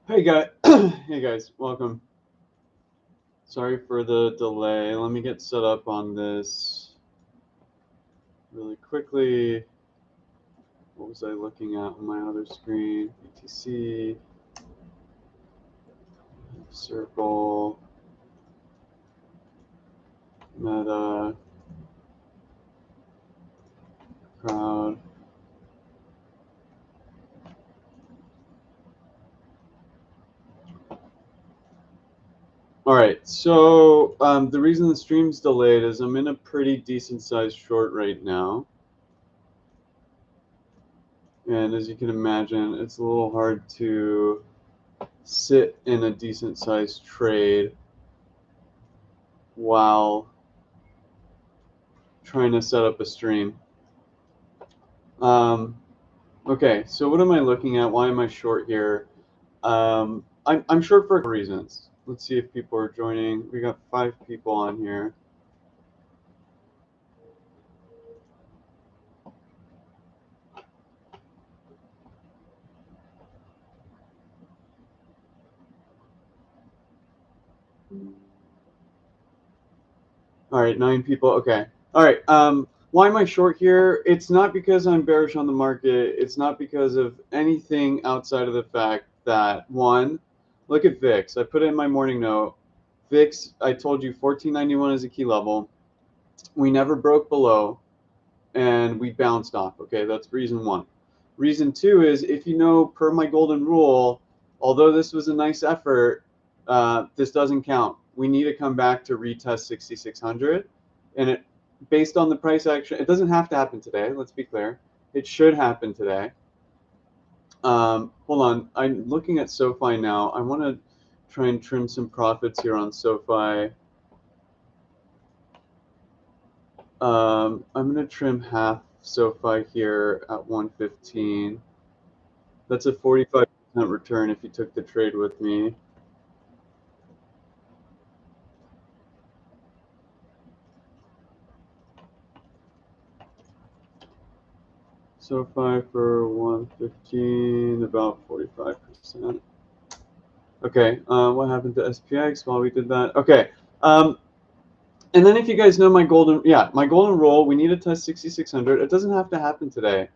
Hey guys, hey guys, welcome. Sorry for the delay. Let me get set up on this really quickly. What was I looking at on my other screen? BTC, Circle, Meta, Crowd. All right, so the reason the stream's delayed is I'm in a pretty decent sized short right now. And as you can imagine, it's a little hard to sit in a decent sized trade while trying to set up a stream. Okay, so what am I looking at? Why am I short here? I'm short for reasons. Let's see if people are joining. We got 5 people on here. All right, 9 people. Okay. All right. Why am I short here? It's not because I'm bearish on the market. It's not because of anything outside of the fact that, one, look at VIX. I put it in my morning note. VIX, I told you 1491 is a key level. We never broke below, and we bounced off. Okay, that's reason one. Reason two is, if you know, per my golden rule, although this was a nice effort, this doesn't count. We need to come back to retest 6600, and it, based on the price action, it doesn't have to happen today. Let's be clear. It should happen today. Hold on, I'm looking at SoFi now. I want to try and trim some profits here on SoFi. I'm going to trim half SoFi here at 115. That's a 45% return if you took the trade with me. SoFi for 115, about 45%. Okay, what happened to SPX while we did that? Okay, and then if you guys know my golden rule, we need to test 6600. It doesn't have to happen today,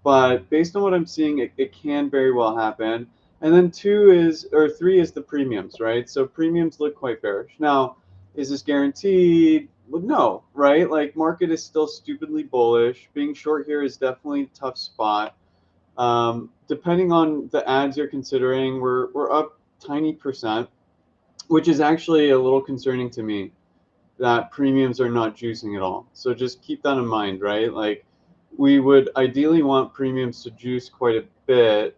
but based on what I'm seeing, it can very well happen. And then three is the premiums, right? So premiums look quite bearish. Now, is this guaranteed? Well, no, right? Like, market is still stupidly bullish. Being short here is definitely a tough spot. Depending on the ads you're considering, we're up tiny percent, which is actually a little concerning to me, that premiums are not juicing at all. So just keep that in mind, right? Like, we would ideally want premiums to juice quite a bit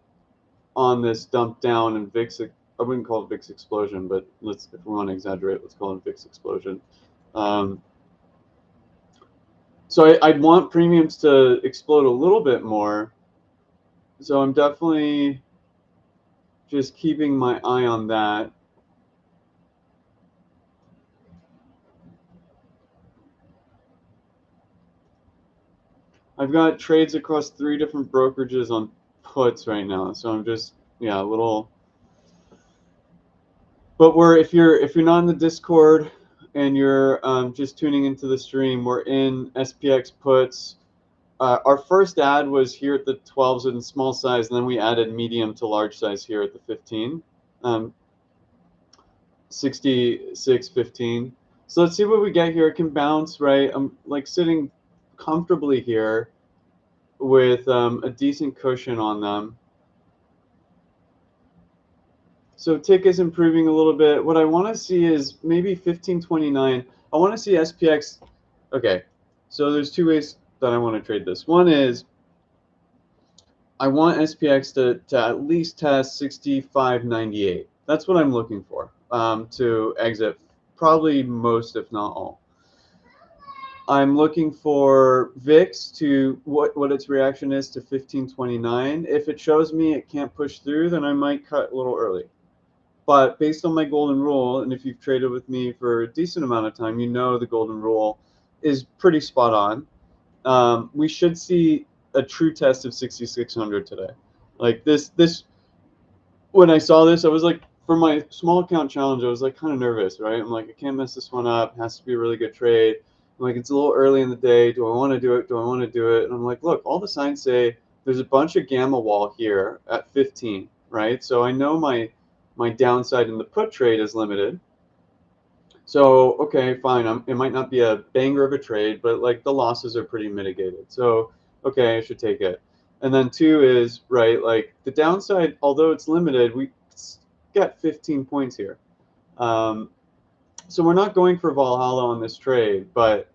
on this dump down and VIX. I wouldn't call it VIX explosion, but if we want to exaggerate, let's call it VIX explosion. So I'd want premiums to explode a little bit more. So I'm definitely just keeping my eye on that. I've got trades across 3 different brokerages on puts right now, so I'm just a little. But if you're not in the Discord and you're just tuning into the stream, we're in SPX puts. Our first ad was here at the 12s and small size, and then we added medium to large size here at the 15, 66.15. So let's see what we get here. It can bounce, right? I'm like sitting comfortably here with a decent cushion on them. So tick is improving a little bit. What I want to see is maybe 1529. I want to see SPX. Okay, so there's 2 ways that I want to trade this. One is I want SPX to at least test 65.98. That's what I'm looking for to exit probably most, if not all. I'm looking for VIX to what its reaction is to 1529. If it shows me it can't push through, then I might cut a little early. But based on my golden rule, and if you've traded with me for a decent amount of time, you know the golden rule is pretty spot on. We should see a true test of 6600 today. Like this, when I saw this, I was like, for my small account challenge, I was like kind of nervous, right? I'm like, I can't mess this one up. It has to be a really good trade. I'm like, it's a little early in the day. Do I want to do it? Do I want to do it? And I'm like, look, all the signs say there's a bunch of gamma wall here at 15, right? So I know my downside in the put trade is limited. So, okay, fine. It might not be a banger of a trade, but like the losses are pretty mitigated. So, okay, I should take it. And then two is, right, like the downside, although it's limited, we get 15 points here. So we're not going for Valhalla on this trade, but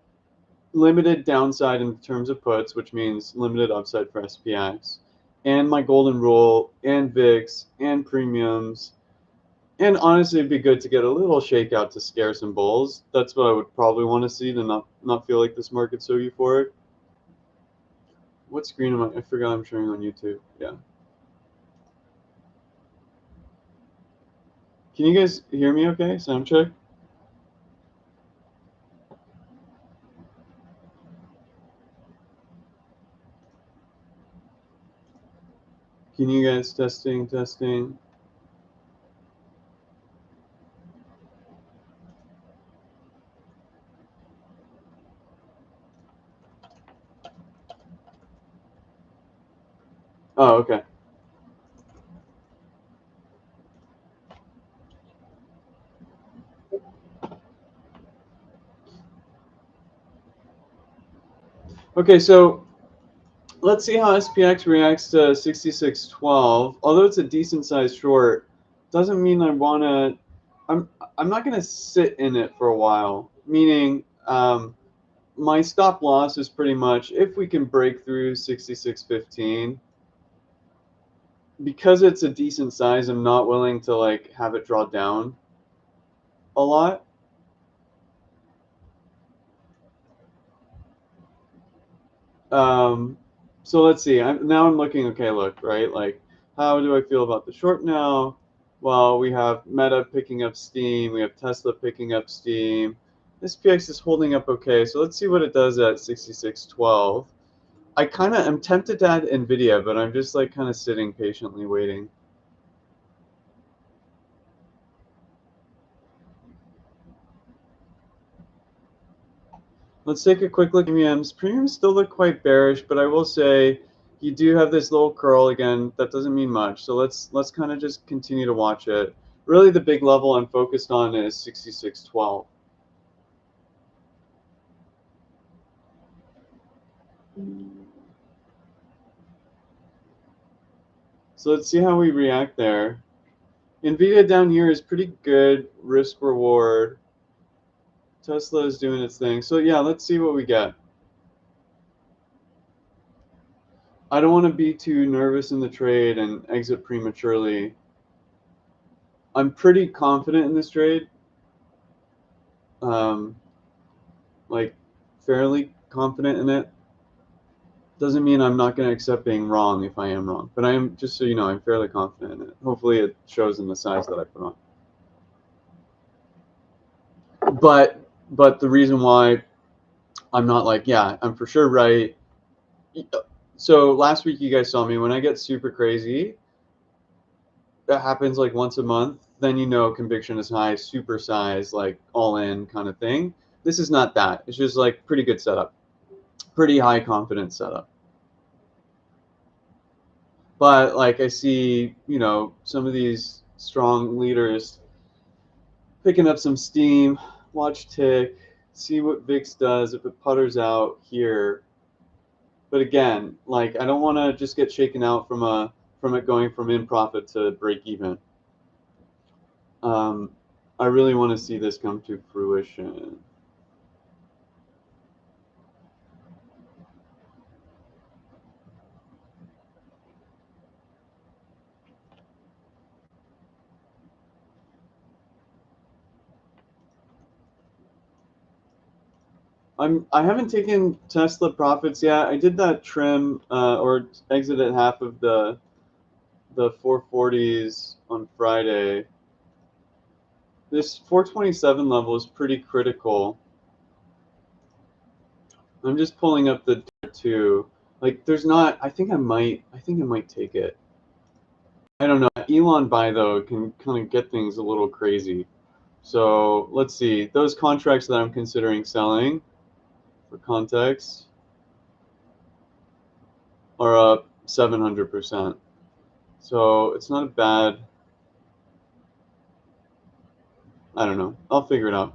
limited downside in terms of puts, which means limited upside for SPX, and my golden rule, and VIX, and premiums. And honestly, it'd be good to get a little shakeout to scare some bulls. That's what I would probably want to see to not feel like this market's so euphoric. What screen am I? I forgot I'm showing on YouTube. Yeah. Can you guys hear me okay? Sound check? Can you guys testing? Oh, okay. Okay, so let's see how SPX reacts to 6612. Although it's a decent sized short, doesn't mean I want to. I'm not going to sit in it for a while. Meaning, my stop loss is pretty much if we can break through 6615. Because it's a decent size, I'm not willing to like have it draw down a lot. So let's see. Now I'm looking. Okay, look, right? Like, how do I feel about the short now? Well, we have Meta picking up steam. We have Tesla picking up steam. SPX is holding up okay. So let's see what it does at 6612. I kind of am tempted to add Nvidia, but I'm just like kind of sitting patiently waiting. Let's take a quick look at premiums. Premiums still look quite bearish, but I will say you do have this little curl again. That doesn't mean much. So let's kind of just continue to watch it. Really, the big level I'm focused on is 6612. So let's see how we react there. Nvidia down here is pretty good risk reward. Tesla is doing its thing. So yeah, let's see what we get. I don't want to be too nervous in the trade and exit prematurely. I'm pretty confident in this trade. Like fairly confident in it. Doesn't mean I'm not going to accept being wrong if I am wrong, but I am, just so you know, I'm fairly confident in it. Hopefully it shows in the size that I put on. But the reason why I'm not like, yeah, I'm for sure right. So last week you guys saw me when I get super crazy. That happens like once a month. Then you know conviction is high, super size, like all in kind of thing. This is not that. It's just like pretty good setup, pretty high confidence setup. But like I see, you know, some of these strong leaders picking up some steam. Watch tick, see what VIX does if it putters out here. But again, like I don't want to just get shaken out from it going from in profit to break even. I really want to see this come to fruition. I haven't taken Tesla profits yet. I did that trim or exited half of the 440s on Friday. This 427 level is pretty critical. I'm just pulling up the two. Like there's not. I think I might take it. I don't know. Elon buy though can kind of get things a little crazy. So let's see. Those contracts that I'm considering selling, for context, are up 700%. So it's not a bad. I don't know. I'll figure it out.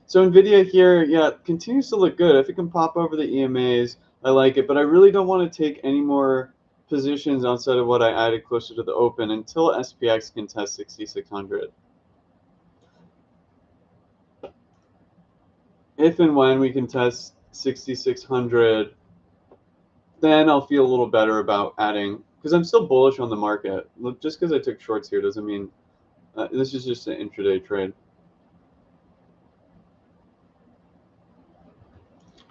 So NVIDIA here, yeah, continues to look good. If it can pop over the EMAs, I like it. But I really don't want to take any more positions outside of what I added closer to the open until SPX can test 6,600. If and when we can test 6,600, then I'll feel a little better about adding, because I'm still bullish on the market. Look, just because I took shorts here doesn't mean this is just an intraday trade.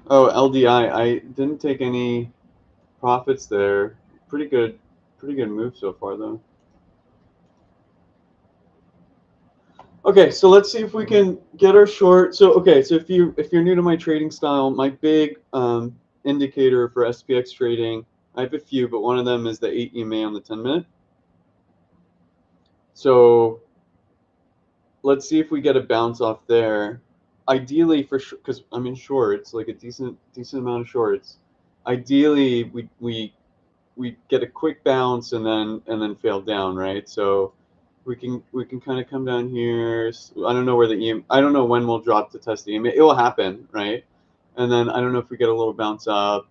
Oh, LDI, I didn't take any profits there. Pretty good move so far though. Okay, so let's see if we can get our short. So okay, so if you're new to my trading style, my big indicator for SPX trading, I have a few, but one of them is the 8 EMA on the 10-minute. So let's see if we get a bounce off there. Ideally, for because I'm in shorts, like a decent amount of shorts. Ideally, we get a quick bounce and then fail down, right? So we can kind of come down here. I don't know where the I don't know when we'll drop to test the EMA. It will happen, right? And then I don't know if we get a little bounce up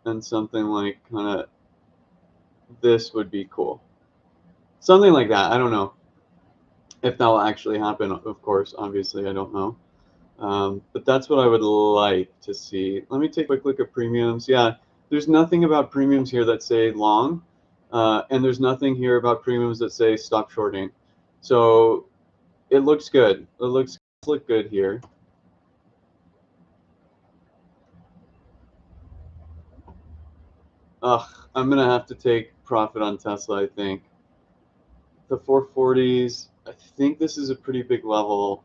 and something like kind of this would be cool. Something like that. I don't know if that will actually happen. Of course, obviously, I don't know. But that's what I would like to see. Let me take a quick look at premiums. Yeah, there's nothing about premiums here that say long, and there's nothing here about premiums that say stop shorting. So it looks good. It looks good here. Ugh, I'm gonna have to take profit on Tesla, I think. The 440s, I think this is a pretty big level.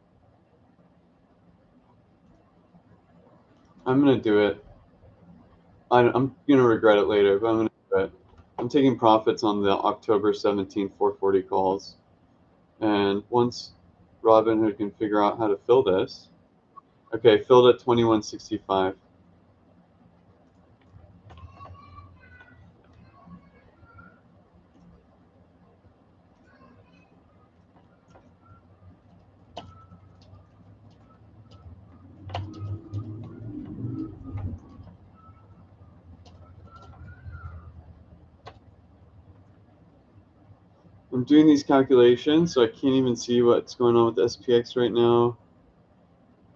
I'm gonna do it. I'm gonna regret it later, but I'm gonna do it. I'm taking profits on the October 17th 440 calls. And once Robinhood can figure out how to fill this, okay, filled at 2165. I'm doing these calculations, so I can't even see what's going on with SPX right now.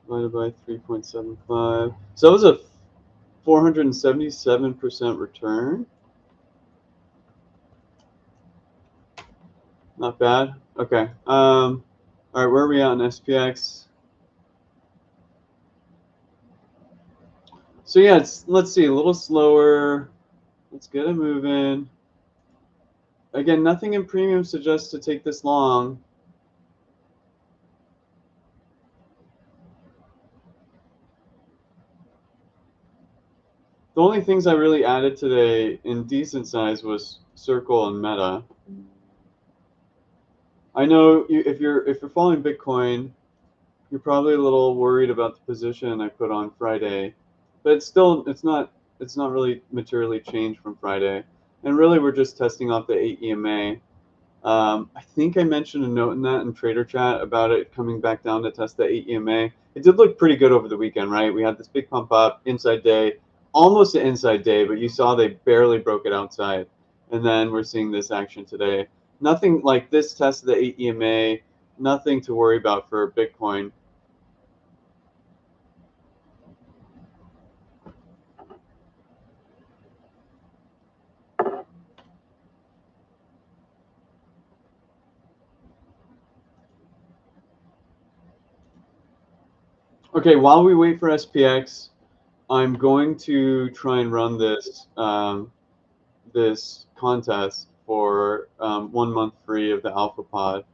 Divided by 3.75. So that was a 477% return. Not bad. Okay. All right, where are we at on SPX? So yeah, let's see, a little slower. Let's get it moving. Again, nothing in premium suggests to take this long. The only things I really added today in decent size was Circle and Meta. I know if you're following Bitcoin, you're probably a little worried about the position I put on Friday, but it's not really materially changed from Friday. And really, we're just testing off the 8 EMA. I think I mentioned a note in that in Trader Chat about it coming back down to test the 8 EMA. It did look pretty good over the weekend, right? We had this big pump up, inside day, almost an inside day, but you saw they barely broke it outside. And then we're seeing this action today. Nothing like this test of the 8 EMA, nothing to worry about for Bitcoin. Okay, while we wait for SPX, I'm going to try and run this this contest for 1 month free of the Alpha Pod.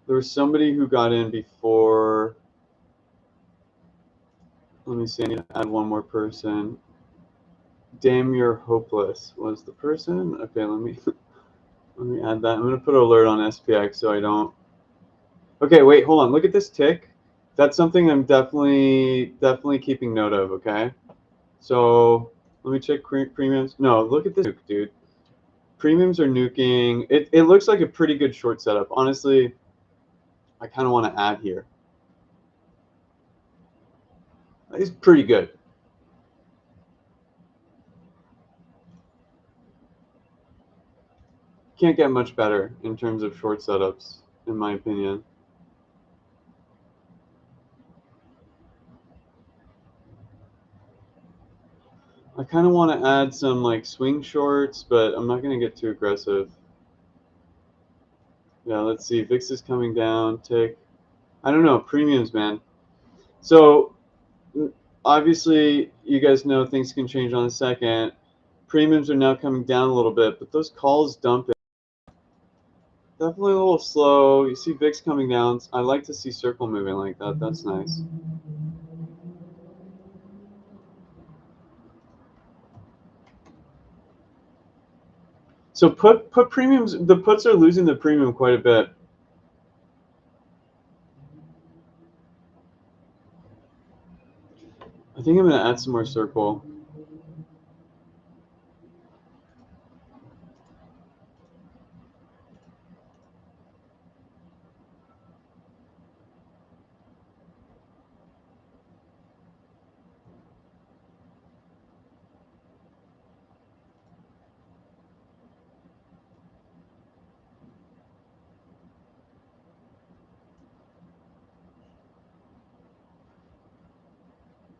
There was somebody who got in before. Let me see. I need to add one more person. Damn, you're hopeless was the person. Okay, let me let me add that. I'm gonna put an alert on SPX so I don't. Okay, wait, hold on. Look at this tick. That's something I'm definitely keeping note of. Okay, so let me check premiums. No, look at this nuke, dude. Premiums are nuking. It looks like a pretty good short setup. Honestly, I kind of want to add here. It's pretty good. Can't get much better in terms of short setups, in my opinion. I kind of want to add some like swing shorts, but I'm not going to get too aggressive. Yeah, let's see. VIX is coming down. Tick. I don't know. Premiums, man. So obviously, you guys know things can change on a second. Premiums are now coming down a little bit, but those calls dumping. Definitely a little slow. You see VIX coming down. I like to see circle moving like that. That's nice. So put premiums. The puts are losing the premium quite a bit. I think I'm going to add some more circle.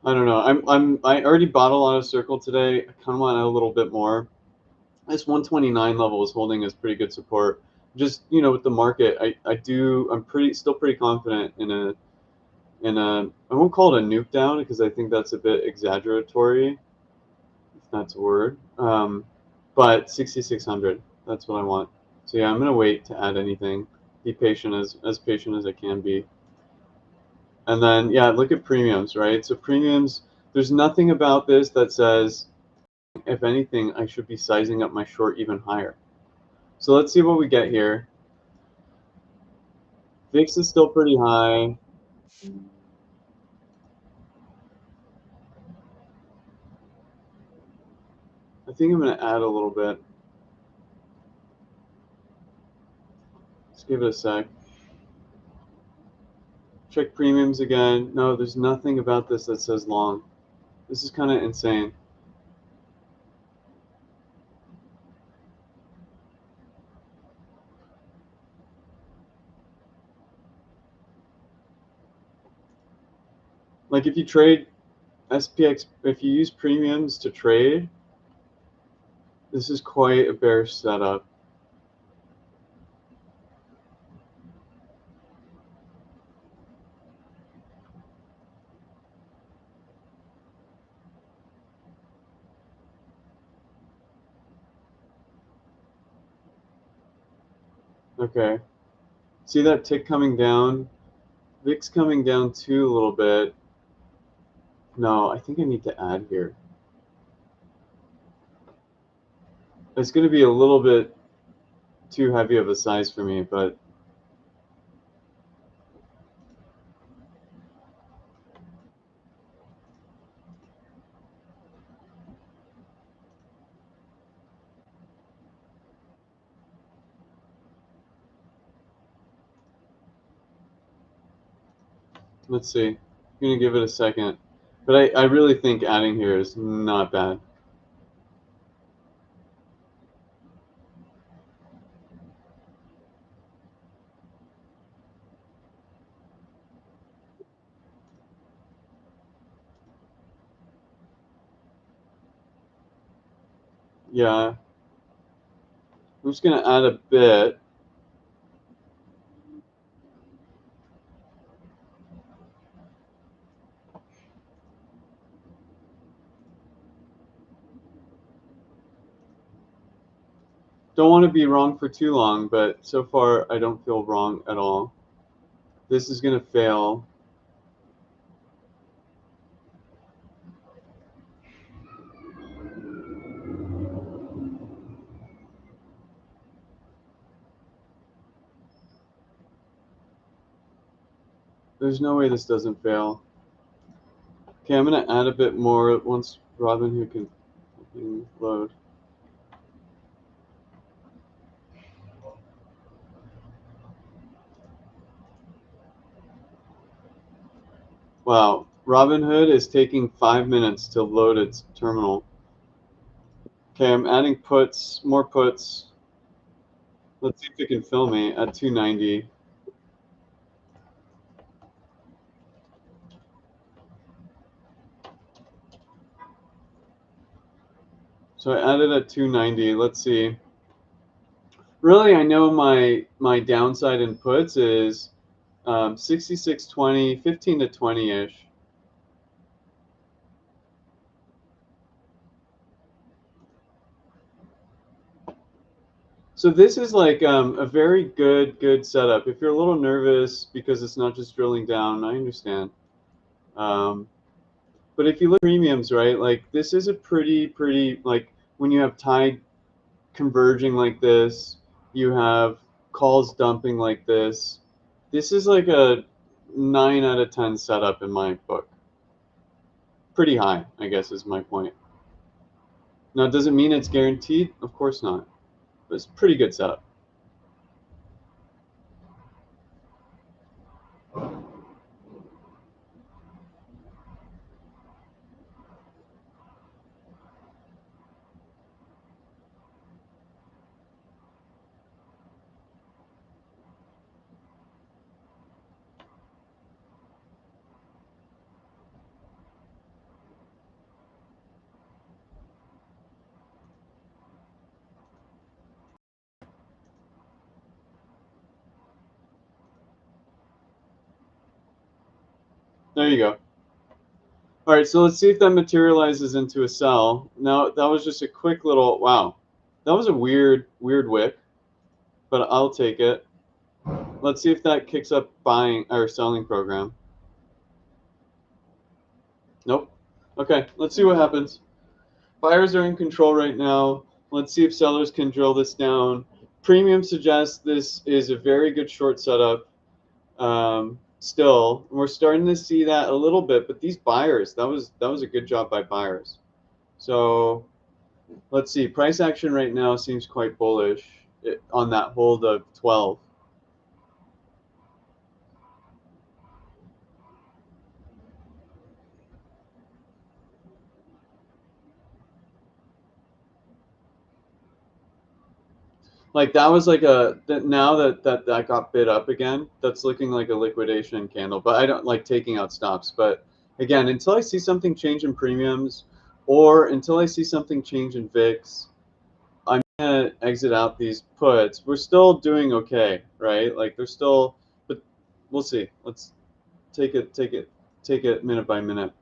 I don't know. I already bought a lot of circle today. I kind of want to add a little bit more. This 129 level is holding as pretty good support. Just with the market, I'm still pretty confident in a I won't call it a nuke down because I think that's a bit exaggeratory, if that's a word. But 6600, that's what I want. So yeah, I'm gonna wait to add anything. Be patient as patient as I can be. And then yeah, look at premiums, right? So premiums, there's nothing about this that says, if anything, I should be sizing up my short even higher. So let's see what we get here. VIX is still pretty high. I think I'm going to add a little bit. Let's give it a sec. Check premiums again. No, there's nothing about this that says long. This is kind of insane. Like if you trade SPX, if you use premiums to trade, this is quite a bearish setup. Okay. See that tick coming down? VIX coming down too a little bit. No, I think I need to add here. It's going to be a little bit too heavy of a size for me, but let's see. I'm going to give it a second. But I really think adding here is not bad. Yeah. I'm just going to add a bit. Don't want to be wrong for too long, but so far I don't feel wrong at all. This is going to fail. There's no way this doesn't fail. Okay, I'm gonna add a bit more once Robinhood can load. Wow, Robinhood is taking 5 minutes to load its terminal. Okay, I'm adding puts, more puts. Let's see if it can fill me at 290. So I added at 290. Let's see. Really, I know my downside in puts is 66.20, 15 to 20-ish. So this is like a very good setup. If you're a little nervous because it's not just drilling down, I understand. But if you look at premiums, right, like this is a pretty, like when you have tide converging like this, you have calls dumping like this. This is like a 9 out of 10 setup in my book. Pretty high, I guess, is my point. Now, does it mean it's guaranteed? Of course not. But it's a pretty good setup. There you go. All right, so let's see if that materializes into a sell. Now, that was just a quick little, wow. That was a weird wick, but I'll take it. Let's see if that kicks up buying or selling program. Nope. Okay, let's see what happens. Buyers are in control right now. Let's see if sellers can drill this down. Premium suggests this is a very good short setup. Still, we're starting to see that a little bit, but these buyers, that was a good job by buyers. So let's see. Price action right now seems quite bullish on that hold of 12. Like that was like now that got bid up again, that's looking like a liquidation candle. But I don't like taking out stops. But again, until I see something change in premiums, or until I see something change in VIX, I'm gonna exit out these puts. We're still doing okay, right? Like they're still, but we'll see. Let's take it minute by minute.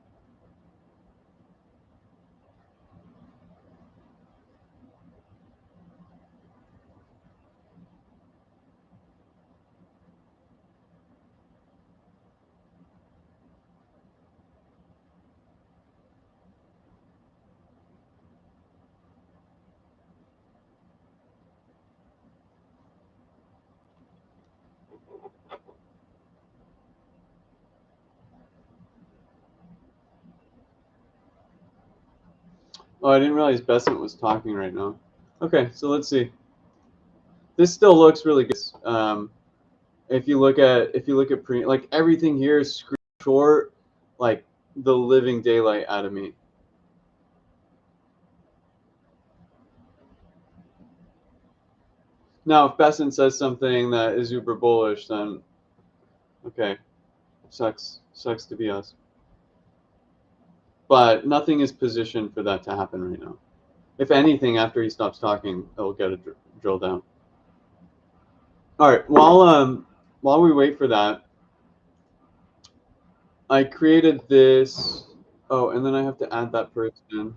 Oh, I didn't realize Besant was talking right now. Okay, so let's see. This still looks really good. If you look at like everything here is short, like the living daylight out of me. Now, if Besant says something that is uber bullish, then okay, sucks to be us. But nothing is positioned for that to happen right now. If anything, after he stops talking, it'll get a drill down. All right, while we wait for that, I created this. Oh, and then I have to add that person.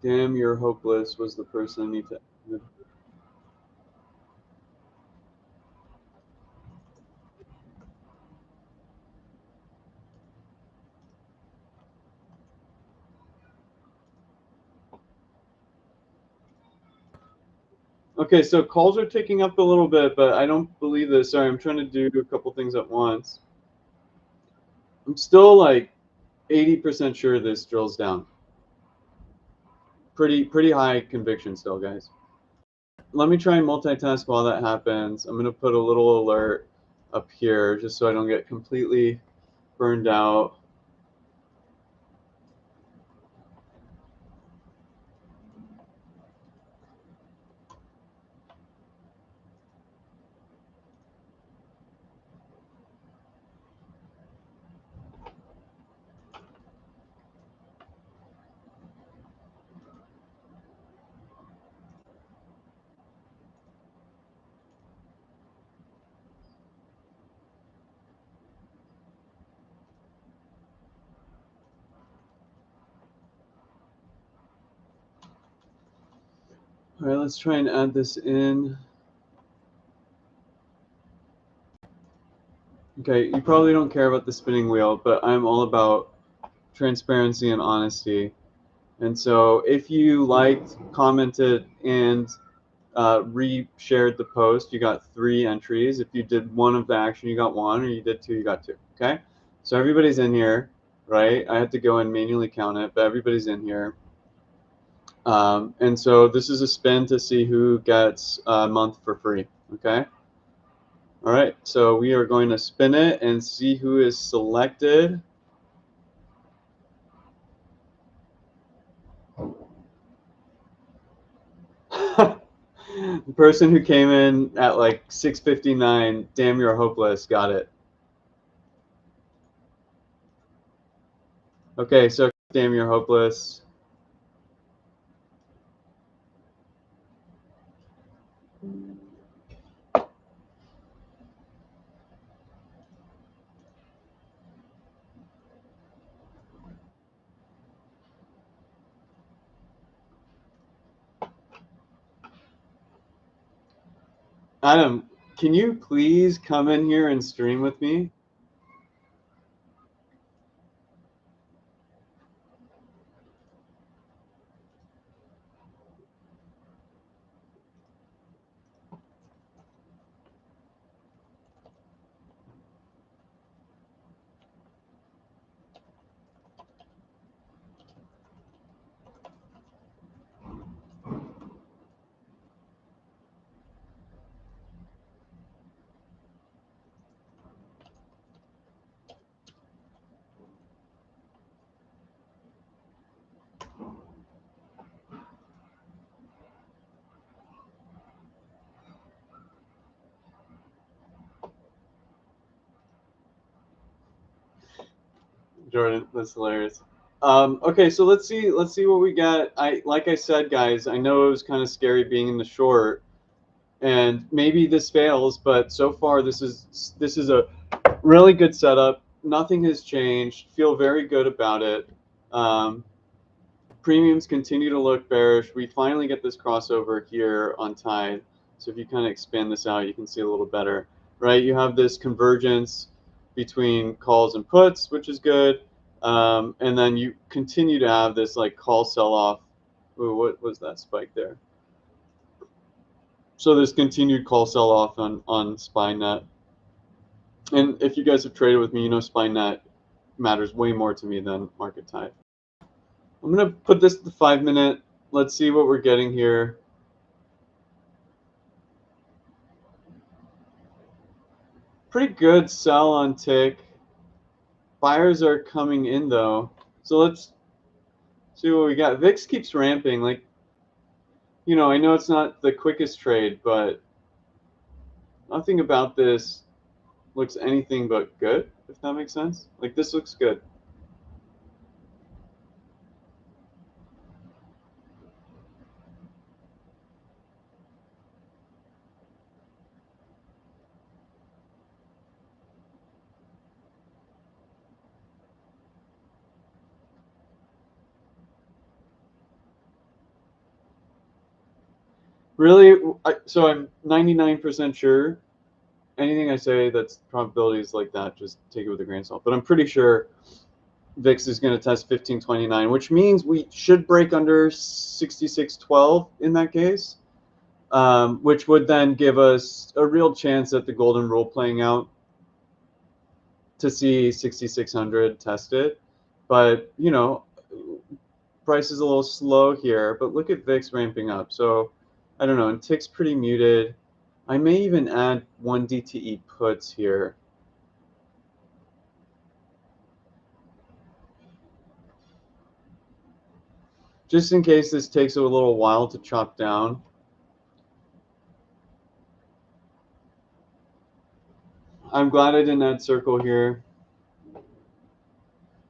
Damn, you're hopeless was the person I need to add. Okay. Okay, so calls are ticking up a little bit, but I don't believe this. Sorry, I'm trying to do a couple things at once. I'm still like 80% sure this drills down. Pretty high conviction still, guys. Let me try and multitask while that happens. I'm gonna put a little alert up here just so I don't get completely burned out. All right, let's try and add this in. Okay, you probably don't care about the spinning wheel, but I'm all about transparency and honesty. And so if you liked, commented, and re-shared the post, you got 3 entries. If you did one of the action, you got 1, or you did 2, you got 2. Okay? So everybody's in here, right? I had to go and manually count it, but everybody's in here. And so this is a spin to see who gets a month for free. Okay? All right, so we are going to spin it and see who is selected. The person who came in at like 6:59, damn, you're hopeless, got it. Okay, so damn, you're hopeless. Adam, can you please come in here and stream with me? Jordan, that's hilarious. Okay, so let's see what we got. Like I said, guys, I know it was kind of scary being in the short, and maybe this fails, but so far this is a really good setup. Nothing has changed. Feel very good about it. Premiums continue to look bearish. We finally get this crossover here on Tide. So if you kind of expand this out, you can see a little better, right? You have this convergence between calls and puts, which is good. And then you continue to have this like call sell-off. Ooh, what was that spike there? So there's continued call sell-off on SpyNet. And if you guys have traded with me, you know SpyNet matters way more to me than market Tide. I'm going to put this to the 5-minute. Let's see what we're getting here. Pretty good sell on tick. Buyers are coming in though. So let's see what we got. VIX keeps ramping. Like, you know, I know it's not the quickest trade, but nothing about this looks anything but good, if that makes sense. Like, this looks good. Really, so I'm 99% sure. Anything I say that's probabilities like that, just take it with a grain of salt. But I'm pretty sure VIX is going to test 1529, which means we should break under 6612 in that case. which would then give us a real chance at the golden rule playing out to see 6,600 tested. But, you know, price is a little slow here, but look at VIX ramping up. So I don't know, and tick's pretty muted. I may even add 1 DTE puts here. Just in case this takes a little while to chop down. I'm glad I didn't add circle here.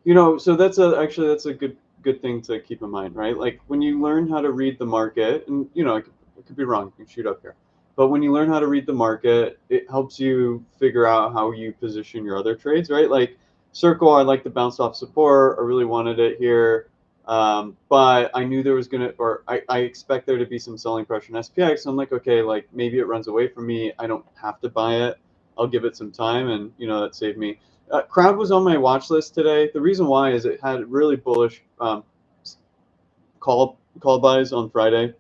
You know, so that's actually that's a good thing to keep in mind, right? Like when you learn how to read the market, and you know, I could be wrong, you can shoot up here. But when you learn how to read the market, it helps you figure out how you position your other trades, right? Like circle, I like to bounce off support. I really wanted it here. But I knew there was gonna, or I expect there to be some selling pressure in SPX. So I'm like, okay, like maybe it runs away from me. I don't have to buy it. I'll give it some time, and you know that saved me. Crowd was on my watch list today. The reason why is it had really bullish call buys on Friday.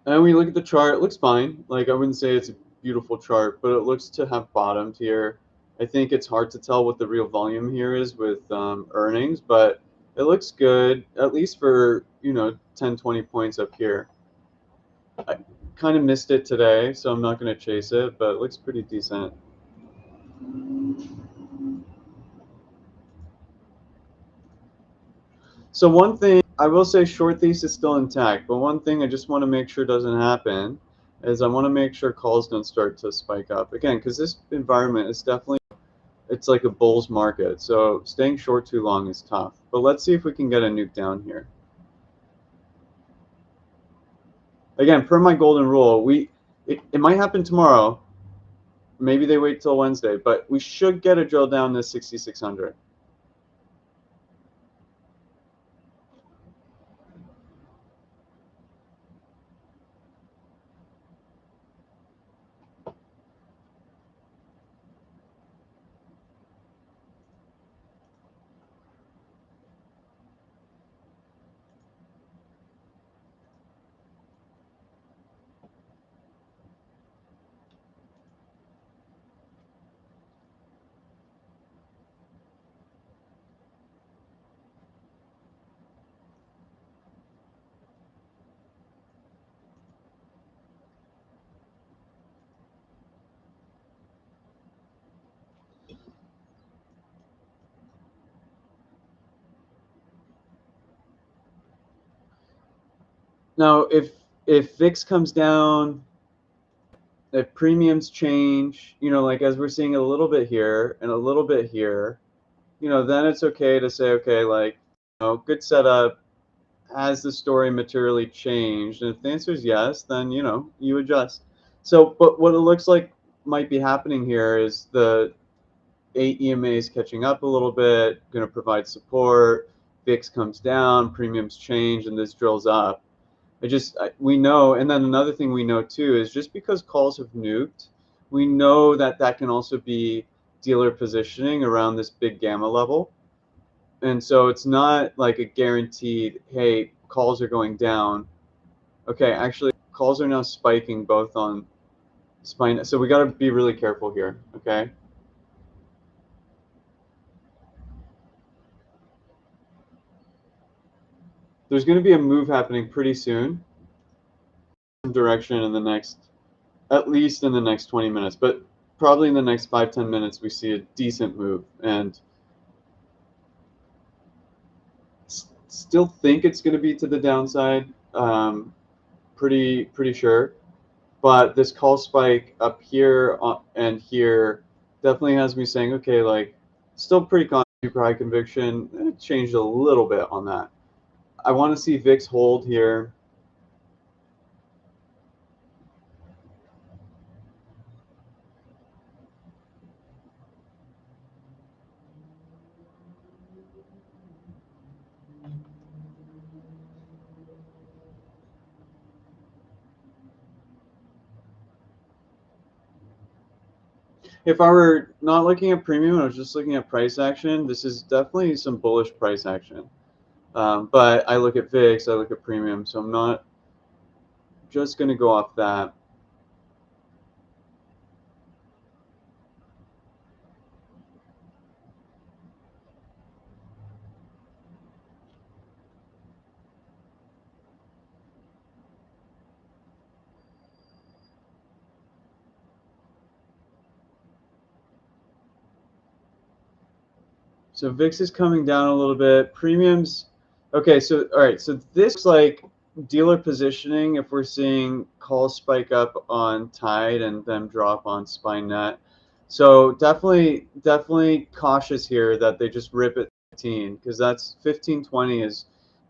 And when you look at the chart, it looks fine. Like I wouldn't say it's a beautiful chart, but it looks to have bottomed here. I think it's hard to tell what the real volume here is with earnings, but it looks good, at least for, you know, 10, 20 points up here. I kind of missed it today, so I'm not going to chase it, but it looks pretty decent. So one thing I will say, short thesis is still intact, but one thing I just want to make sure doesn't happen is I want to make sure calls don't start to spike up again, because this environment is definitely, it's like a bull's market, so staying short too long is tough. But let's see if we can get a nuke down here. Again, per my golden rule, it might happen tomorrow. Maybe they wait till Wednesday, but we should get a drill down to 6,600. Now, if VIX comes down, if premiums change, you know, like as we're seeing a little bit here and a little bit here, you know, then it's okay to say, okay, like, you know, good setup. Has the story materially changed? And if the answer is yes, then, you know, you adjust. So, but what it looks like might be happening here is the 8 EMAs catching up a little bit, going to provide support. VIX comes down, premiums change, and this drills up. We know, and then another thing we know too is just because calls have nuked, we know that that can also be dealer positioning around this big gamma level. And so it's not like a guaranteed, hey, calls are going down. Okay, actually, calls are now spiking both on spine. So we got to be really careful here, okay? There's going to be a move happening pretty soon, direction in the next, at least in the next 20 minutes, but probably in the next 5-10 minutes, we see a decent move. And still think it's going to be to the downside, pretty sure. But this call spike up here and here definitely has me saying, okay, like still pretty super high conviction. It changed a little bit on that. I want to see VIX hold here. If I were not looking at premium, I was just looking at price action, this is definitely some bullish price action. But I look at VIX, I look at premium, so I'm not just going to go off that. So VIX is coming down a little bit. Premiums, okay, so all right, so this looks like dealer positioning if we're seeing calls spike up on Tide and them drop on SpyNet. So definitely cautious here that they just rip at 15, because that's 1520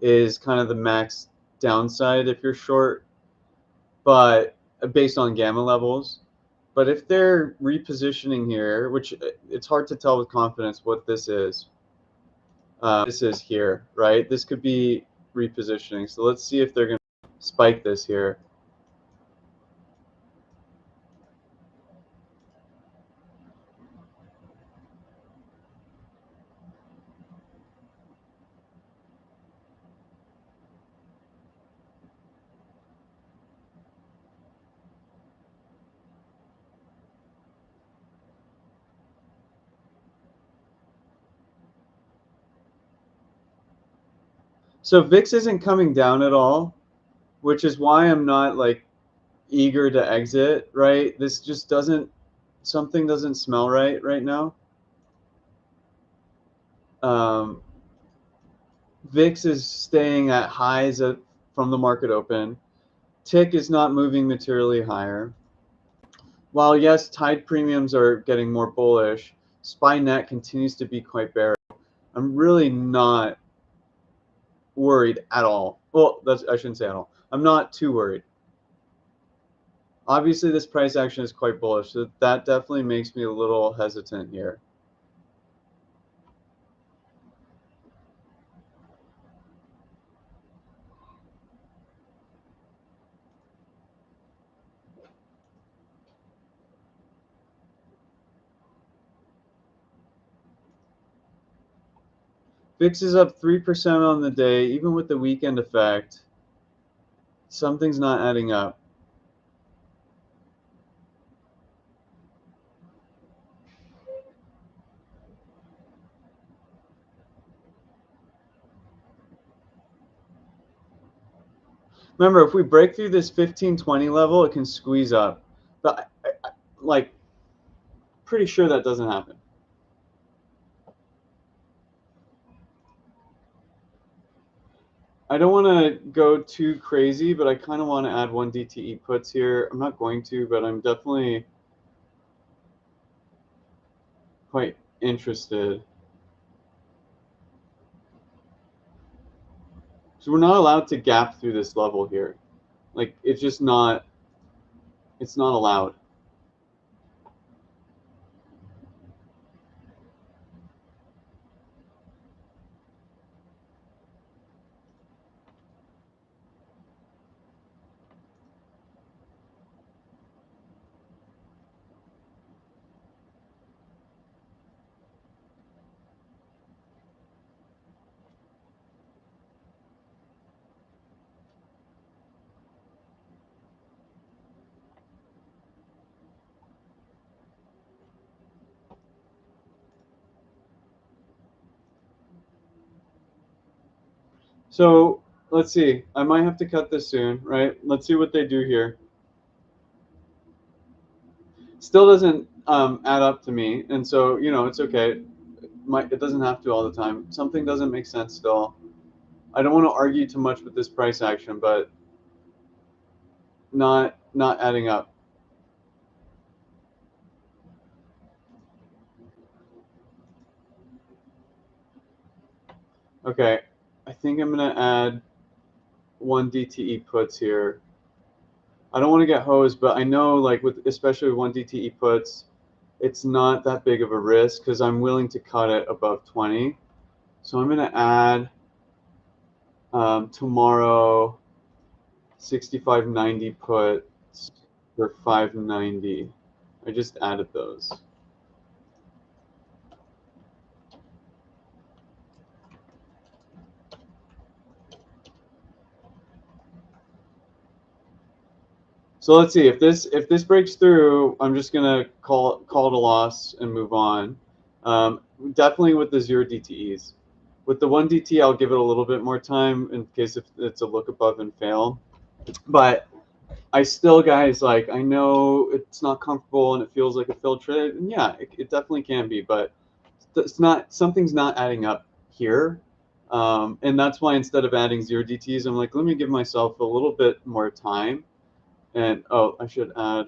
is kind of the max downside if you're short, but based on gamma levels. But if they're repositioning here, which it's hard to tell with confidence what this is. This is here, right? This could be repositioning. So let's see if they're going to spike this here. So VIX isn't coming down at all, which is why I'm not like eager to exit, right? This just doesn't, something doesn't smell right now. VIX is staying at highs from the market open. Tick is not moving materially higher. While yes, Tide premiums are getting more bullish, SpyNet continues to be quite bearish. I'm really not worried at all. Well, I shouldn't say at all. I'm not too worried. Obviously, this price action is quite bullish, so that definitely makes me a little hesitant here. VIX is up 3% on the day, even with the weekend effect. Something's not adding up. Remember, if we break through this 1520 level, it can squeeze up. But like, pretty sure that doesn't happen. I don't want to go too crazy, but I kind of want to add one DTE puts here. I'm not going to, but I'm definitely quite interested. So we're not allowed to gap through this level here. Like, it's just not, it's not allowed. So let's see. I might have to cut this soon, right? Let's see what they do here. Still doesn't add up to me, and so it's okay. It doesn't have to all the time. Something doesn't make sense still. I don't want to argue too much with this price action, but not adding up. Okay, I think I'm gonna add one DTE puts here. I don't want to get hosed, but I know like especially with one DTE puts, it's not that big of a risk because I'm willing to cut it above 20. So I'm gonna add tomorrow 65.90 puts for 590. I just added those. So let's see if this breaks through. I'm just gonna call it a loss and move on. Definitely with the 0 DTEs. With the 1 DT, I'll give it a little bit more time in case if it's a look above and fail. But I still, guys, like, I know it's not comfortable and it feels like a failed trade, and yeah, it definitely can be, but it's not, something's not adding up here. And that's why instead of adding 0 DTs, I'm like, let me give myself a little bit more time. And oh, I should add.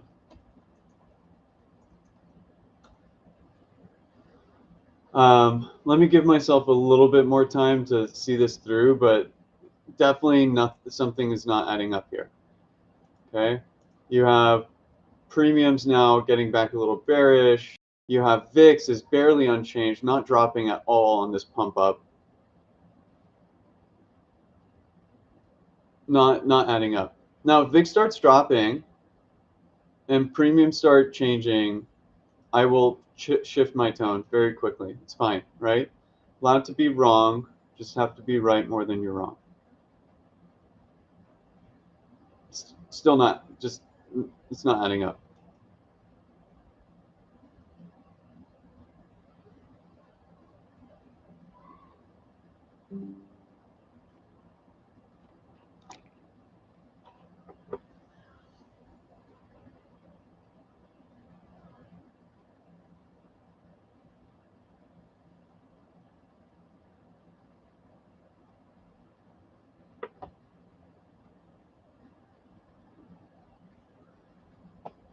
Let me give myself a little bit more time to see this through, but definitely not, something is not adding up here. Okay, you have premiums now getting back a little bearish. You have VIX is barely unchanged, not dropping at all on this pump up. Not adding up. Now, if VIX starts dropping and premiums start changing, I will shift my tone very quickly. It's fine, right? Allowed to be wrong, just have to be right more than you're wrong. It's still not, just, it's not adding up.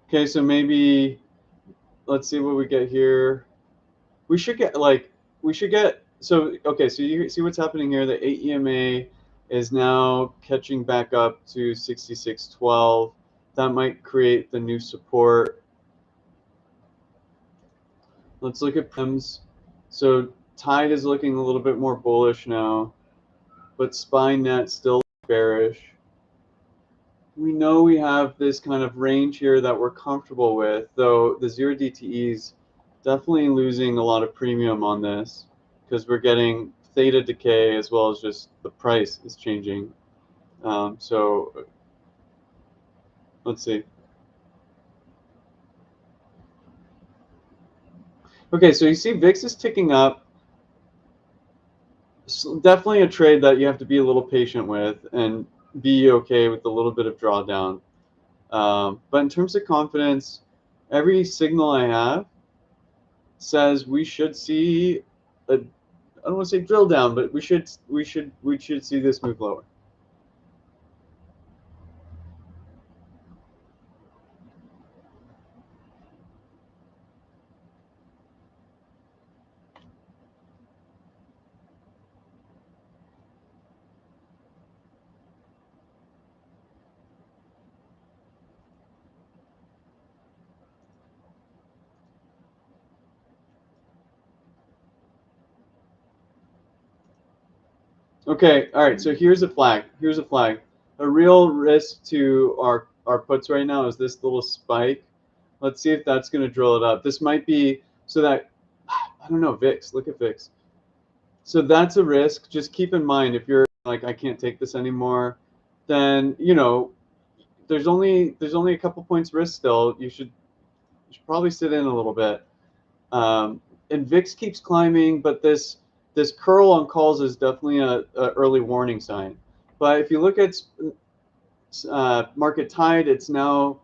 Okay, so maybe let's see what we get here. We should get so okay, so you see what's happening here. The 8 EMA is now catching back up to 66.12. That might create the new support. Let's look at PIMS. So Tide is looking a little bit more bullish now, but SpyNet still bearish. We know we have this kind of range here that we're comfortable with, though the 0 DTEs definitely losing a lot of premium on this because we're getting theta decay as well as just the price is changing. So let's see. Okay, so you see VIX is ticking up. So definitely a trade that you have to be a little patient with and be okay with a little bit of drawdown. But in terms of confidence, every signal I have says we should see a, I don't want to say drill down, but we should see this move lower. Okay, all right. So here's a flag. Here's a flag. A real risk to our puts right now is this little spike. Let's see if that's going to drill it up. This might be so that I don't know VIX. Look at VIX. So that's a risk. Just keep in mind if you're like I can't take this anymore, then there's only a couple points risk still. You should probably sit in a little bit. And VIX keeps climbing, but this curl on calls is definitely a early warning sign. But if you look at market tide, it's now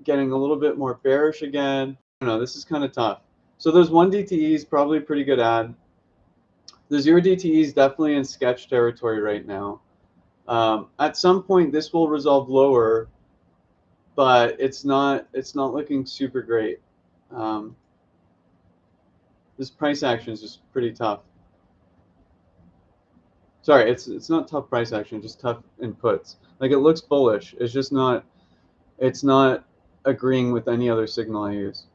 getting a little bit more bearish again. I don't know, this is kind of tough. So those 1 DTE is probably a pretty good ad. The 0 DTE is definitely in sketch territory right now. At some point, this will resolve lower, but it's not looking super great. This price action is just pretty tough. Sorry, it's not tough price action, just tough inputs. Like it looks bullish. It's just not. It's not agreeing with any other signal I use.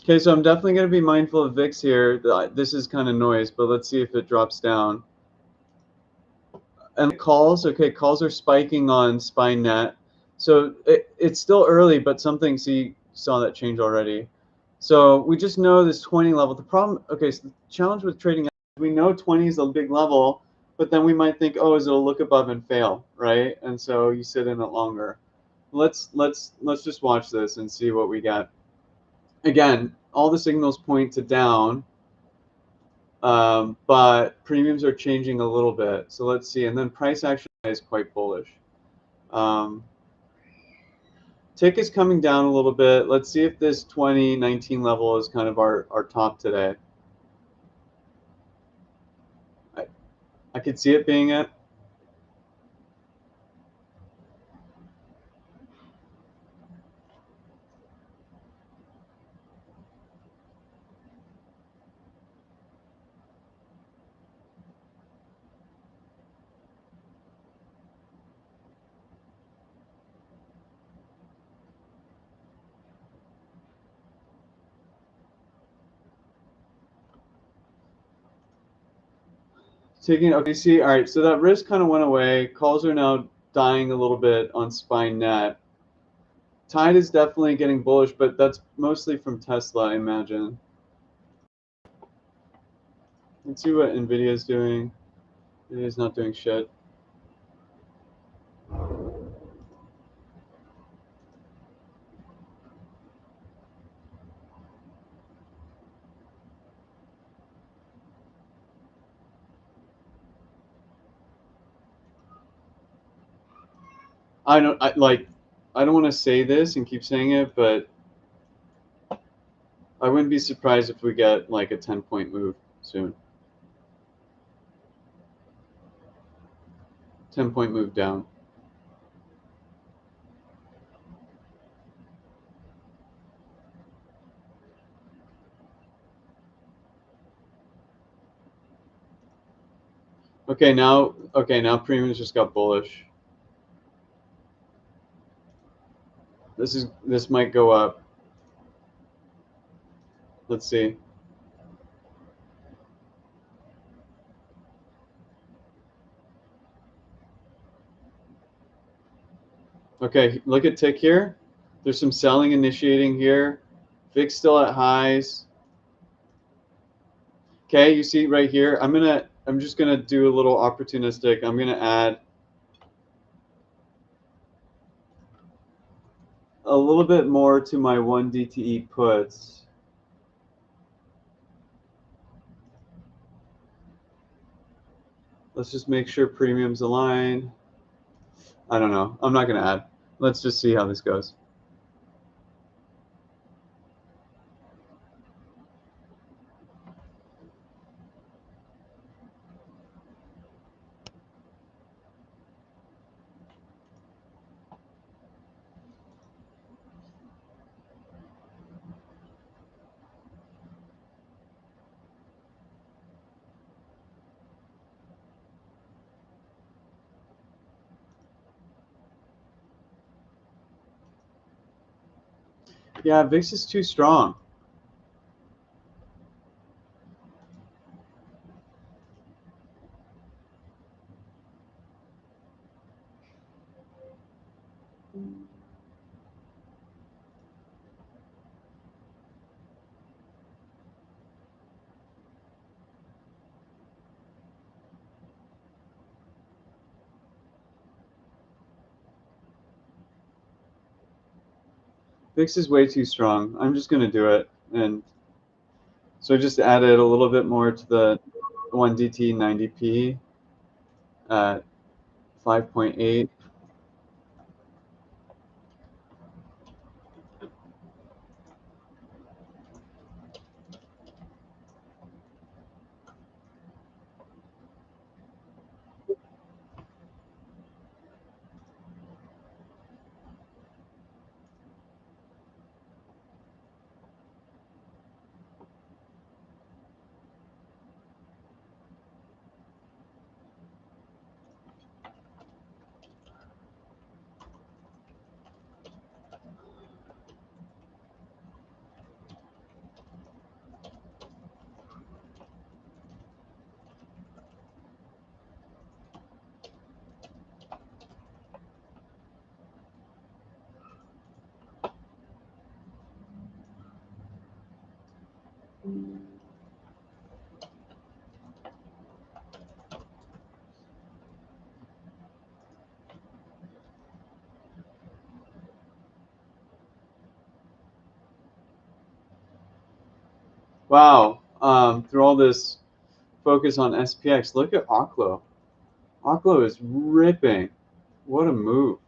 Okay, so I'm definitely going to be mindful of VIX here. This is kind of noise, but let's see if it drops down. And calls, okay, calls are spiking on SPY-net. So it's still early, but something, see, saw that change already. So we just know this 20 level. The problem, okay, so the challenge with trading, we know 20 is a big level, but then we might think, oh, it'll look above and fail, right? And so you sit in it longer. Let's just watch this and see what we get. Again, all the signals point to down, but premiums are changing a little bit. So let's see, and then price action is quite bullish. Tick is coming down a little bit. Let's see if this 2019 level is kind of our top today. I could see it being it. Taking, okay, see, all right, so that risk kind of went away. Calls are now dying a little bit on SPY-net. Tide is definitely getting bullish, but that's mostly from Tesla, I imagine. Let's see what NVIDIA is doing. NVIDIA's not doing shit. I don't want to say this and keep saying it, but I wouldn't be surprised if we get like a 10-point move soon. 10-point move down. Okay, now premiums just got bullish. This might go up. Let's see. Okay, look at tick here. There's some selling initiating here. VIX still at highs. Okay, you see right here. I'm just gonna do a little opportunistic. I'm gonna add a little bit more to my 1 DTE puts. Let's just make sure premiums align. I don't know. I'm not gonna add. Let's just see how this goes. Yeah, VIX is too strong. VIX is way too strong. I'm just gonna do it, and so I just added a little bit more to the 1DT 90p at 5.8. Wow. Through all this focus on SPX, look at Oklo. Oklo is ripping. What a move.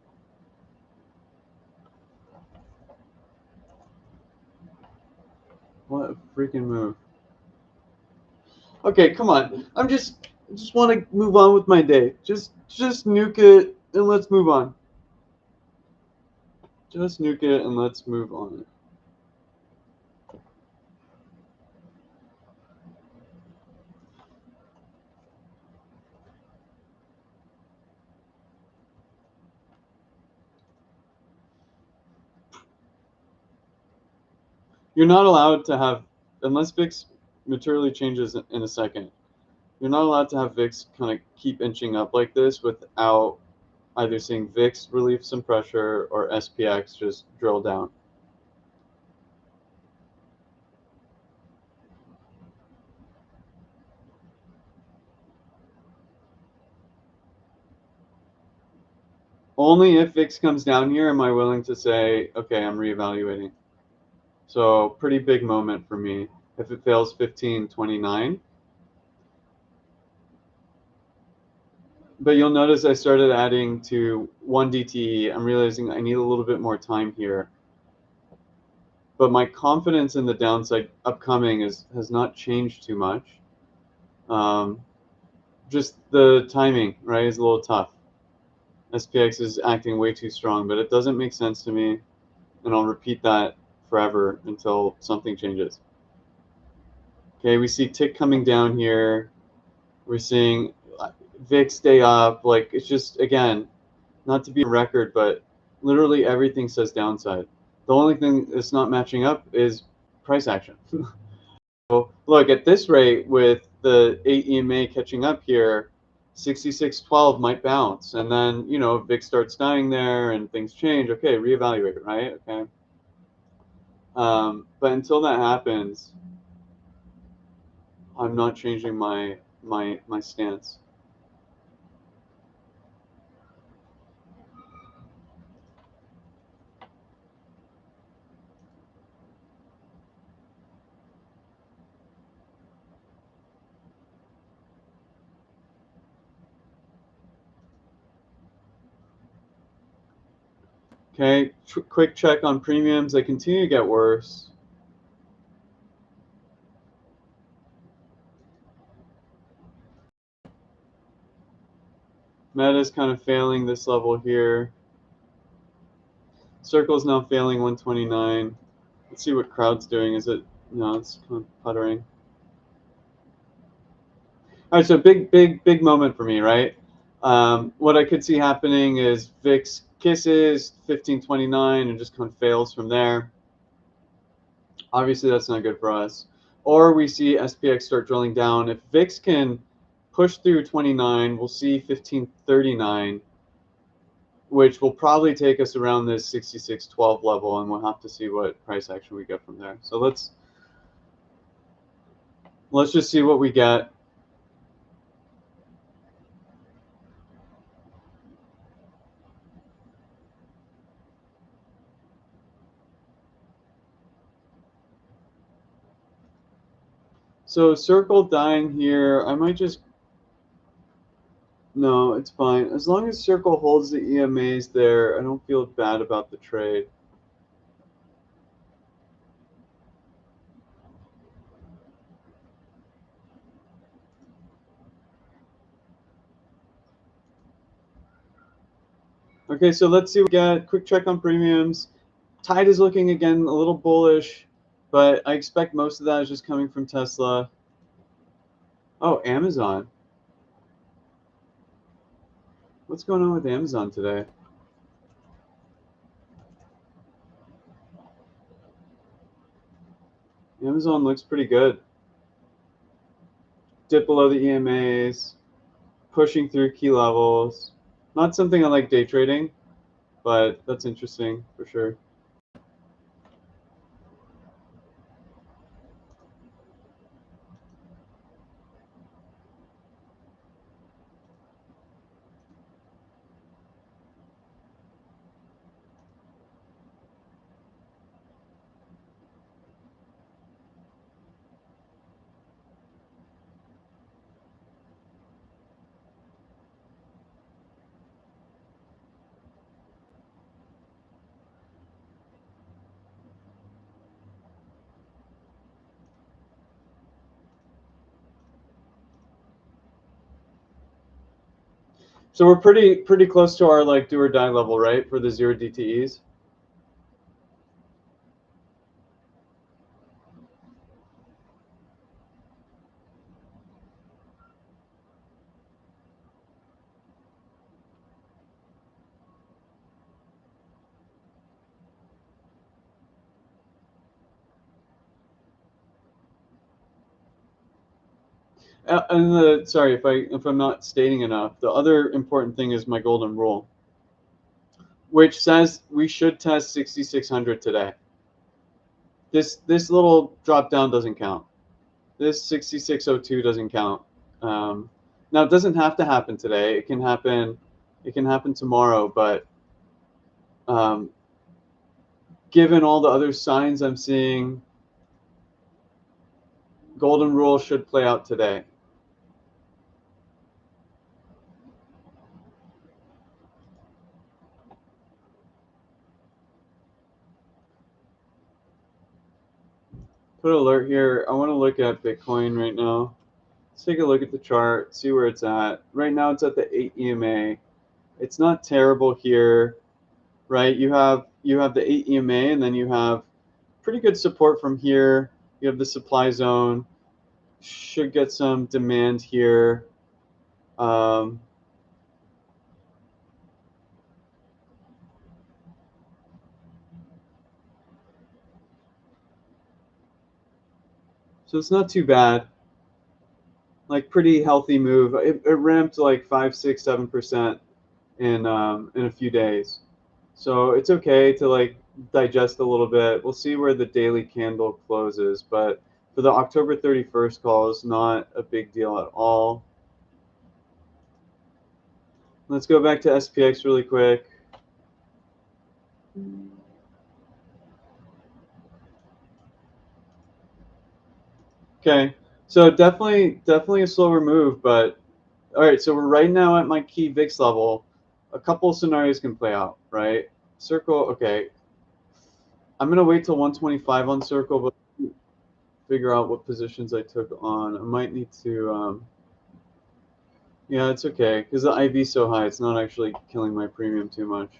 What a freaking move. Okay, come on. I just want to move on with my day. Just nuke it and let's move on. Just nuke it and let's move on. You're not allowed to have, unless VIX materially changes in a second, you're not allowed to have VIX kind of keep inching up like this without either seeing VIX relieve some pressure or SPX just drill down. Only if VIX comes down here am I willing to say, okay, I'm reevaluating. So pretty big moment for me. If it fails 1529. But you'll notice I started adding to 1 DTE. I'm realizing I need a little bit more time here. But my confidence in the downside upcoming has not changed too much. Just the timing, right, is a little tough. SPX is acting way too strong, but it doesn't make sense to me. And I'll repeat that forever until something changes. Okay, we see tick coming down here. We're seeing VIX stay up. Like, it's just, again, not to be a record, but literally everything says downside. The only thing that's not matching up is price action. So look, at this rate, with the 8 EMA catching up here, 66.12 might bounce. And then, you know, VIX starts dying there and things change. Okay, reevaluate it, right? Okay. But until that happens, I'm not changing my stance. Okay, quick check on premiums. They continue to get worse. Meta's kind of failing this level here. Circle's now failing 129. Let's see what crowd's doing. Is it? No, it's kind of puttering. All right, so big moment for me, right? What I could see happening is VIX kisses 1529 and just kind of fails from there. Obviously, that's not good for us. Or we see SPX start drilling down. If VIX can push through 29, we'll see 1539, which will probably take us around this 66.12 level, and we'll have to see what price action we get from there. So let's just see what we get. So circle dying here. I might just, no, it's fine. As long as circle holds the EMAs there, I don't feel bad about the trade. Okay, so let's see what we get. Quick check on premiums. Tide is looking, again, a little bullish, but I expect most of that is just coming from Tesla. Oh, Amazon. What's going on with Amazon today? Amazon looks pretty good. Dip below the EMAs, pushing through key levels. Not something I like day trading, but that's interesting for sure. So we're pretty close to our like do or die level, right, for the 0 DTEs. And sorry if I'm not stating enough, the other important thing is my golden rule, which says we should test 6600 today. This little drop down doesn't count. This 6602 doesn't count. Now it doesn't have to happen today. It can happen. It can happen tomorrow. But um, given all the other signs I'm seeing, golden rule should play out today. Put alert here. I want to look at Bitcoin right now. Let's take a look at the chart, see where it's at. Right now it's at the 8 EMA. It's not terrible here, right? You have the 8 EMA, and then you have pretty good support from here. You have the supply zone. Should get some demand here. So it's not too bad. Like pretty healthy move. It ramped like 5, 6, 7% in a few days. So it's okay to like digest a little bit. We'll see where the daily candle closes, but for the October 31st call, it's not a big deal at all. Let's go back to SPX really quick. Okay, so definitely a slower move, but all right. So we're right now at my key VIX level. A couple of scenarios can play out, right? Circle, okay. I'm gonna wait till 125 on Circle, but figure out what positions I took on. I might need to. Yeah, it's okay because the IV is so high. It's not actually killing my premium too much.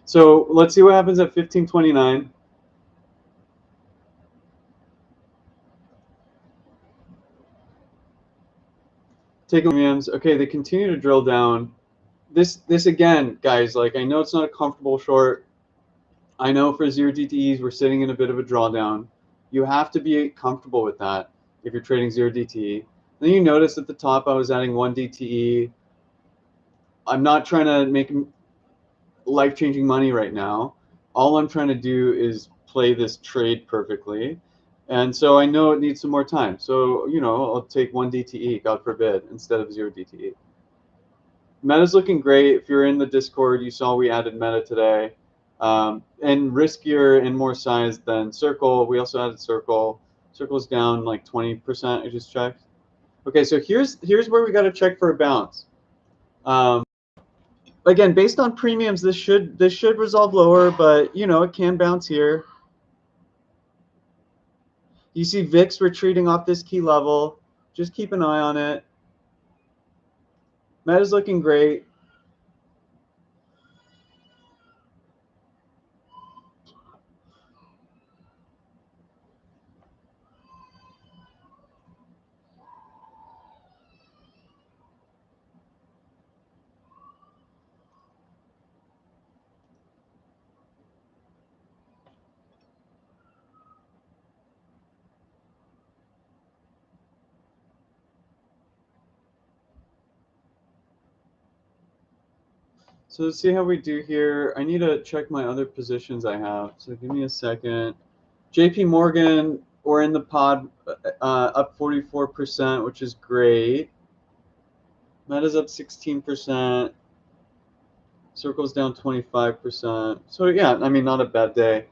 So let's see what happens at 1529. Take premiums. Okay, they continue to drill down. This again, guys. Like I know it's not a comfortable short. I know for 0 DTEs we're sitting in a bit of a drawdown. You have to be comfortable with that if you're trading 0 DTE. Then you notice at the top I was adding 1 DTE. I'm not trying to make life-changing money right now. All I'm trying to do is play this trade perfectly. And so I know it needs some more time. So, I'll take 1 DTE, God forbid, instead of 0 DTE. Meta's looking great. If you're in the Discord, you saw we added Meta today. And riskier and more size than Circle. We also added Circle. Circle's down like 20%, I just checked. Okay, so here's where we got to check for a bounce. Again, based on premiums, this should resolve lower, but it can bounce here. You see VIX retreating off this key level. Just keep an eye on it. Meta's looking great. So let's see how we do here. I need to check my other positions I have. So give me a second. JP Morgan, we're in the pod up 44%, which is great. Meta's up 16%. Circle's down 25%. So yeah, I mean, not a bad day.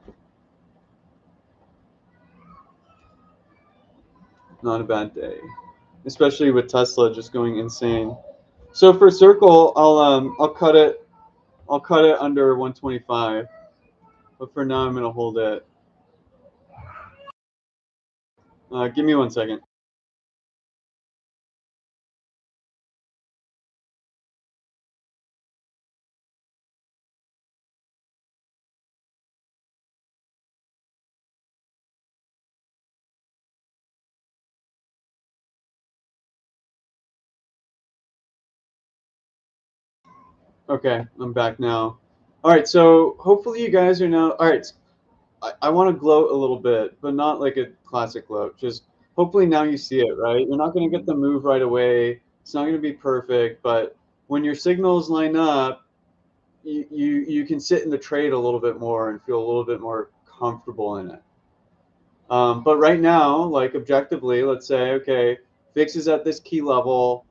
Not a bad day, especially with Tesla just going insane. So for Circle, I'll cut it. I'll cut it under 125. But for now, I'm gonna hold it. Give me 1 second. Okay, I'm back now. All right, so hopefully you guys are now. All right, I want to gloat a little bit, but not like a classic gloat. Just hopefully now you see it, right? You're not going to get the move right away. It's not going to be perfect, but when your signals line up, you can sit in the trade a little bit more and feel a little bit more comfortable in it. But right now, like objectively, let's say, okay, VIX is at this key level.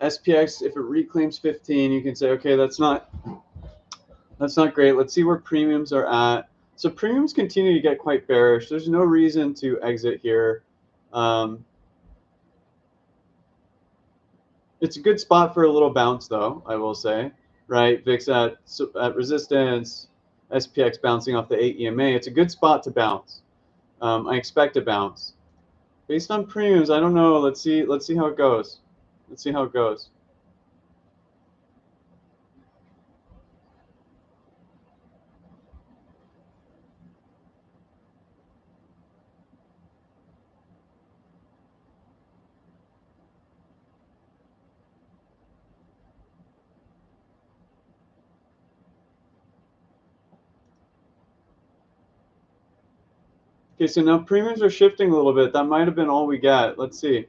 SPX, if it reclaims 15, you can say, okay, that's not great. Let's see where premiums are at. So premiums continue to get quite bearish. There's no reason to exit here. It's a good spot for a little bounce, though, I will say. Right, VIX at resistance, SPX bouncing off the 8 EMA. It's a good spot to bounce. I expect a bounce. Based on premiums, I don't know. Let's see how it goes. Let's see how it goes. Okay, so now premiums are shifting a little bit. That might have been all we get. Let's see.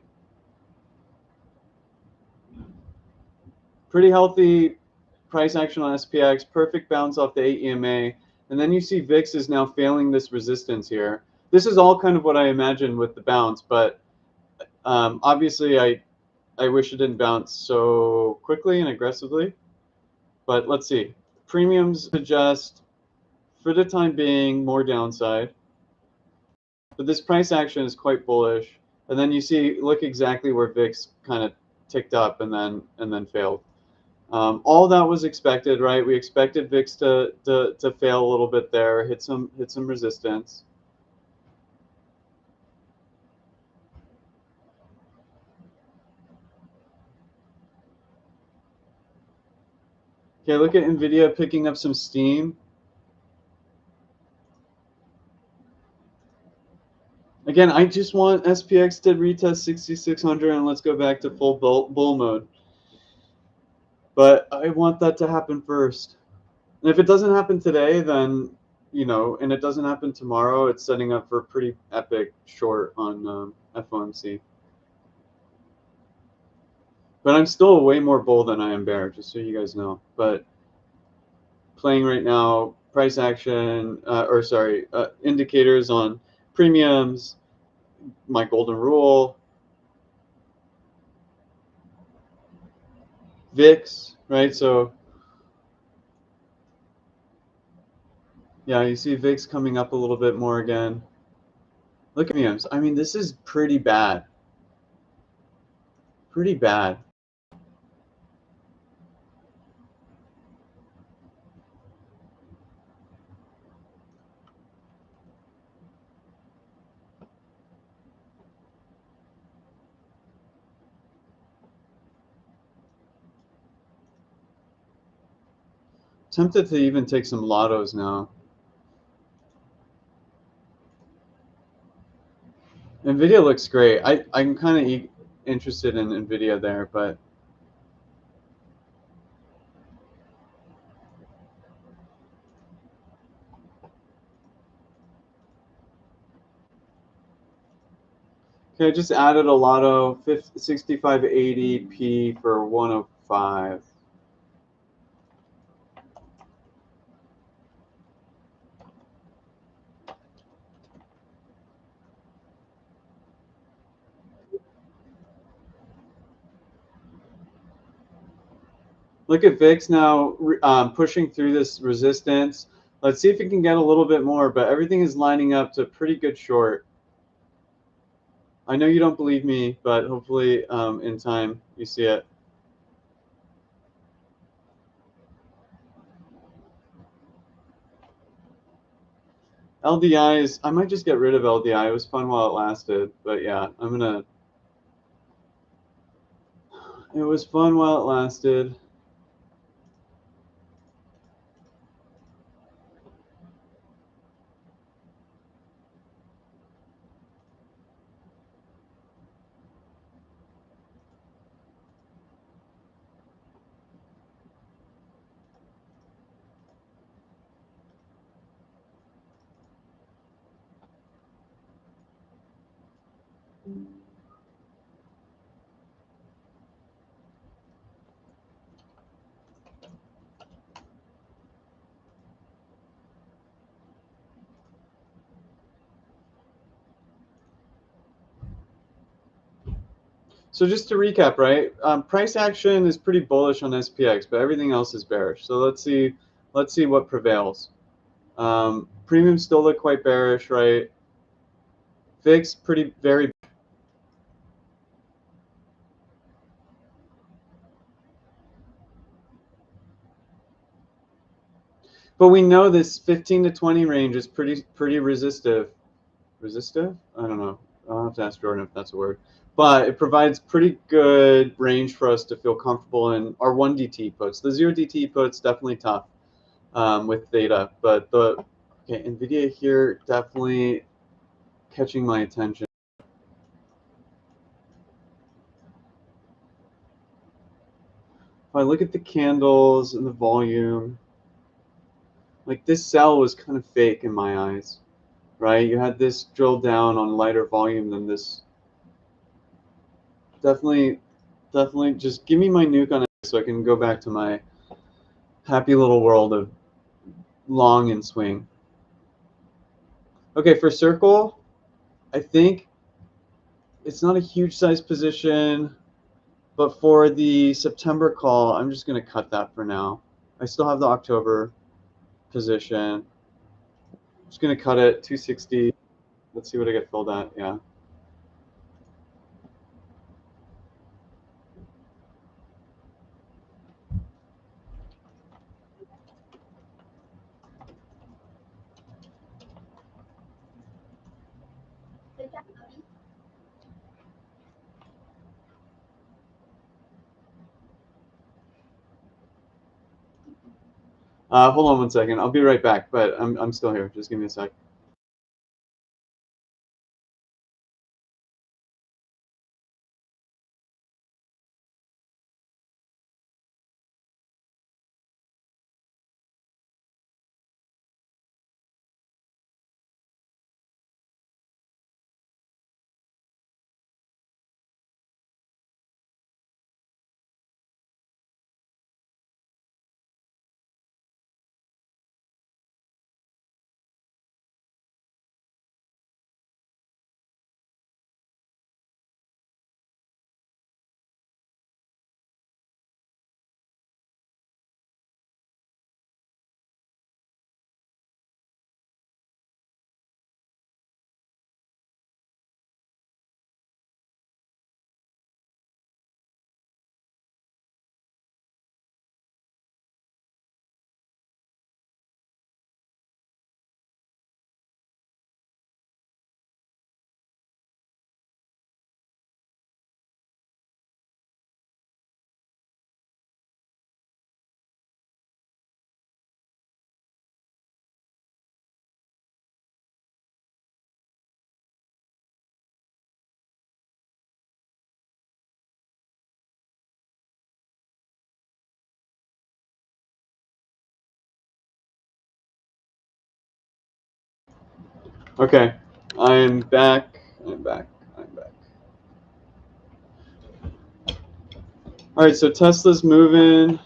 Pretty healthy price action on SPX, perfect bounce off the 8 EMA. And then you see VIX is now failing this resistance here. This is all kind of what I imagined with the bounce, but obviously I wish it didn't bounce so quickly and aggressively. But let's see. Premiums suggest, for the time being, more downside. But this price action is quite bullish. And then you see, look exactly where VIX kind of ticked up and then failed. All that was expected, right? We expected VIX to fail a little bit there, hit some resistance. Okay, look at Nvidia picking up some steam. Again, I just want SPX to retest 6600 and let's go back to full bull mode. But I want that to happen first. And if it doesn't happen today, then, and it doesn't happen tomorrow, it's setting up for a pretty epic short on FOMC. But I'm still way more bull than I am bear, just so you guys know. But playing right now, price action, indicators on premiums, my golden rule, VIX, right? So yeah, you see VIX coming up a little bit more again. Look at premiums. I mean, this is pretty bad. Pretty bad. Tempted to even take some lottos now. Nvidia looks great. I'm kind of interested in Nvidia there, but okay, I just added a lotto 6580p for 105. Look at VIX now pushing through this resistance. Let's see if it can get a little bit more, but everything is lining up to a pretty good short. I know you don't believe me, but hopefully in time you see it. LDI is, I might just get rid of LDI. It was fun while it lasted, but yeah, it was fun while it lasted. So just to recap, right? Price action is pretty bullish on SPX, but everything else is bearish. So let's see what prevails. Premiums still look quite bearish, right? VIX very. But we know this 15 to 20 range is pretty resistive. Resistive? I don't know. I'll have to ask Jordan if that's a word. But it provides pretty good range for us to feel comfortable in our 1DT puts. The 0DT puts definitely tough with theta, but the NVIDIA here definitely catching my attention. If I look at the candles and the volume, like this sell was kind of fake in my eyes, right? You had this drill down on lighter volume than this. Definitely just give me my nuke on it so I can go back to my happy little world of long and swing. Okay, for circle, I think it's not a huge size position, but for the September call, I'm just going to cut that for now. I still have the October position. I'm just going to cut it 260. Let's see what I get filled at. Yeah. Hold on one second. I'll be right back, but I'm still here. Just give me a sec. Okay, I'm back. I'm back. All right, so Tesla's moving.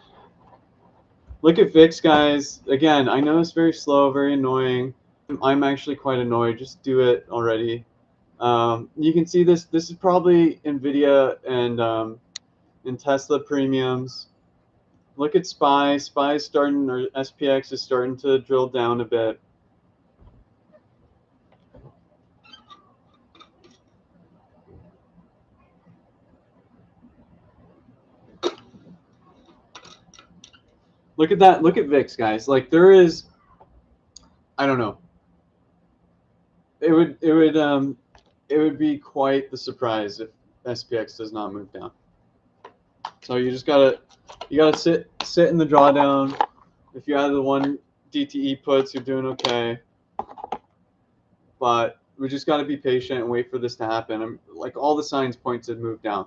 Look at VIX, guys. Again, I know it's very slow, very annoying. I'm actually quite annoyed. Just do it already. You can see this. This is probably NVIDIA and Tesla premiums. Look at SPY. SPY is starting, or SPX is starting to drill down a bit. Look at that. Look at VIX, guys. Like there is, I don't know. It would be quite the surprise if SPX does not move down. So you gotta sit in the drawdown. If you have the one DTE puts, you're doing okay. But we just gotta be patient and wait for this to happen. Like all the signs point to move down.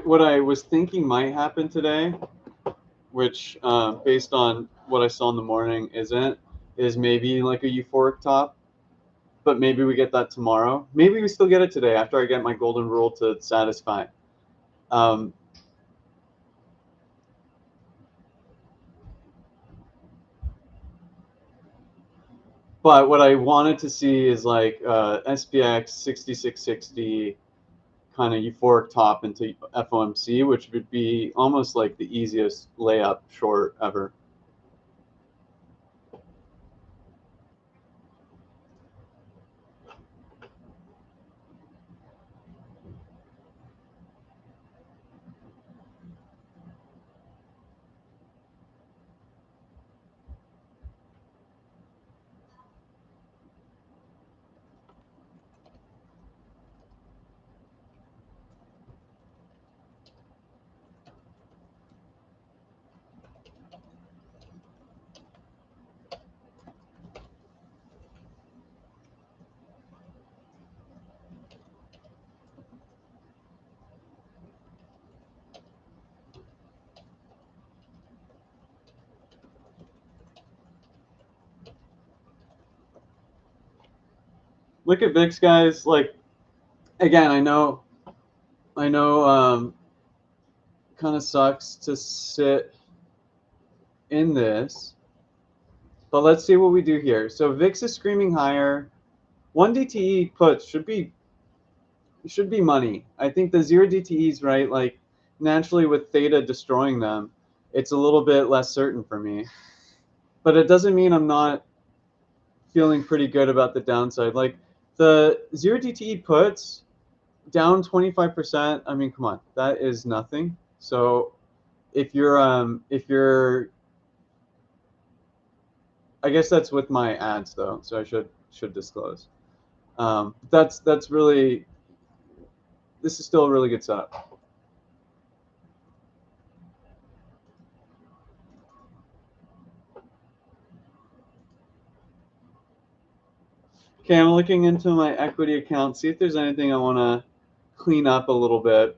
What I was thinking might happen today, which based on what I saw in the morning isn't, is maybe like a euphoric top, but maybe we get that tomorrow. Maybe we still get it today after I get my golden rule to satisfy. But what I wanted to see is like SPX 6660 kind of euphoric top into FOMC, which would be almost like the easiest layup short ever. Look at VIX, guys. Like again, I know kind of sucks to sit in this, but let's see what we do here. So VIX is screaming higher. One DTE puts should be money. I think the zero DTEs, right? Like naturally with theta destroying them, it's a little bit less certain for me. But it doesn't mean I'm not feeling pretty good about the downside. Like the zero DTE puts down 25%. I mean, come on, that is nothing. So if you're I guess that's with my ads though, so I should disclose. That's really, this is still a really good setup. Okay, I'm looking into my equity account, see if there's anything I want to clean up a little bit.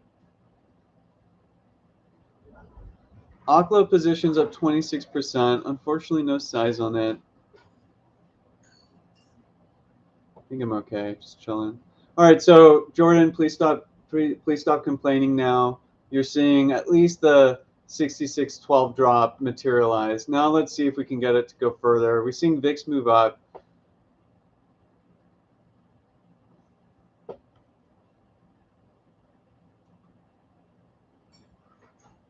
Oklo positions up 26%. Unfortunately, no size on it. I think I'm okay, just chilling. All right, so Jordan, please stop complaining now. You're seeing at least the 66.12 drop materialize. Now let's see if we can get it to go further. We're seeing VIX move up.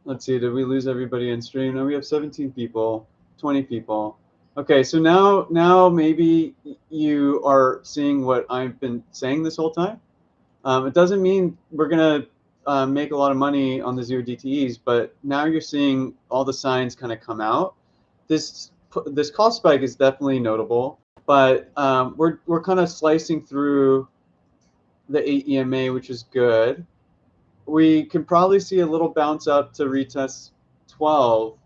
Let's see, did we lose everybody in stream? No, we have 17 people, 20 people. Okay, so now maybe you are seeing what I've been saying this whole time. It doesn't mean we're gonna make a lot of money on the zero DTEs, but now you're seeing all the signs kind of come out. This call spike is definitely notable, but we're kind of slicing through the 8 EMA, which is good. We can probably see a little bounce up to retest 12,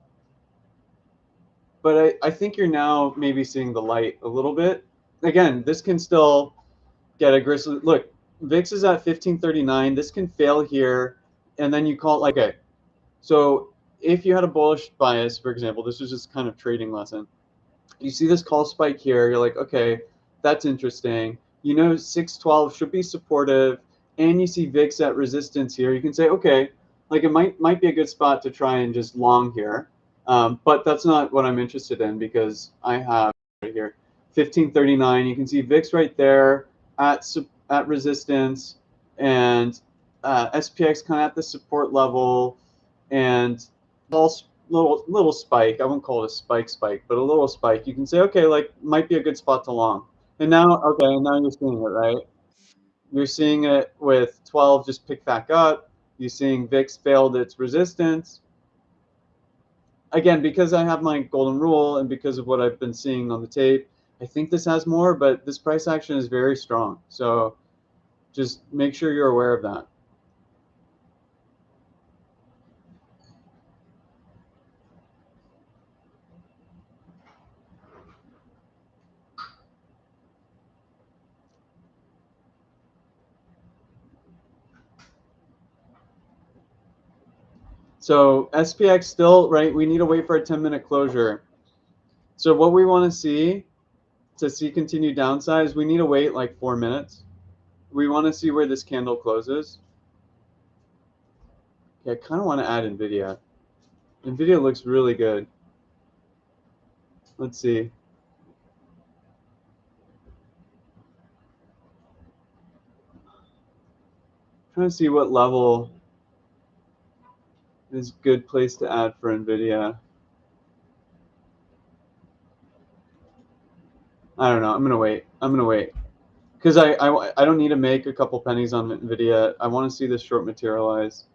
but I think you're now maybe seeing the light a little bit. Again, this can still get aggressive. Look, VIX is at 1539. This can fail here, and then you call it like, okay, so if you had a bullish bias, for example, this is just kind of trading lesson. You see this call spike here, you're like, okay, That's interesting. You know, 612 should be supportive, and you see VIX at resistance here. You can say, okay, like it might be a good spot to try and just long here, but that's not what I'm interested in because I have right here 1539. You can see VIX right there at resistance, and SPX kind of at the support level, and little spike. I won't call it a spike, but a little spike. You can say, okay, like might be a good spot to long. And now, okay, now you're seeing it, right? You're seeing it with 12 just pick back up. You're seeing VIX failed its resistance. Again, because I have my golden rule and because of what I've been seeing on the tape, I think this has more, but this price action is very strong. So just make sure you're aware of that. So SPX still, right, we need to wait for a 10-minute closure. So what we want to see continued downside is we need to wait like 4 minutes. We want to see where this candle closes. Okay, I kind of want to add NVIDIA. NVIDIA looks really good. Let's see. Trying to see what level is a good place to add for NVIDIA. I don't know. I'm gonna wait. Because I don't need to make a couple pennies on NVIDIA. I want to see this short materialize.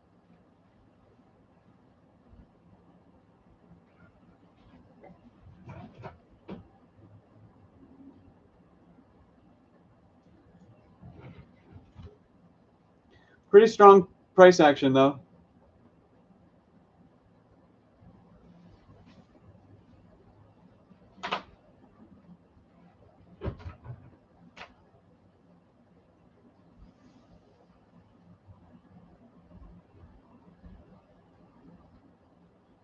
Pretty strong price action though.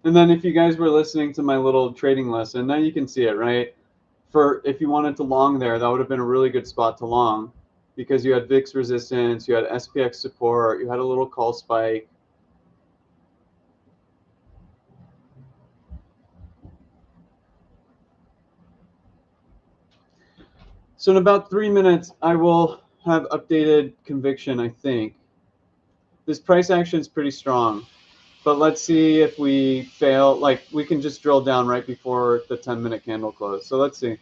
And then if you guys were listening to my little trading lesson, now you can see it, right? For if you wanted to long there, that would have been a really good spot to long because you had VIX resistance, you had SPX support, you had a little call spike. So in about 3 minutes, I will have updated conviction, I think. This price action is pretty strong, but let's see if we fail. Like we can just drill down right before the 10-minute candle close. So let's see.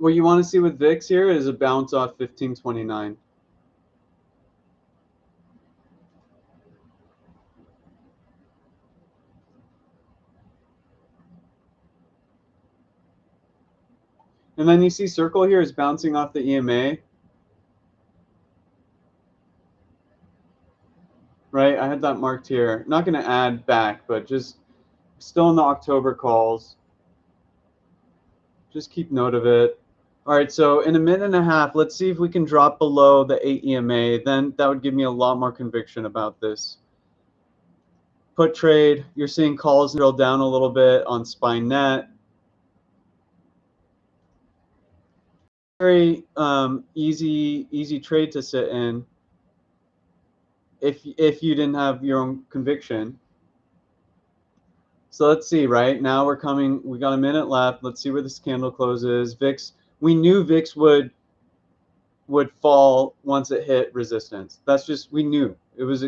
What you want to see with VIX here is a bounce off 1529. And then you see circle here is bouncing off the EMA. Right, I had that marked here. Not going to add back, but just still in the October calls. Just keep note of it. All right, so in a minute and a half, let's see if we can drop below the 8 EMA. Then that would give me a lot more conviction about this. Put trade, you're seeing calls drill down a little bit on SpineNet. Very easy trade to sit in if you didn't have your own conviction. So let's see, right? Now we're coming, we got a minute left. Let's see where this candle closes. VIX, we knew VIX would fall once it hit resistance. That's just, we knew. It was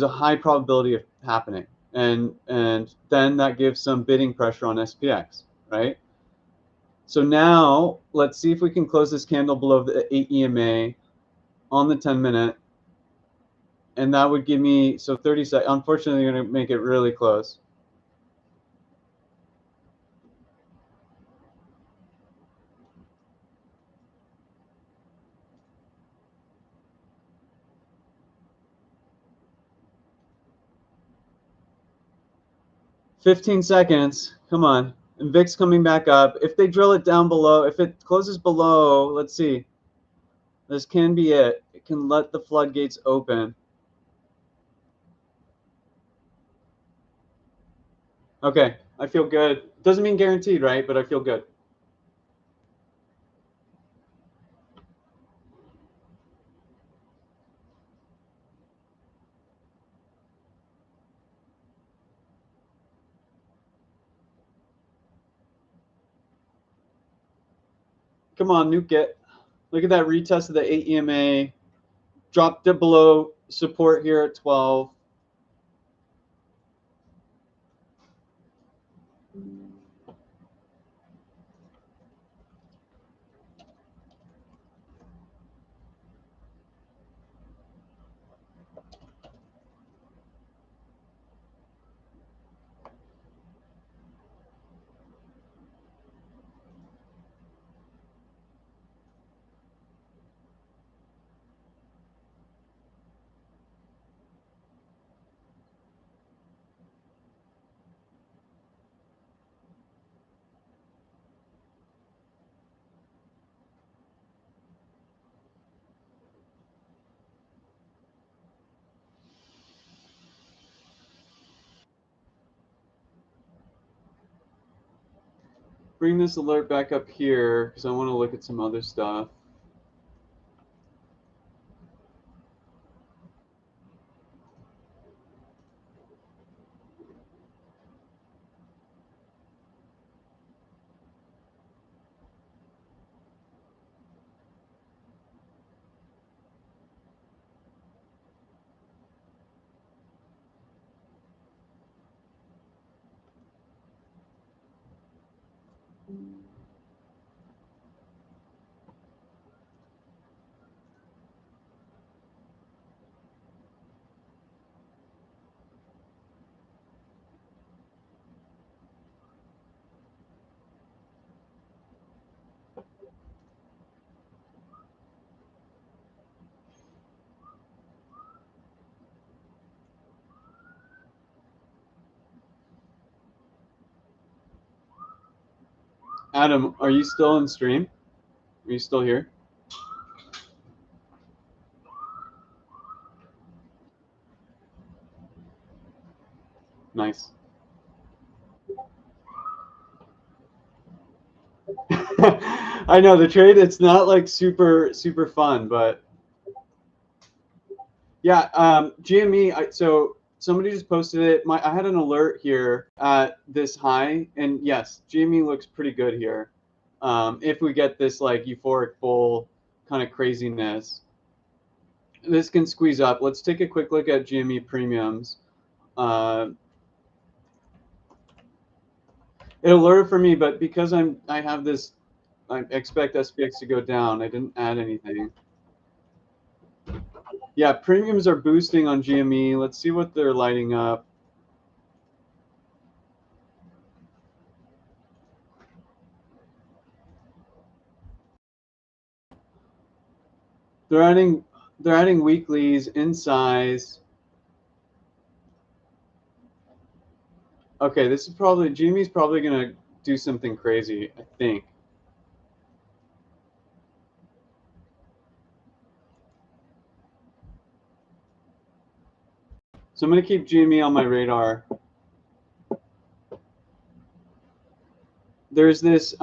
a high probability of happening. And then that gives some bidding pressure on SPX, right? So now let's see if we can close this candle below the 8 EMA on the 10-minute. And that would give me, so 30 seconds. Unfortunately, you're going to make it really close. 15 seconds. Come on. And VIX coming back up. If they drill it down below, if it closes below, let's see. This can be it. It can let the floodgates open. Okay, I feel good. Doesn't mean guaranteed, right? But I feel good. Come on, nuke it. Look at that retest of the 8 EMA. Dropped it below support here at 12. Bring this alert back up here because I want to look at some other stuff. Adam, are you still in stream? Are you still here? Nice. I know the trade. It's not like super fun, but yeah. GME. So somebody just posted it. I had an alert here at this high, and yes, GME looks pretty good here. If we get this like euphoric bull kind of craziness, this can squeeze up. Let's take a quick look at GME premiums. It alerted for me, but because I have this, I expect SPX to go down. I didn't add anything. Yeah, premiums are boosting on GME. Let's see what they're lighting up. They're adding weeklies in size. Okay, this is probably GME's probably gonna do something crazy, I think. So I'm gonna keep GME on my radar. There's this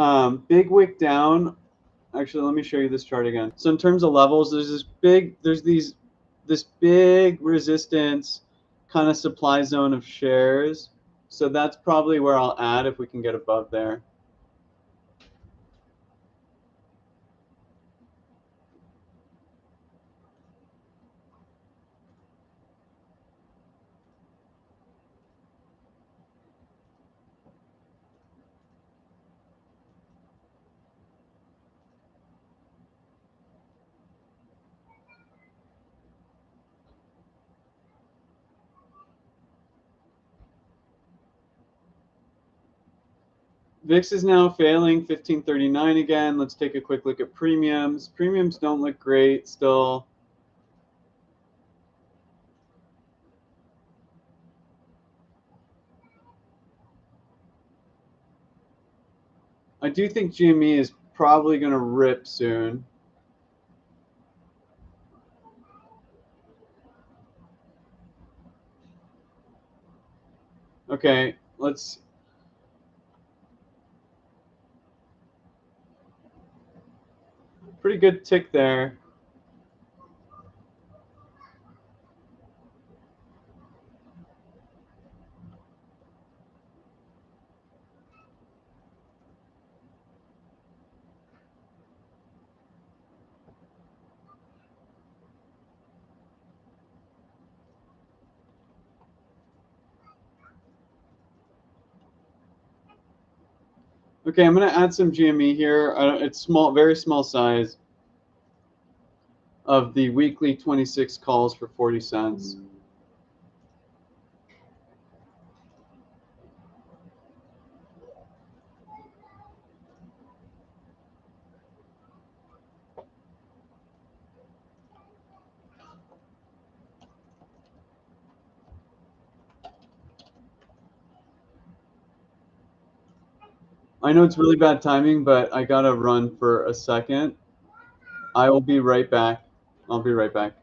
big wick down. Actually, let me show you this chart again. So in terms of levels, this big resistance kind of supply zone of shares. So that's probably where I'll add if we can get above there. VIX is now failing 1539 again. Let's take a quick look at premiums. Premiums don't look great still. I do think GME is probably going to rip soon. Okay, let's. Pretty good tick there. Okay, I'm going to add some GME here. It's small, very small size of the weekly 26 calls for 40 cents. I know it's really bad timing, but I got to run for a second. I will be right back. I'll be right back.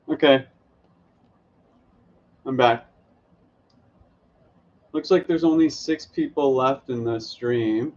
Okay, I'm back. Looks like there's only 6 people left in the stream.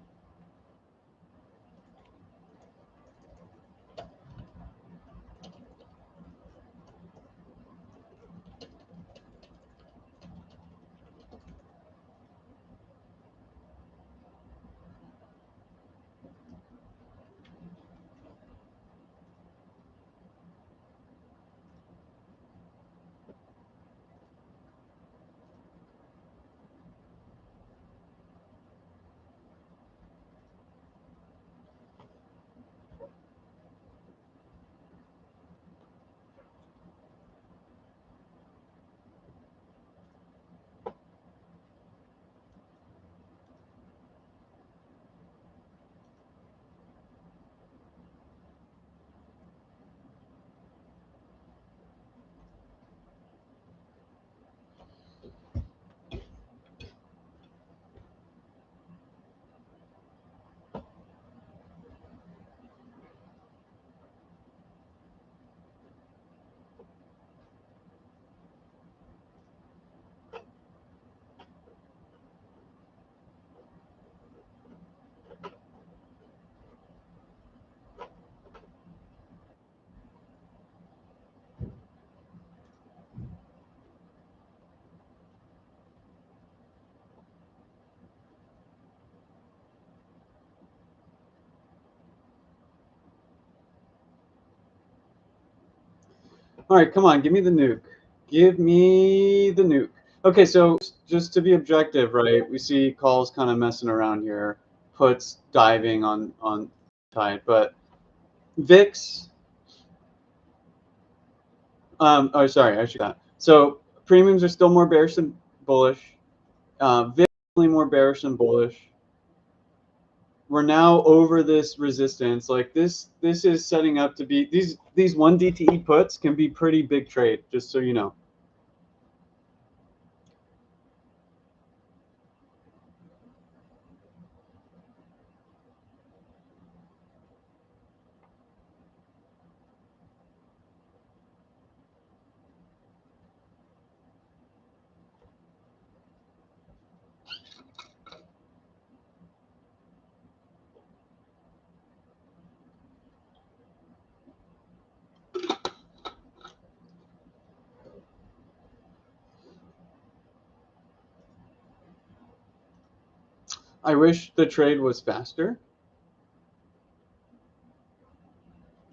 All right, come on, give me the nuke. Give me the nuke. Okay, so just to be objective, right? We see calls kind of messing around here, puts diving on tide, but VIX. Oh, sorry, I should that. So premiums are still more bearish than bullish. VIX is only more bearish than bullish. We're now over this resistance. Like this is setting up to be these 1 DTE puts can be pretty big trade, just so you know. I wish the trade was faster,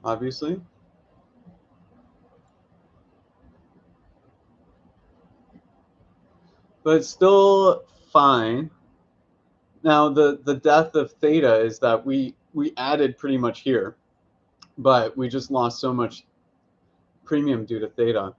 obviously. But it's still fine. Now the death of theta is that we added pretty much here, but we just lost so much premium due to theta.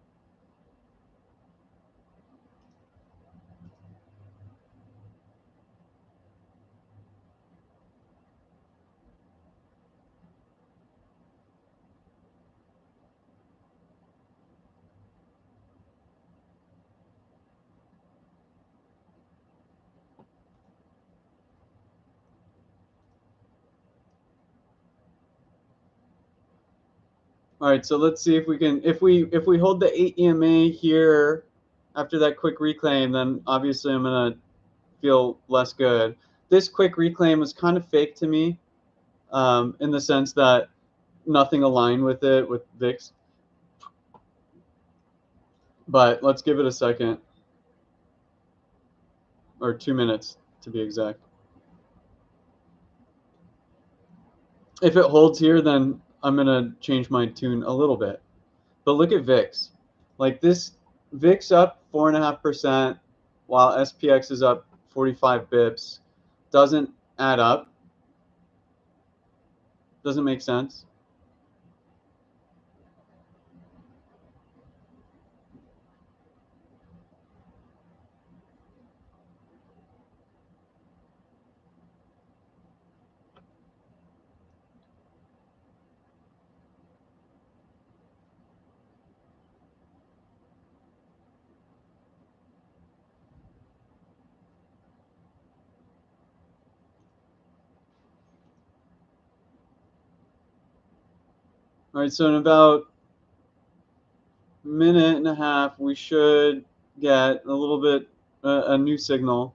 All right, so let's see if we can if we hold the 8 EMA here after that quick reclaim, then obviously I'm gonna feel less good. This quick reclaim was kind of fake to me, in the sense that nothing aligned with it with VIX. But let's give it a second, or 2 minutes to be exact. If it holds here, then I'm gonna change my tune a little bit. But look at VIX. Like this, VIX up 4.5%, while SPX is up 45 bips. Doesn't add up. Doesn't make sense. All right, so in about minute and a half, we should get a little bit a new signal.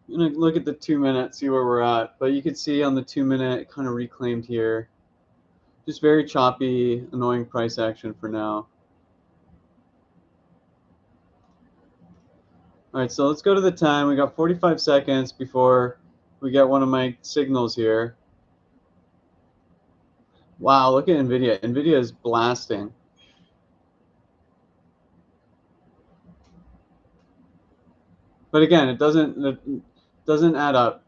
I'm gonna look at the 2 minute, see where we're at. But you can see on the 2 minute, it kind of reclaimed here. Just very choppy, annoying price action for now. All right, so let's go to the time. We got 45 seconds before we get one of my signals here. Wow, look at NVIDIA. NVIDIA is blasting. But again, it doesn't add up.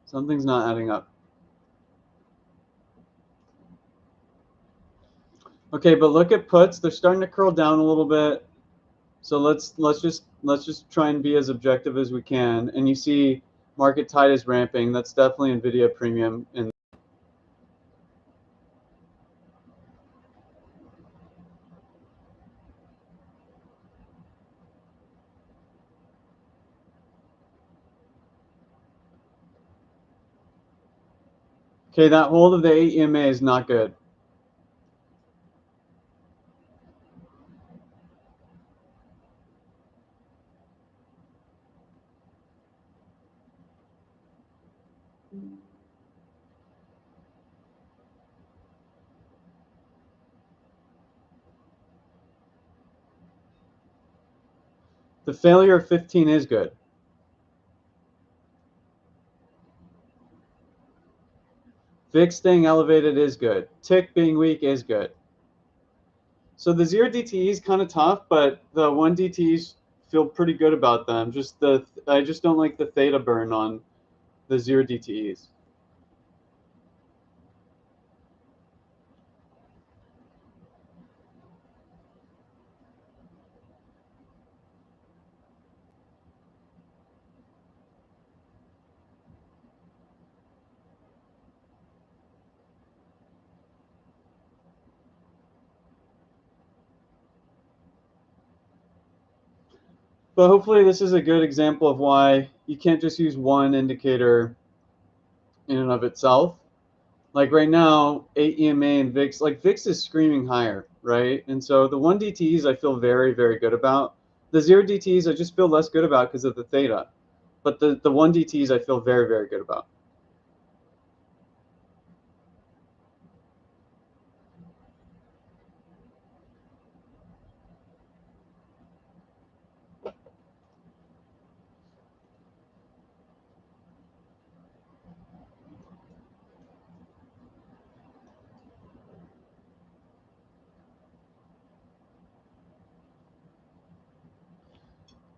Something's not adding up. Okay, but look at puts. They're starting to curl down a little bit. So let's just try and be as objective as we can. And you see market tide is ramping. That's definitely NVIDIA premium. And okay, that hold of the 8 EMA is not good. The failure of 15 is good. VIX staying elevated is good. Tick being weak is good. So the 0 DTE is kind of tough, but the 1 DTEs feel pretty good about them. I just don't like the theta burn on the 0 DTEs. But hopefully this is a good example of why you can't just use one indicator in and of itself. Like right now, 8 EMA and VIX, like VIX is screaming higher, right? And so the 1 DTEs I feel very, very good about. The 0 DTEs I just feel less good about because of the theta. But the 1 DTEs I feel very, very good about.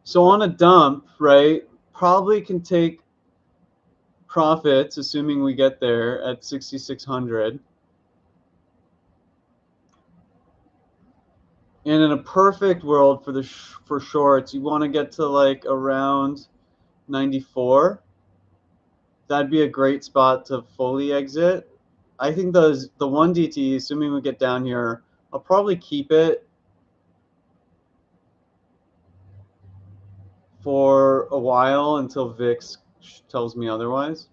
So on a dump, right, probably can take profits, assuming we get there at 6,600. And in a perfect world for shorts, you want to get to like around 94. That'd be a great spot to fully exit. I think the 1 DT, assuming we get down here, I'll probably keep it for a while until VIX tells me otherwise.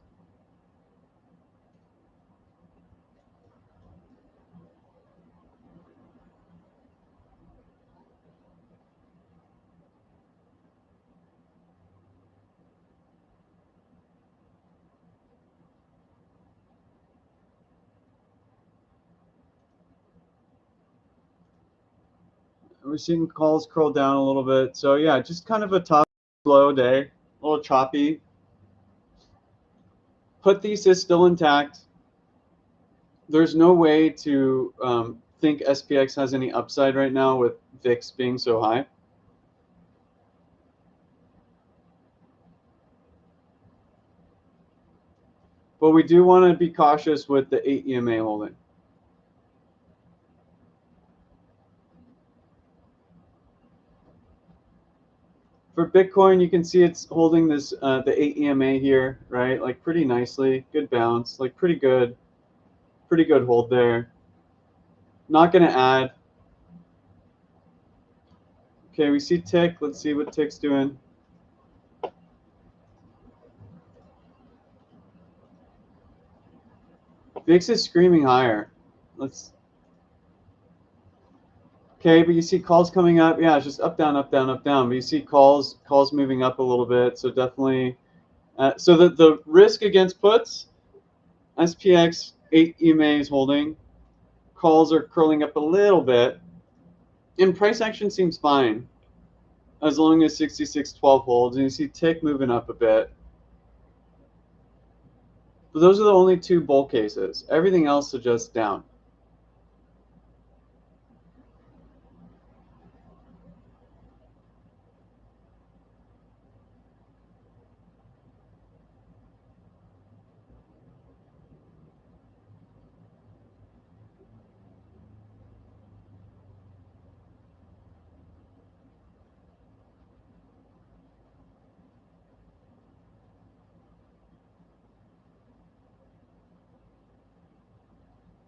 We're seeing calls curl down a little bit. So yeah, just kind of a tough, slow day, a little choppy. Put thesis still intact. There's no way to think SPX has any upside right now with VIX being so high. But we do want to be cautious with the 8 EMA holding. For Bitcoin, you can see it's holding this the 8 EMA here, right? Like pretty nicely, good bounce, like pretty good hold there. Not going to add. Okay, we see tick. Let's see what tick's doing. VIX is screaming higher. Let's. Okay, but you see calls coming up. Yeah, it's just up, down, up, down, up, down. But you see calls moving up a little bit. So definitely. So the risk against puts, SPX 8 EMA is holding. Calls are curling up a little bit. And price action seems fine as long as 66.12 holds. And you see tick moving up a bit. But those are the only two bull cases. Everything else suggests down.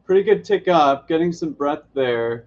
Pretty good tick up, getting some breadth there.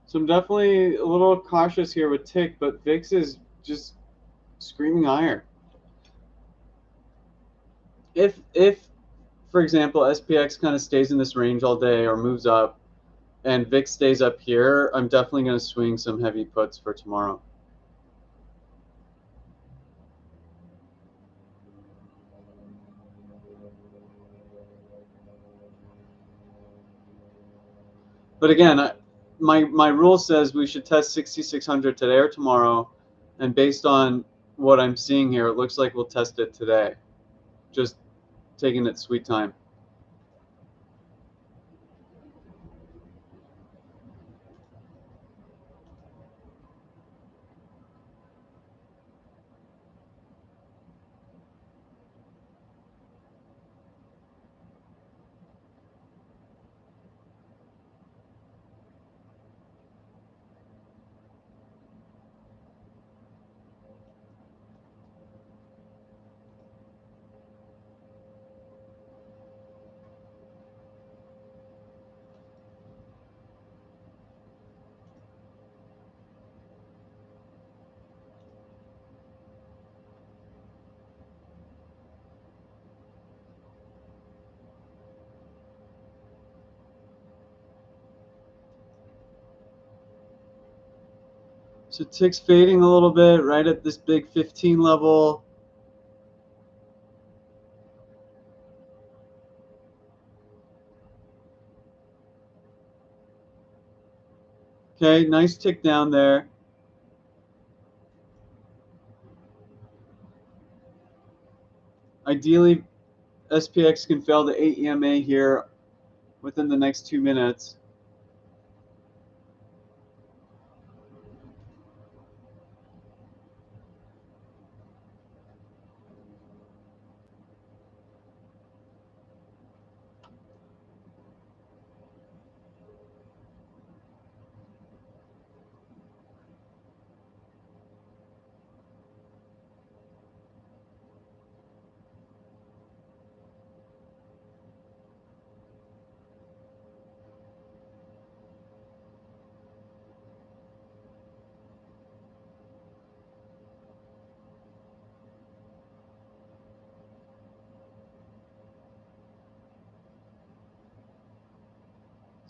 So I'm definitely a little cautious here with tick, but VIX is just screaming higher. If for example SPX kind of stays in this range all day or moves up, and VIX stays up here, I'm definitely going to swing some heavy puts for tomorrow. But again, my rule says we should test 6600 today or tomorrow, and based on what I'm seeing here, it looks like we'll test it today. Just taking its sweet time. So tick's fading a little bit right at this big 15 level. Okay, nice tick down there. Ideally, SPX can fail the 8 EMA here within the next 2 minutes.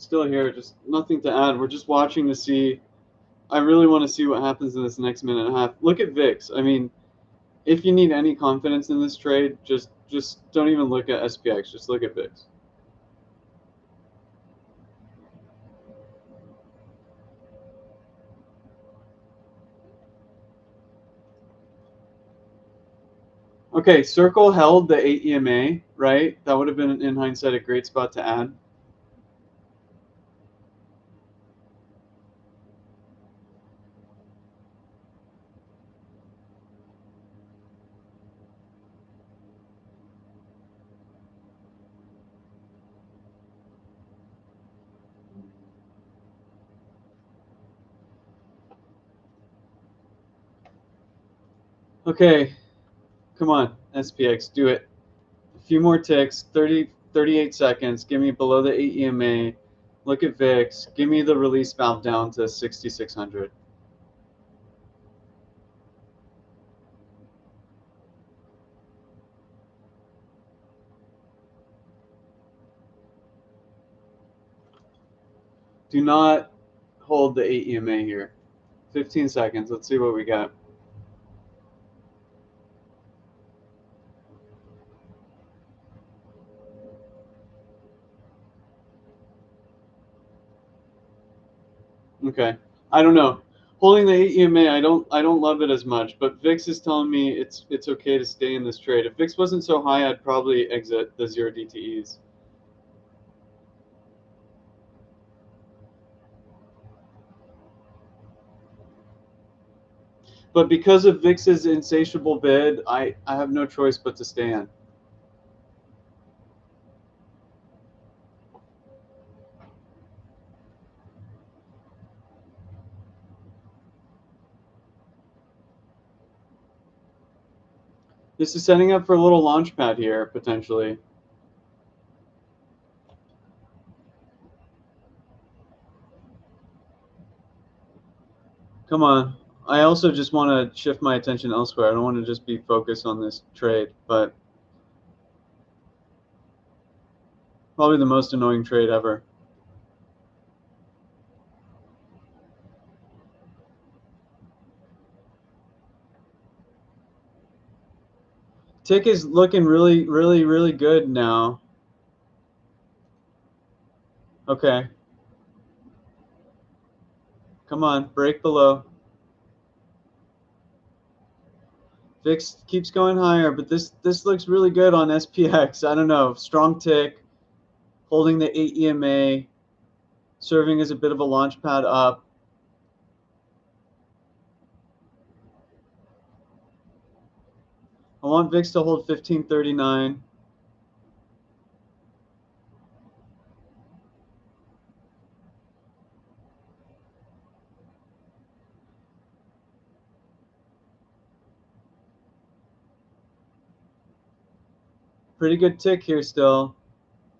Still here, just nothing to add. We're just watching to see. I really want to see what happens in this next minute and a half. Look at VIX. I mean, if you need any confidence in this trade, just don't even look at SPX. Just look at VIX. Okay, circle held the 8 EMA, right? That would have been, in hindsight, a great spot to add. Okay, come on, SPX, do it. A few more ticks, 38 seconds. Give me below the 8 EMA. Look at VIX. Give me the release valve down to 6,600. Do not hold the 8 EMA here. 15 seconds. Let's see what we got. Okay. I don't know. Holding the 8 EMA, I don't love it as much, but VIX is telling me it's okay to stay in this trade. If VIX wasn't so high, I'd probably exit the 0 DTEs. But because of VIX's insatiable bid, I have no choice but to stay in. This is setting up for a little launch pad here, potentially. Come on. I also just want to shift my attention elsewhere. I don't want to just be focused on this trade, but probably the most annoying trade ever. Tick is looking really, really, really good now. Okay. Come on, break below. VIX keeps going higher, but this looks really good on SPX. I don't know. Strong tick, holding the 8 EMA, serving as a bit of a launch pad up. I want VIX to hold 1539. Pretty good tick here still.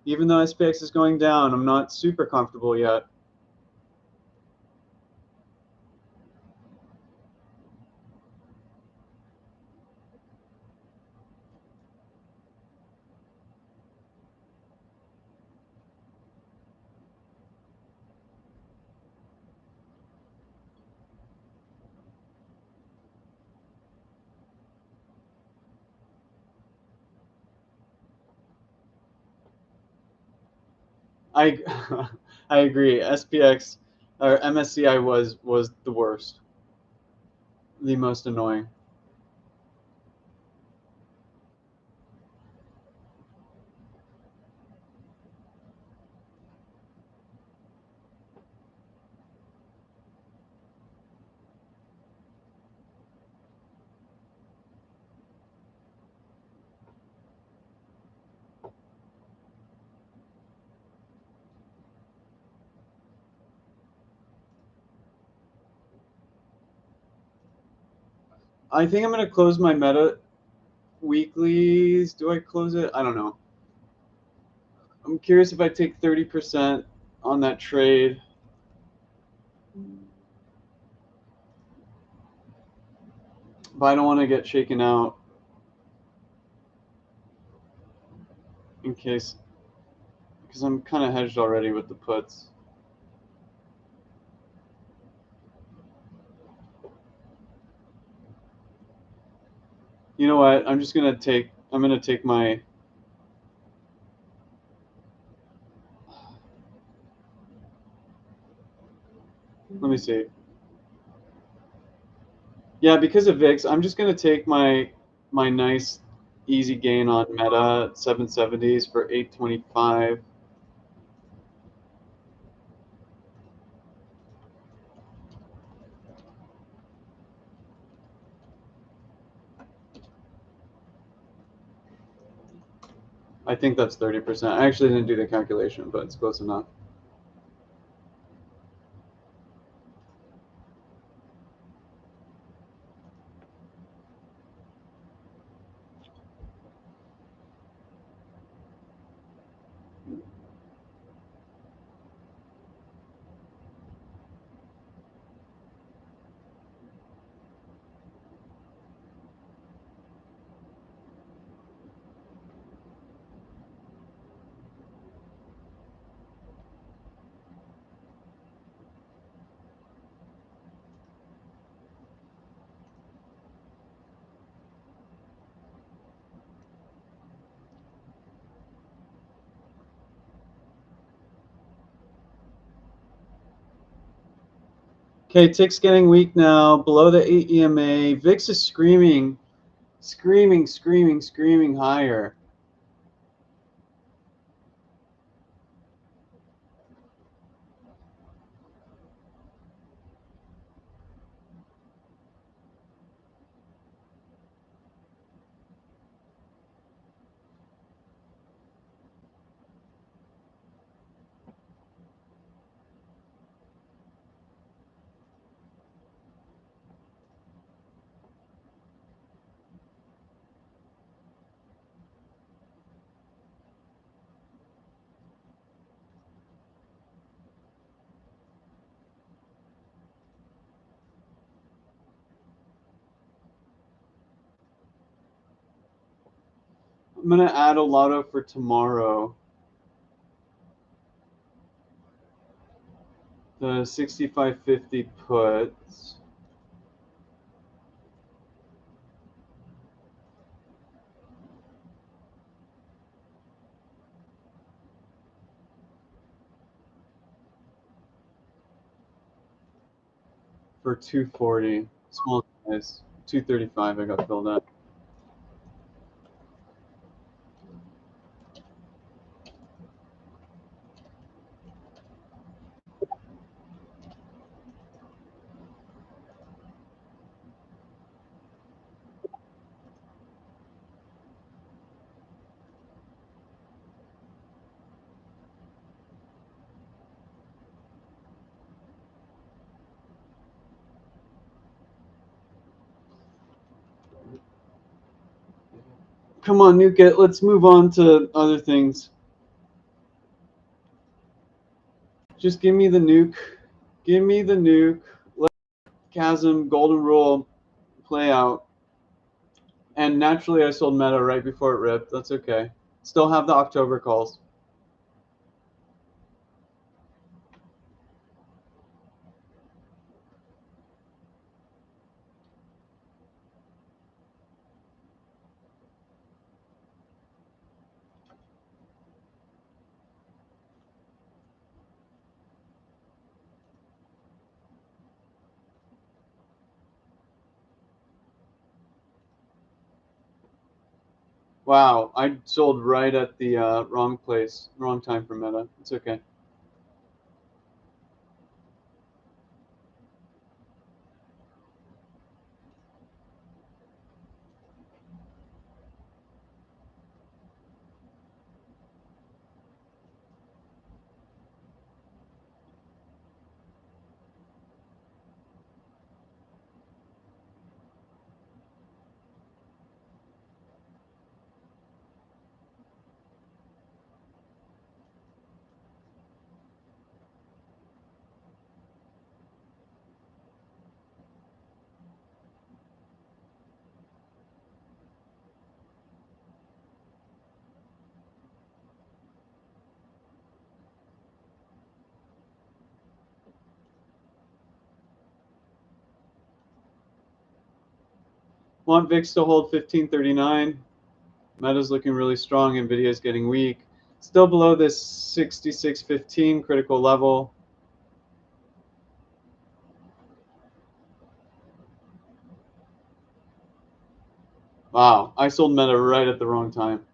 Even though SPX is going down, I'm not super comfortable yet. I I agree. SPX or MSCI was the worst, the most annoying. I think I'm gonna close my Meta weeklies. Do I close it? I don't know. I'm curious if I take 30% on that trade. But I don't want to get shaken out in case, because I'm kind of hedged already with the puts. You know what? I'm gonna take my, let me see. Yeah, because of VIX, I'm just gonna take my nice easy gain on Meta, 770s for 825. I think that's 30%. I actually didn't do the calculation, but it's close enough. Okay, tick's getting weak now, below the 8 EMA. VIX is screaming higher. I'm going to add a lotto for tomorrow. The 6550 puts. For 240. Small size. 235 I got filled up. Come on, nuke it. Let's move on to other things. Just give me the nuke. Give me the nuke. Let Chasm, Golden Rule play out. And naturally, I sold Meta right before it ripped. That's okay. Still have the October calls. Wow, I sold right at the wrong place, wrong time for Meta. It's okay. Want VIX to hold 1539. Meta's looking really strong. Nvidia's getting weak. Still below this 6615 critical level. Wow, I sold Meta right at the wrong time.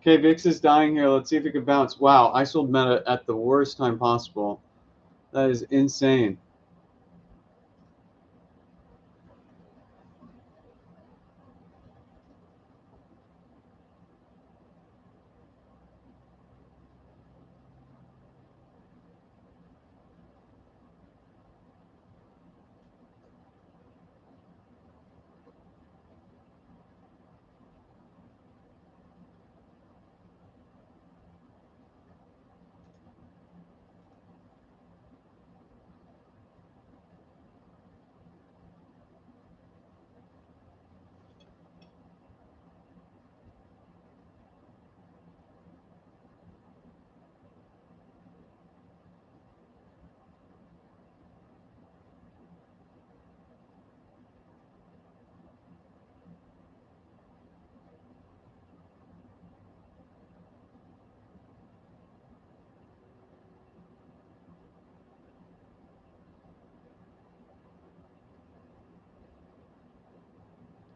Okay, VIX is dying here. Let's see if it can bounce. Wow, I sold Meta at the worst time possible. That is insane.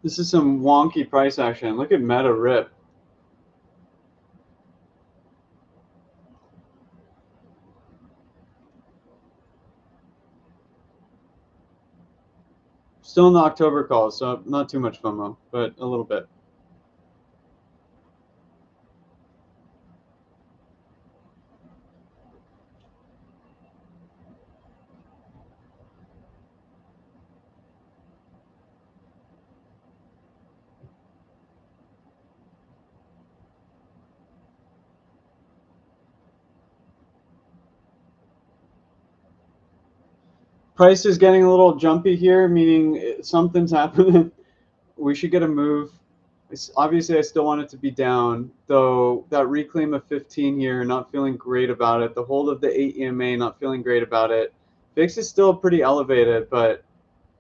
This is some wonky price action. Look at Meta rip. Still in the October call, so not too much FOMO, but a little bit. Price is getting a little jumpy here, meaning something's happening. We should get a move. Obviously, I still want it to be down, though that reclaim of 15 here, not feeling great about it. The hold of the 8 EMA, not feeling great about it. VIX is still pretty elevated, but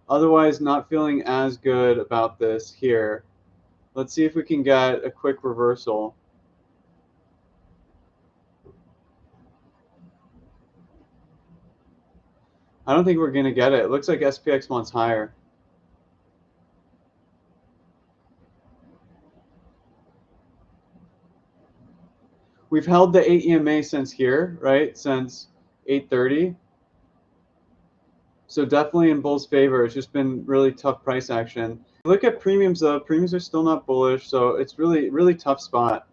otherwise not feeling as good about this here. Let's see if we can get a quick reversal. I don't think we're going to get it. It looks like SPX wants higher. We've held the 8 EMA since here, right? Since 8:30. So definitely in bull's favor. It's just been really tough price action. Look at premiums though. Premiums are still not bullish, so it's really tough spot.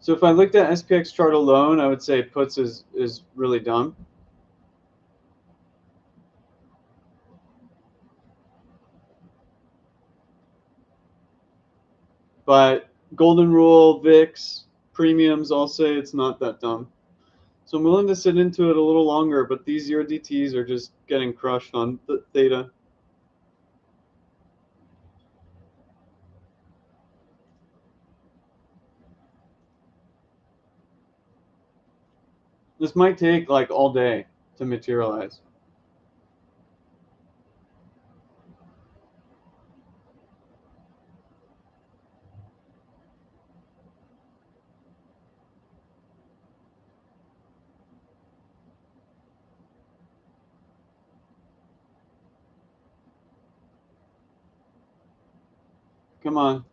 So if I looked at SPX chart alone, I would say puts is really dumb. But golden rule, VIX, premiums, I'll say it's not that dumb. So I'm willing to sit into it a little longer, but these 0DTs are just getting crushed on the theta. This might take like all day to materialize. Come on.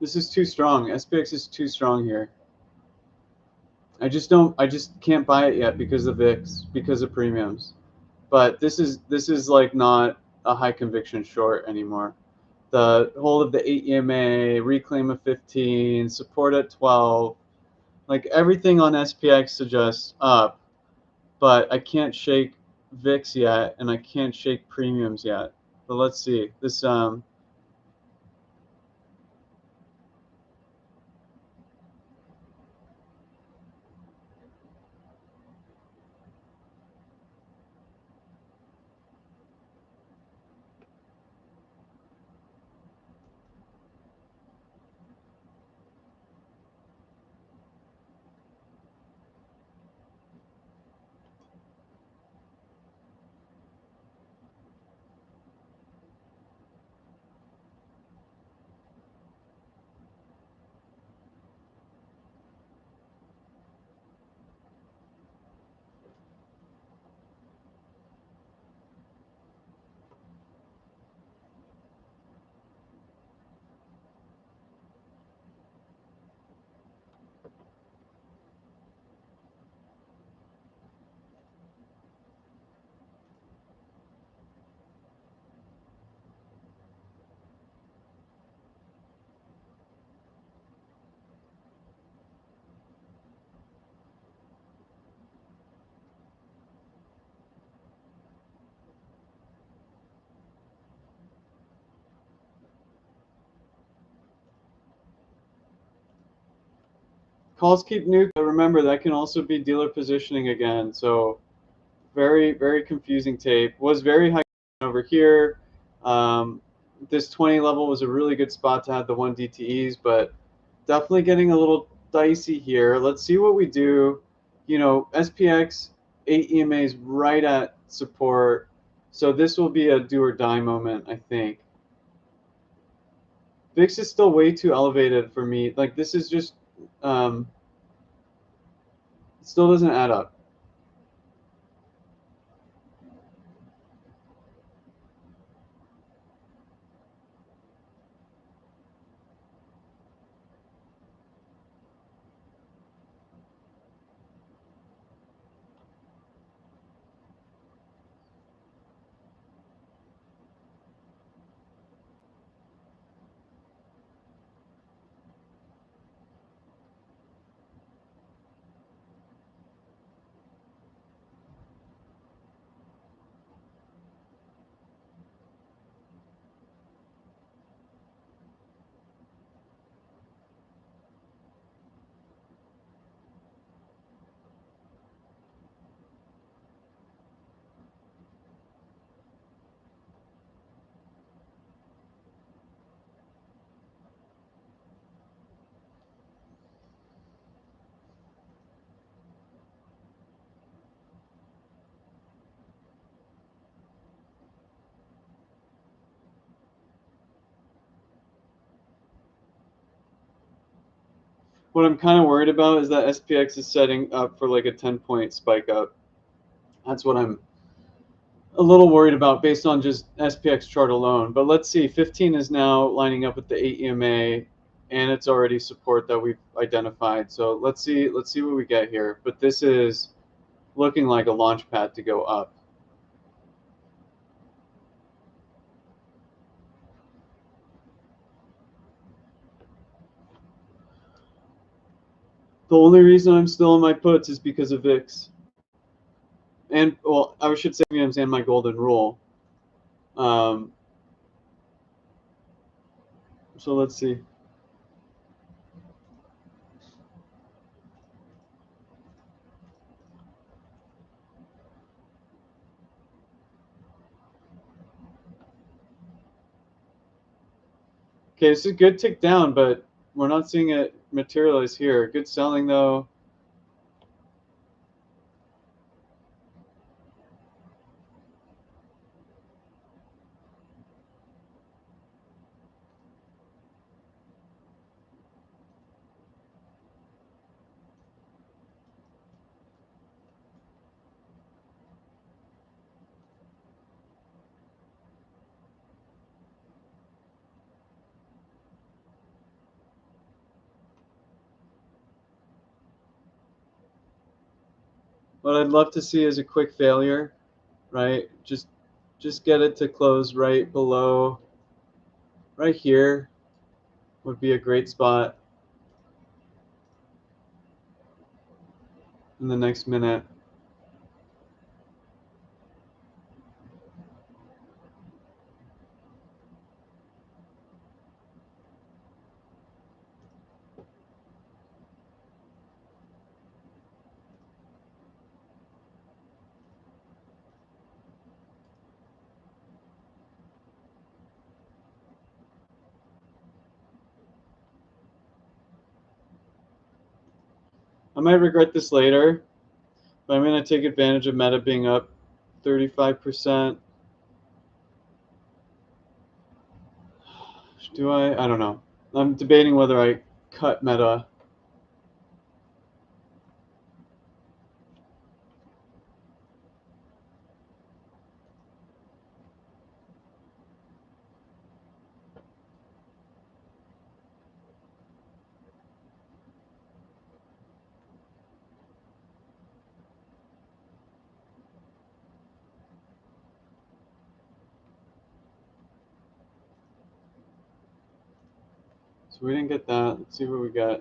This is too strong. SPX is too strong here. I just can't buy it yet because of VIX, because of premiums. But this is like not a high conviction short anymore. The hold of the 8 EMA, reclaim of 15, support at 12, like everything on SPX suggests up, but I can't shake VIX yet, and I can't shake premiums yet. But let's see this. Calls keep nuke. Remember that can also be dealer positioning again. So very, very confusing tape. Was very high over here. This 20 level was a really good spot to have the 1 DTEs, but definitely getting a little dicey here. Let's see what we do. You know, SPX 8 EMAs right at support. So this will be a do or die moment, I think. VIX is still way too elevated for me. Like this is just it still doesn't add up. What I'm kind of worried about is that SPX is setting up for like a 10-point spike up. That's what I'm a little worried about based on just SPX chart alone. But let's see, 15 is now lining up with the 8 EMA, and it's already support that we've identified. So let's see what we get here. But this is looking like a launch pad to go up. The only reason I'm still in my puts is because of VIX. And, well, I should say premiums and my golden rule. So let's see. Okay, this is a good tick down, but we're not seeing it materialize here. Good selling, though. What I'd love to see is a quick failure, right? Just get it to close right below, right here would be a great spot in the next minute. I might regret this later, but I'm going to take advantage of Meta being up 35%. Do I? I don't know. I'm debating whether I cut Meta. So we didn't get that. Let's see what we got.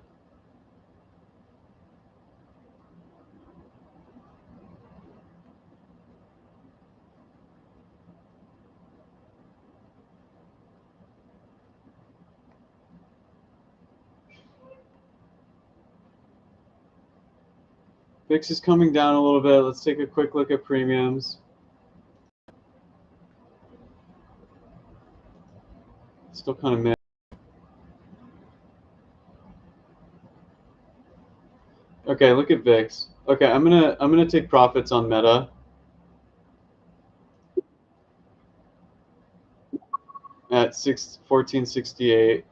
VIX is coming down a little bit. Let's take a quick look at premiums. Still kind of mixed. Okay, look at VIX. Okay, I'm gonna take profits on Meta at 1468.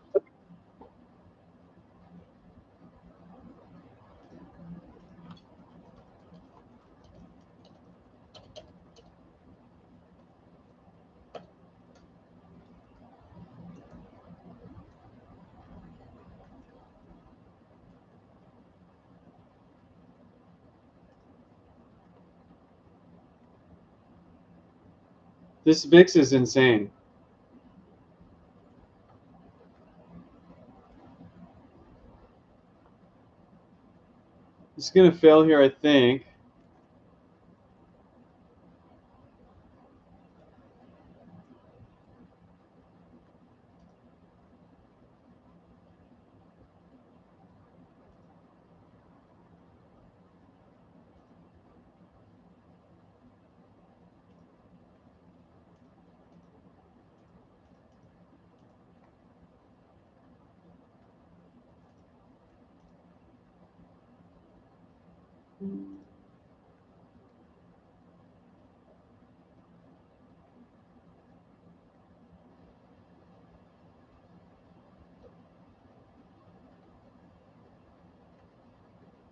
This VIX is insane. It's gonna fail here, I think.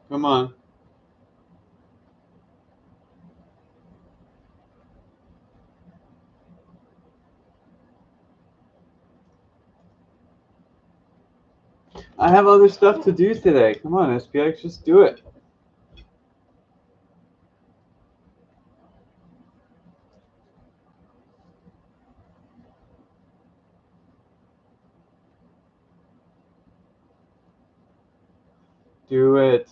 Come on. I have other stuff to do today. Come on, SPX, just do it. Do it.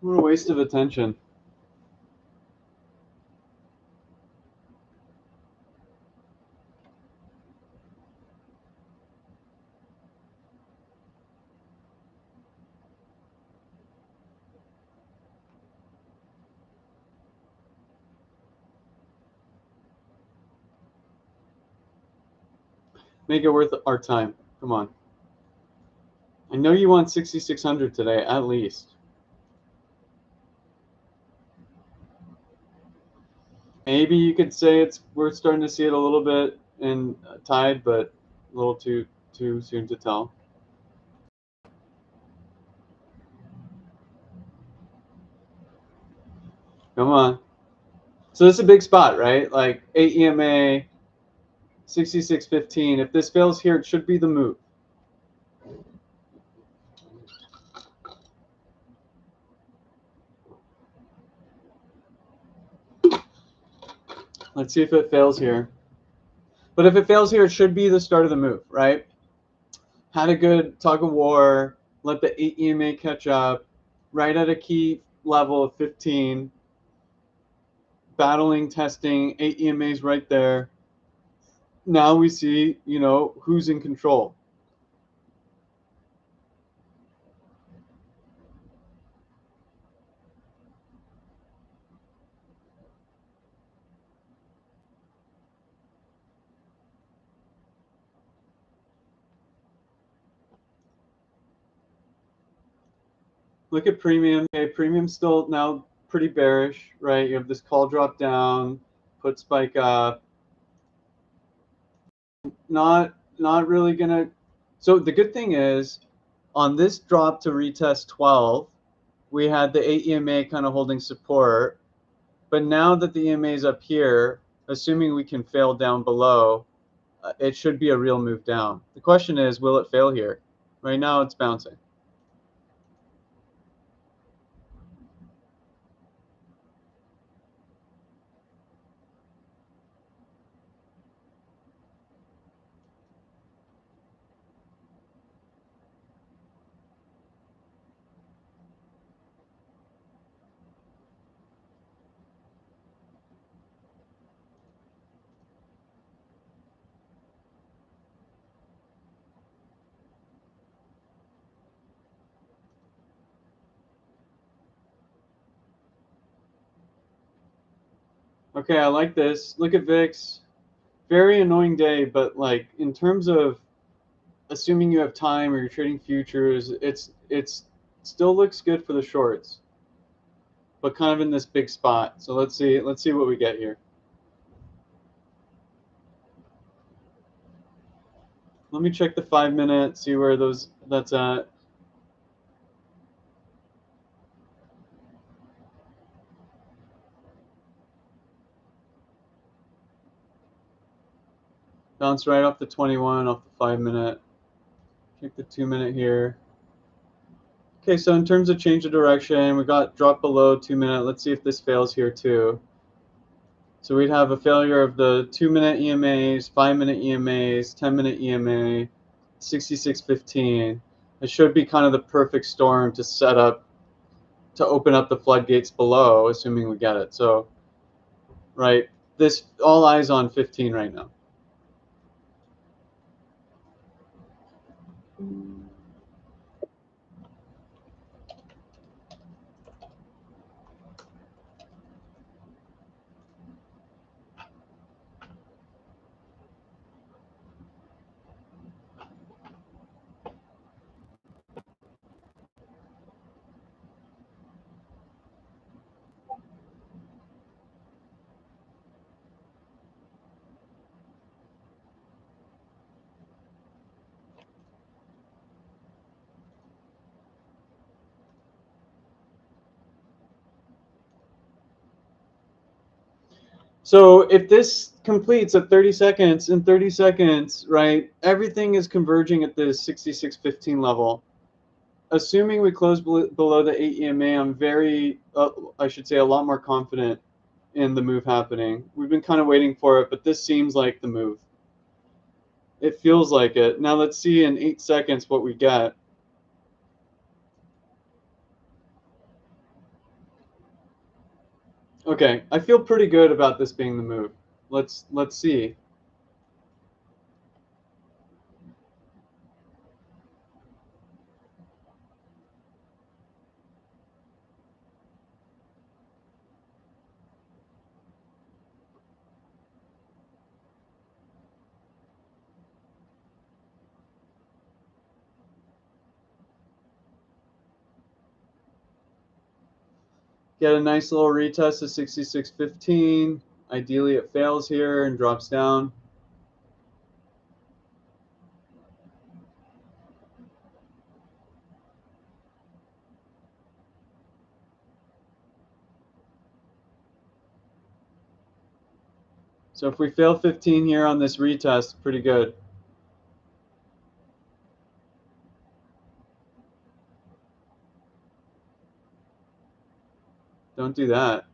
What a waste of attention. Make it worth our time. Come on. I know you want 6,600 today, at least. Maybe you could say we're starting to see it a little bit in Tide, but a little too soon to tell. Come on. So this is a big spot, right? Like 8 EMA, 66.15. If this fails here, it should be the move. Let's see if it fails here. But if it fails here, it should be the start of the move, right? Had a good tug of war, let the 8 EMA catch up, right at a key level of 15, battling, testing, 8 EMAs right there. Now we see, who's in control. Look at premium. Okay, premium's still now pretty bearish, right? You have this call drop down, put spike up. Not really gonna. So the good thing is, on this drop to retest 12, we had the 8 EMA kind of holding support. But now that the EMA is up here, assuming we can fail down below, it should be a real move down. The question is, will it fail here? Right now it's bouncing. Okay, I like this. Look at VIX. Very annoying day, but like in terms of assuming you have time or you're trading futures, it's still looks good for the shorts, but kind of in this big spot. So let's see what we get here. Let me check the 5-minute, see where that's at. Bounce right off the 21, off the 5-minute. Check the 2-minute here. Okay, so in terms of change of direction, we got drop below 2-minute. Let's see if this fails here too. So we'd have a failure of the 2-minute EMAs, 5-minute EMAs, 10-minute EMA, 66.15. It should be kind of the perfect storm to set up, to open up the floodgates below, assuming we get it. So, right, this all eyes on 15 right now. So if this completes at 30 seconds, in 30 seconds, right, everything is converging at this 66.15 level. Assuming we close below the 8 EMA, I'm very, I should say, a lot more confident in the move happening. We've been kind of waiting for it, but this seems like the move. It feels like it. Now let's see in 8 seconds what we get. Okay, I feel pretty good about this being the move. Let's see. Get a nice little retest of 66.15. Ideally, it fails here and drops down. So if we fail 15 here on this retest, pretty good. Don't do that.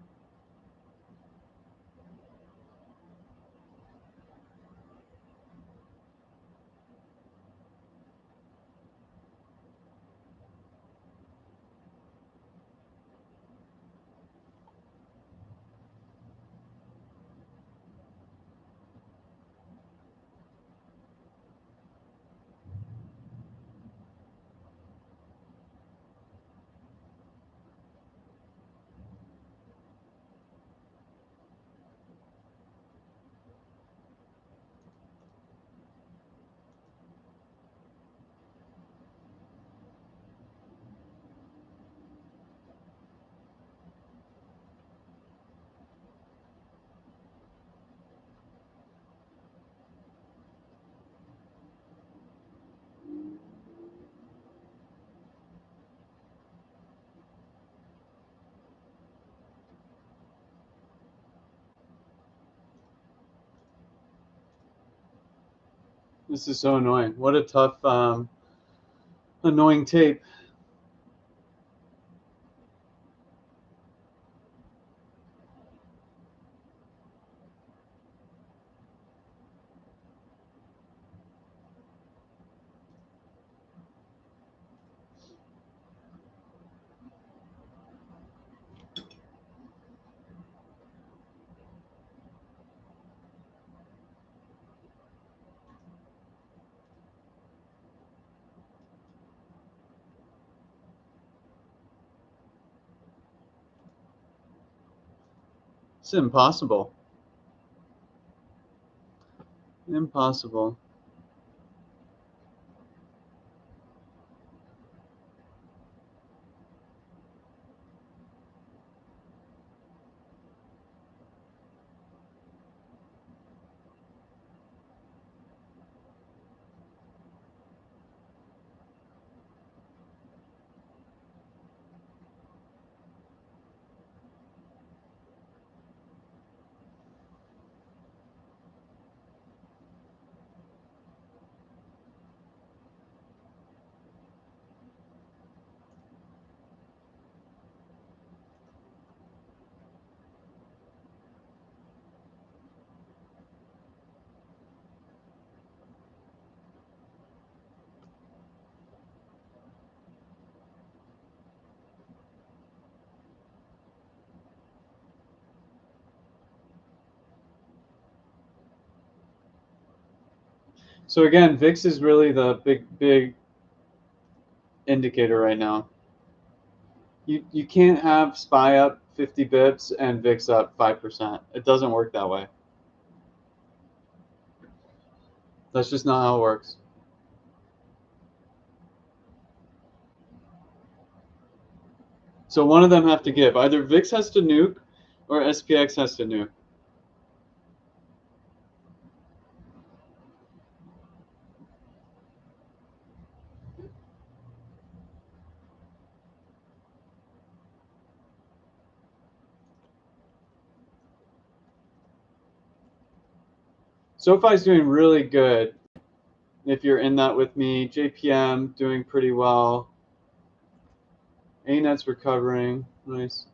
This is so annoying. What a tough, annoying tape. It's impossible. Impossible. So again, VIX is really the big indicator right now. You can't have SPY up 50 bips and VIX up 5%. It doesn't work that way. That's just not how it works. So one of them have to give. Either VIX has to nuke or SPX has to nuke. SoFi is doing really good. If you're in that with me, JPM doing pretty well. ANET's recovering. Nice.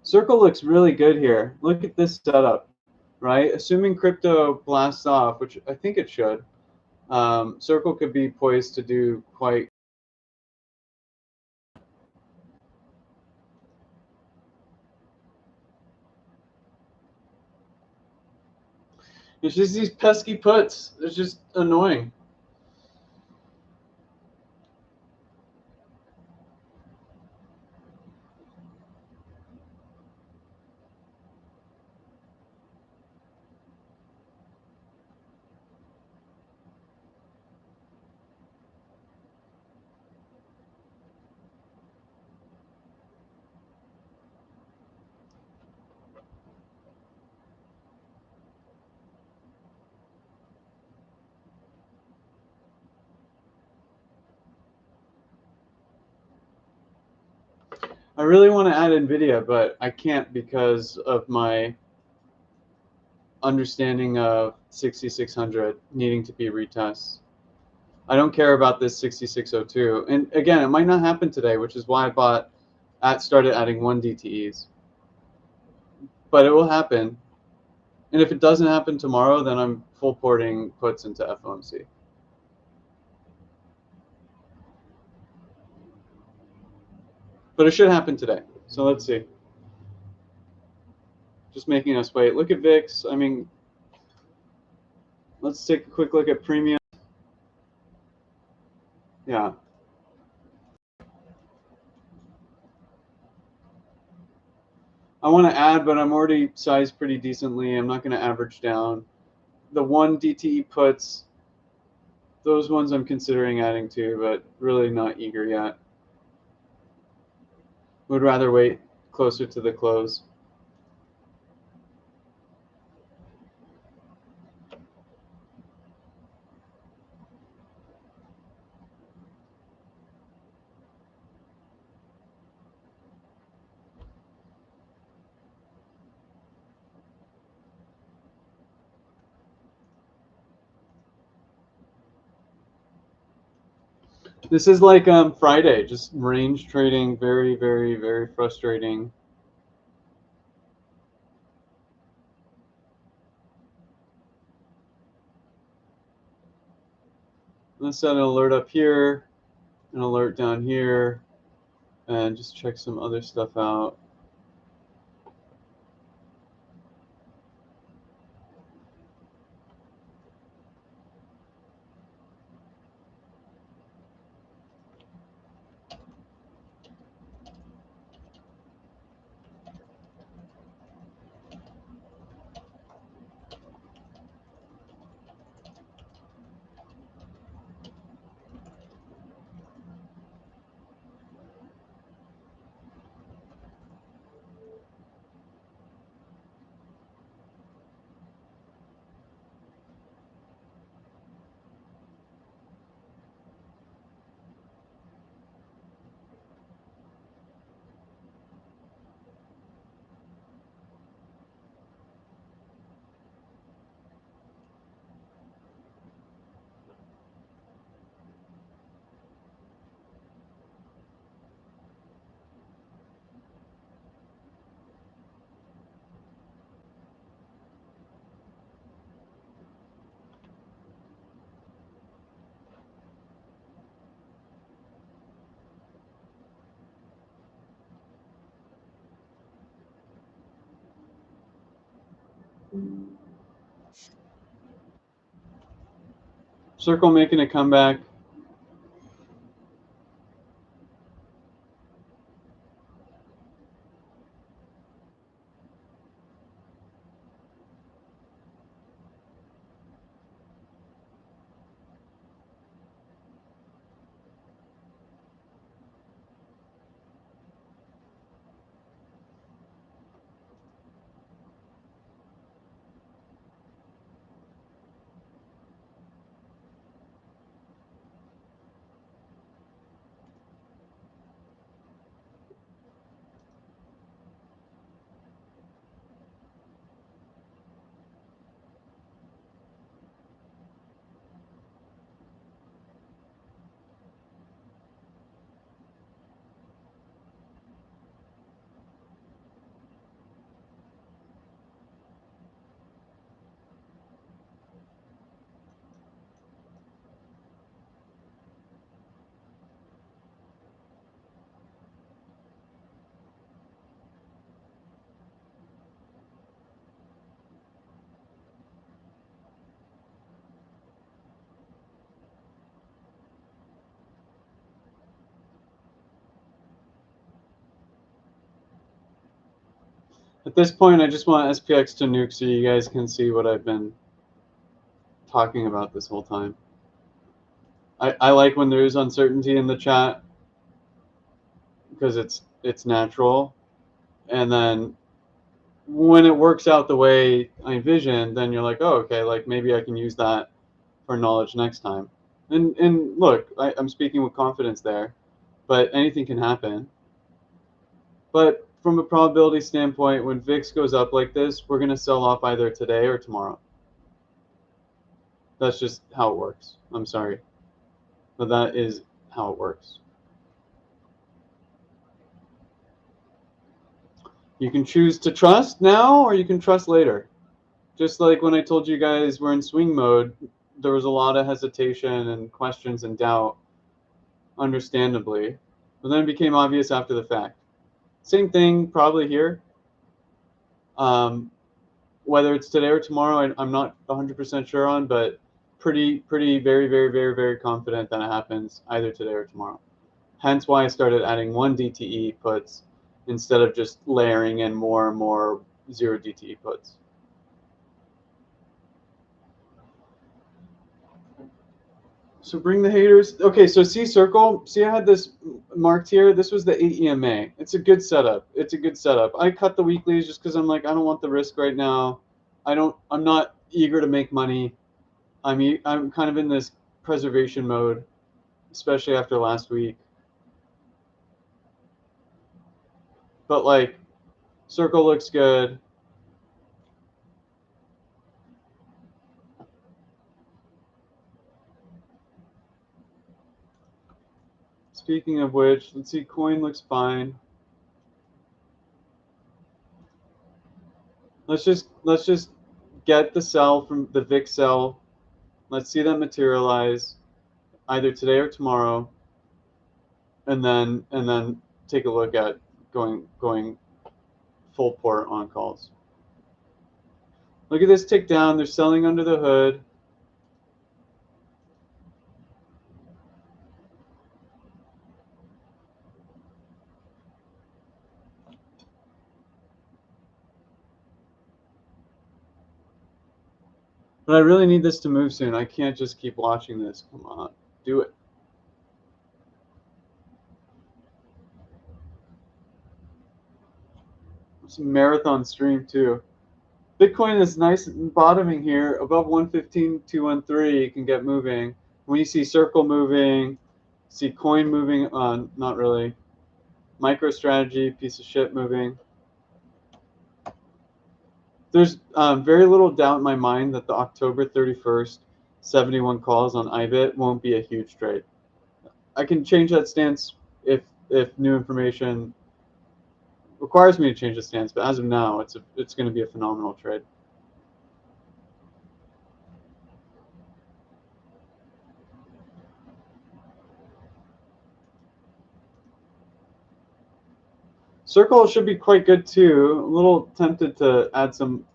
Circle looks really good here. Look at this setup, right? Assuming crypto blasts off, which I think it should, Circle could be poised to do quite. It's just these pesky puts. It's just annoying. I really want to add NVIDIA, but I can't because of my understanding of 6600 needing to be retests. I don't care about this 6602. And again, it might not happen today, which is why I started adding 1 DTEs. But it will happen. And if it doesn't happen tomorrow, then I'm full porting puts into FOMC. But it should happen today. So let's see. Just making us wait. Look at VIX. I mean, let's take a quick look at premium. Yeah. I want to add, but I'm already sized pretty decently. I'm not going to average down. The 1 DTE puts, those ones I'm considering adding to, but really not eager yet. Would rather wait closer to the close. This is like Friday, just range trading, very, very, very frustrating. Let's set an alert up here, an alert down here, and just check some other stuff out. Circle making a comeback. At this point, I just want SPX to nuke so you guys can see what I've been talking about this whole time. I like when there's uncertainty in the chat because it's natural, and then when it works out the way I envision, then you're like, oh, okay, like maybe I can use that for knowledge next time. And look, I'm speaking with confidence there, but anything can happen. But from a probability standpoint, when VIX goes up like this, we're going to sell off either today or tomorrow. That's just how it works. I'm sorry, but that is how it works. You can choose to trust now or you can trust later. Just like when I told you guys we're in swing mode, there was a lot of hesitation and questions and doubt, understandably, but then it became obvious after the fact. Same thing probably here. Whether it's today or tomorrow, I'm not 100% sure on, but very, very confident that it happens either today or tomorrow. Hence why I started adding 1 DTE puts instead of just layering in more and more 0 DTE puts. So bring the haters. Okay, so see circle. See, I had this marked here. This was the 8 EMA. It's a good setup. It's a good setup. I cut the weeklies just because I'm like, I don't want the risk right now. I'm not eager to make money. I'm kind of in this preservation mode, especially after last week. But like, circle looks good. Speaking of which, let's see, coin looks fine. Let's just get the sell from the VIX sell. Let's see that materialize either today or tomorrow, and then take a look at going full port on calls. Look at this tick down. They're selling under the hood. But I really need this to move soon. I can't just keep watching this. Come on, do it. It's a marathon stream too. Bitcoin is nice and bottoming here above 115,213. You can get moving. When you see circle moving, see coin moving, not really. MicroStrategy, piece of shit moving. There's very little doubt in my mind that the October 31st 71 calls on IBIT won't be a huge trade. I can change that stance if new information requires me to change the stance, but as of now, it's going to be a phenomenal trade. Circle should be quite good too. A little tempted to add some.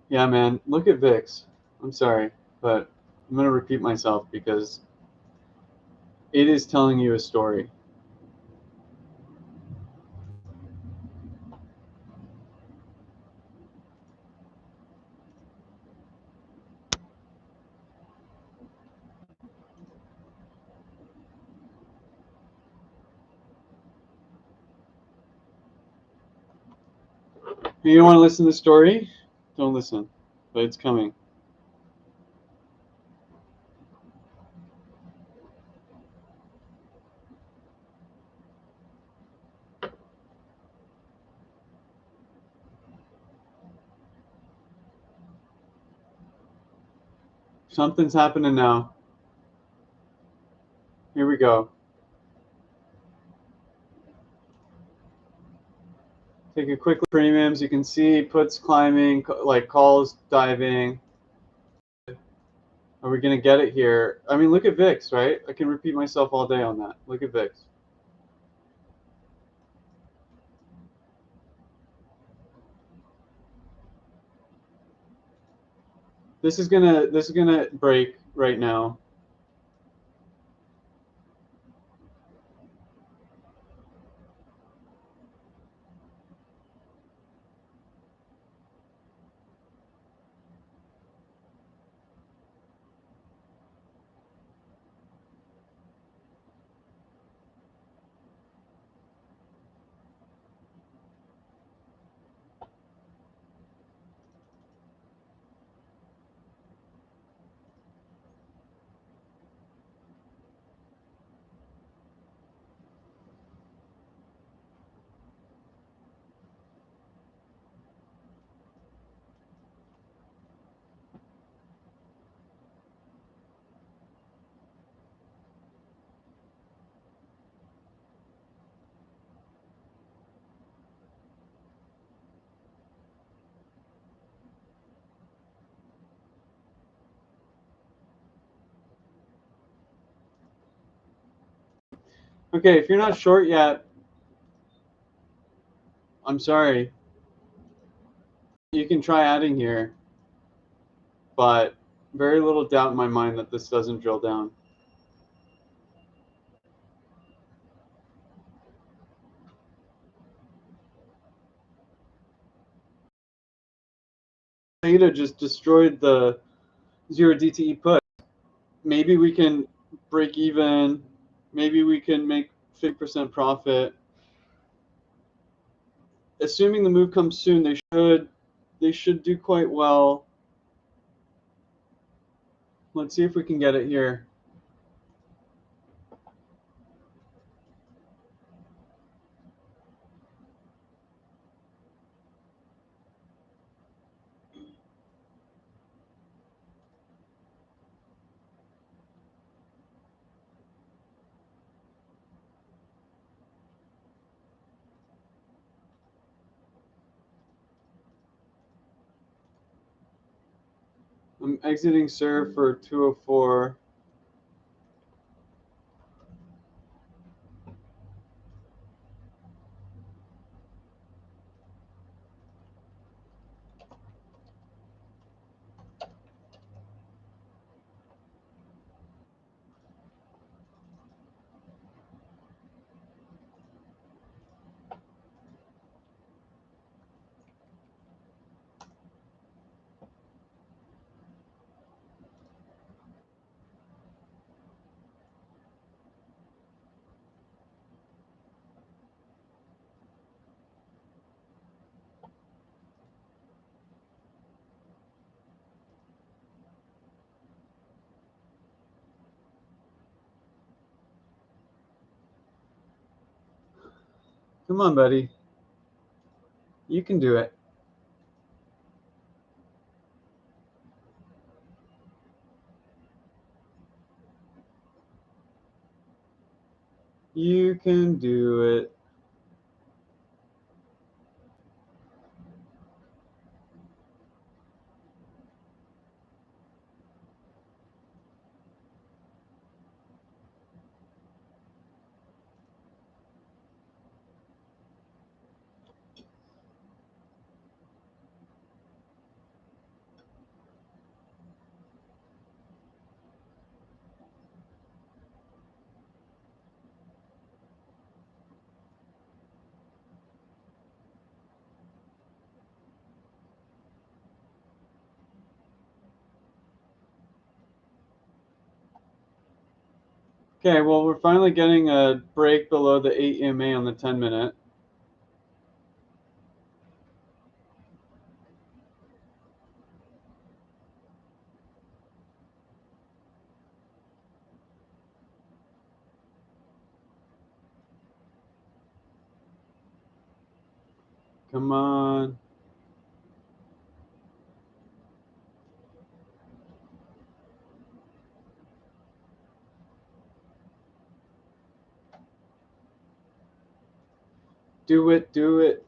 Yeah, man, look at VIX. I'm sorry, but I'm going to repeat myself because it is telling you a story. You don't want to listen to the story? Don't listen, but it's coming. Something's happening now. Here we go. Take a quick look at premiums. You can see puts climbing, like calls diving. Are we going to get it here? I mean, look at VIX, right? I can repeat myself all day on that. Look at VIX. This is gonna break right now. Okay, if you're not short yet, I'm sorry. You can try adding here, but very little doubt in my mind that this doesn't drill down. Theta just destroyed the 0 DTE put. Maybe we can break even. Maybe we can make 50% profit. Assuming the move comes soon, they should do quite well. Let's see if we can get it here. I'm exiting SIR for 204. Come on, buddy. You can do it. You can do it. Okay, well, we're finally getting a break below the 8 EMA on the 10-minute. Come on. Do it, do it.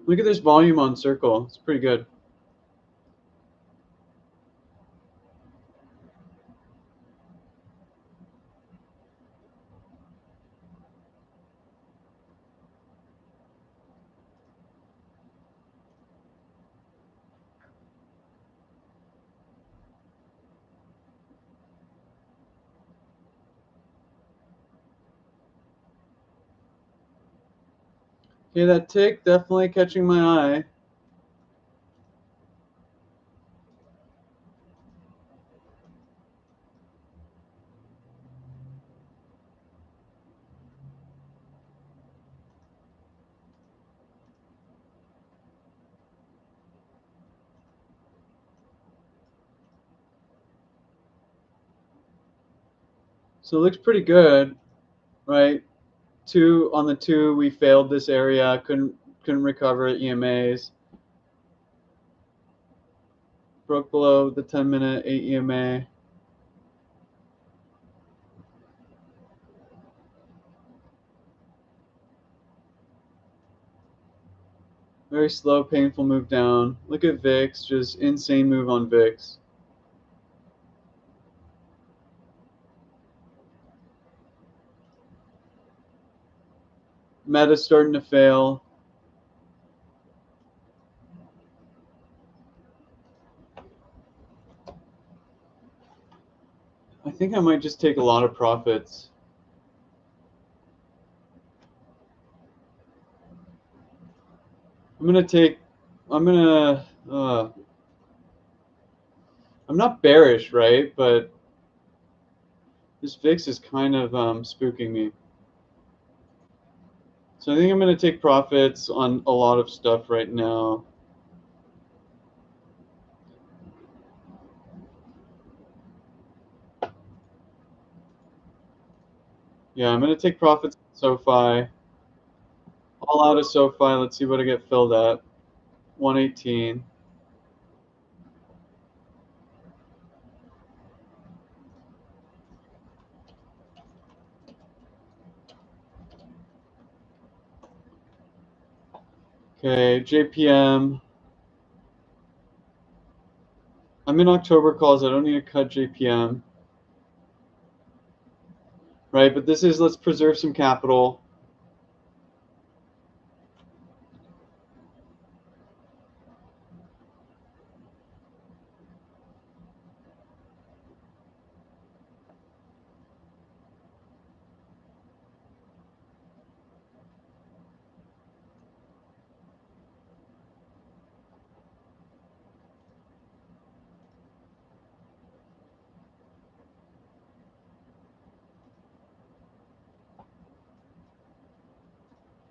Look at this volume on Circle. It's pretty good. Okay, that tick definitely catching my eye. So it looks pretty good, right? Two on the two, we failed this area, couldn't recover EMAs. Broke below the 10-minute 8 EMA. Very slow, painful move down. Look at VIX, just insane move on VIX. Meta's starting to fail. I think I might just take a lot of profits. I'm not bearish, right? But this VIX is kind of spooking me. So I think I'm going to take profits on a lot of stuff right now. Yeah, I'm going to take profits on SoFi. All out of SoFi. Let's see what I get filled at. 118. Okay, JPM. I'm in October calls. I don't need to cut JPM. Right, but this is, let's preserve some capital.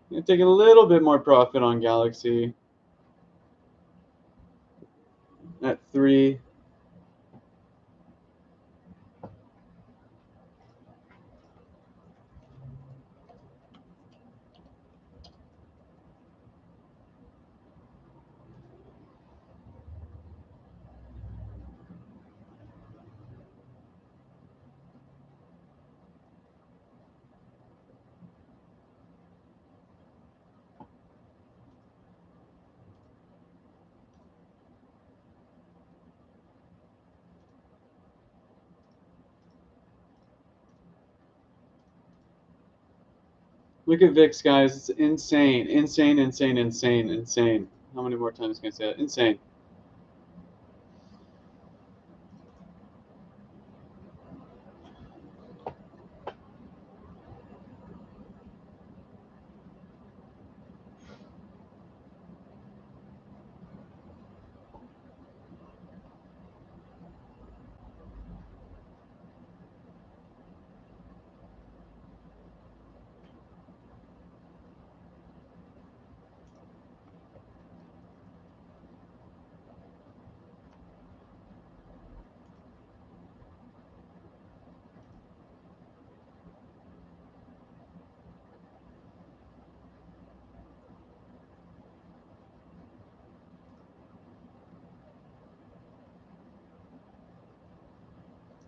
I'm going to take a little bit more profit on Galaxy at 3. Look at VIX, guys. It's insane. Insane, insane, insane, insane. How many more times can I say that? Insane.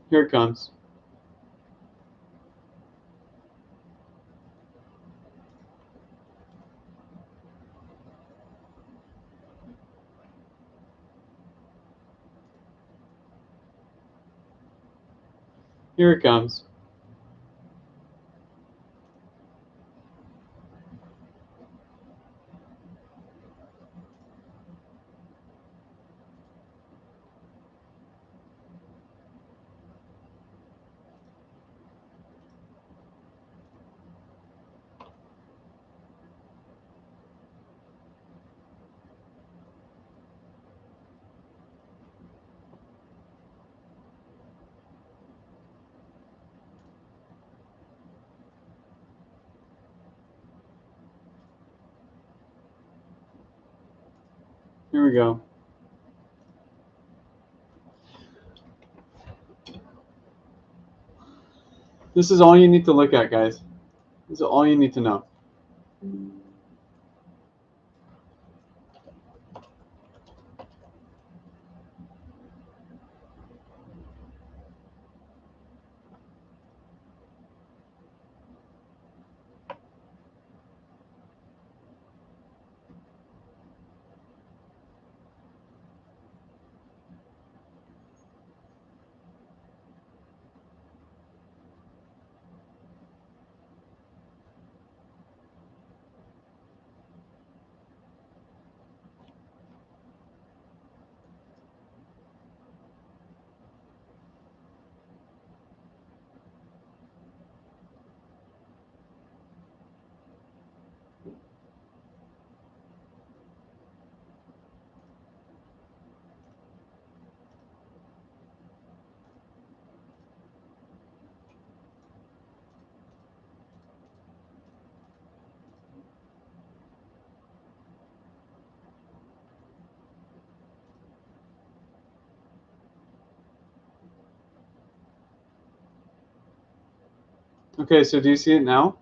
Here it comes. Here it comes. Here we go. This is all you need to look at, guys. This is all you need to know. Okay, so do you see it now?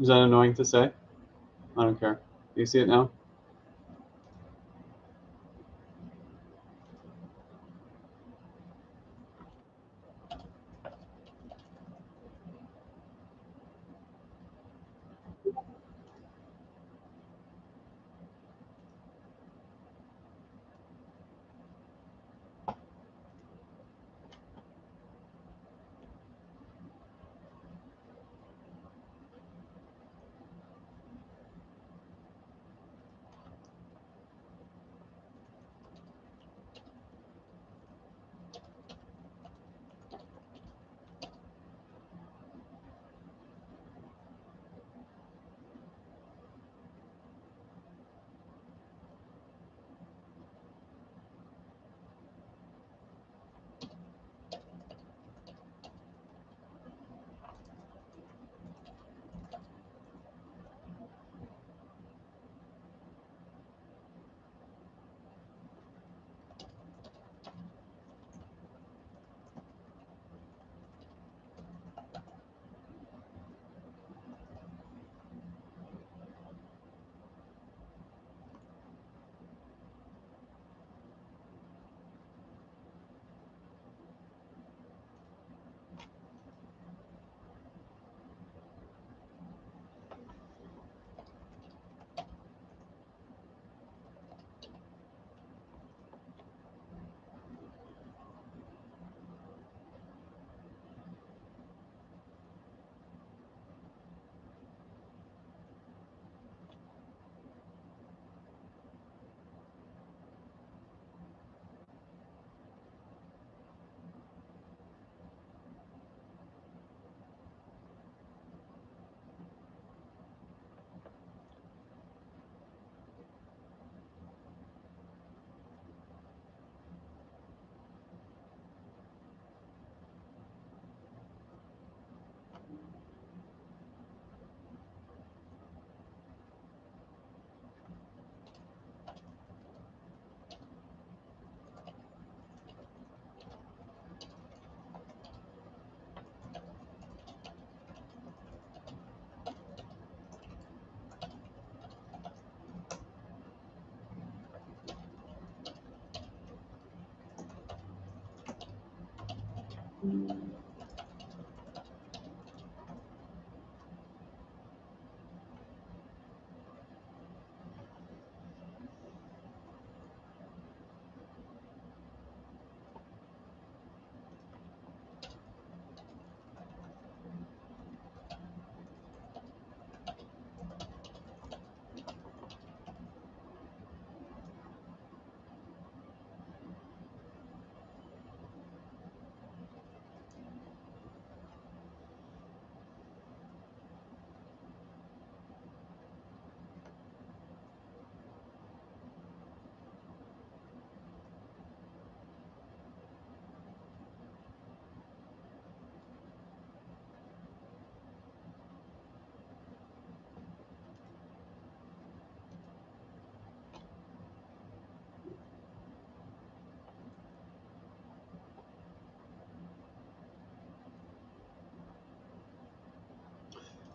Is that annoying to say? I don't care. Do you see it now?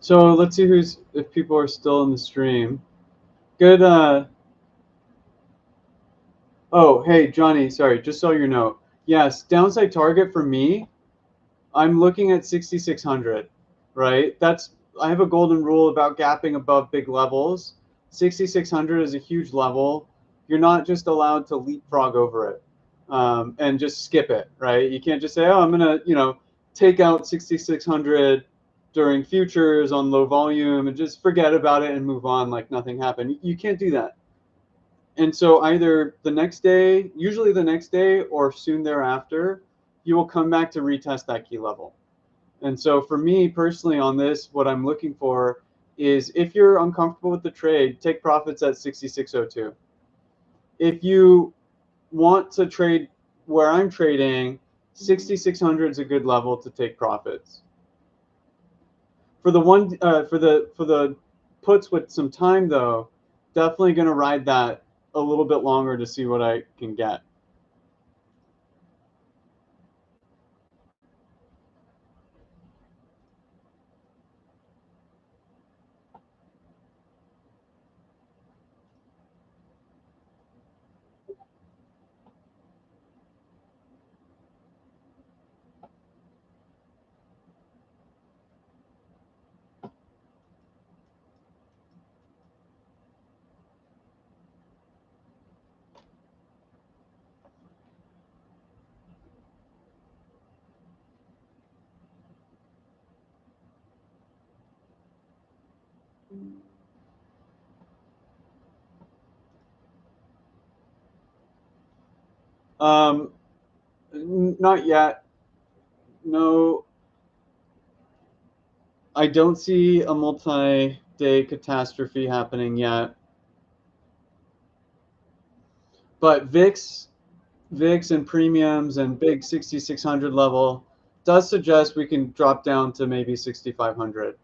So let's see if people are still in the stream. Good. Oh, hey, Johnny. Sorry, just saw your note. Yes, downside target for me. I'm looking at 6,600, right? I have a golden rule about gapping above big levels. 6,600 is a huge level. You're not just allowed to leapfrog over it and just skip it, right? You can't just say, oh, I'm gonna, take out 6,600 during futures on low volume and just forget about it and move on like nothing happened. You can't do that. And so either the next day, usually the next day or soon thereafter, you will come back to retest that key level. And so for me personally on this, what I'm looking for is if you're uncomfortable with the trade, take profits at 6602. If you want to trade where I'm trading, 6600 is a good level to take profits. For the puts with some time though, definitely going to ride that a little bit longer to see what I can get. Um, Not yet. No, I don't see a multi-day catastrophe happening yet. But VIX and premiums and big 6,600 level does suggest we can drop down to maybe 6,500.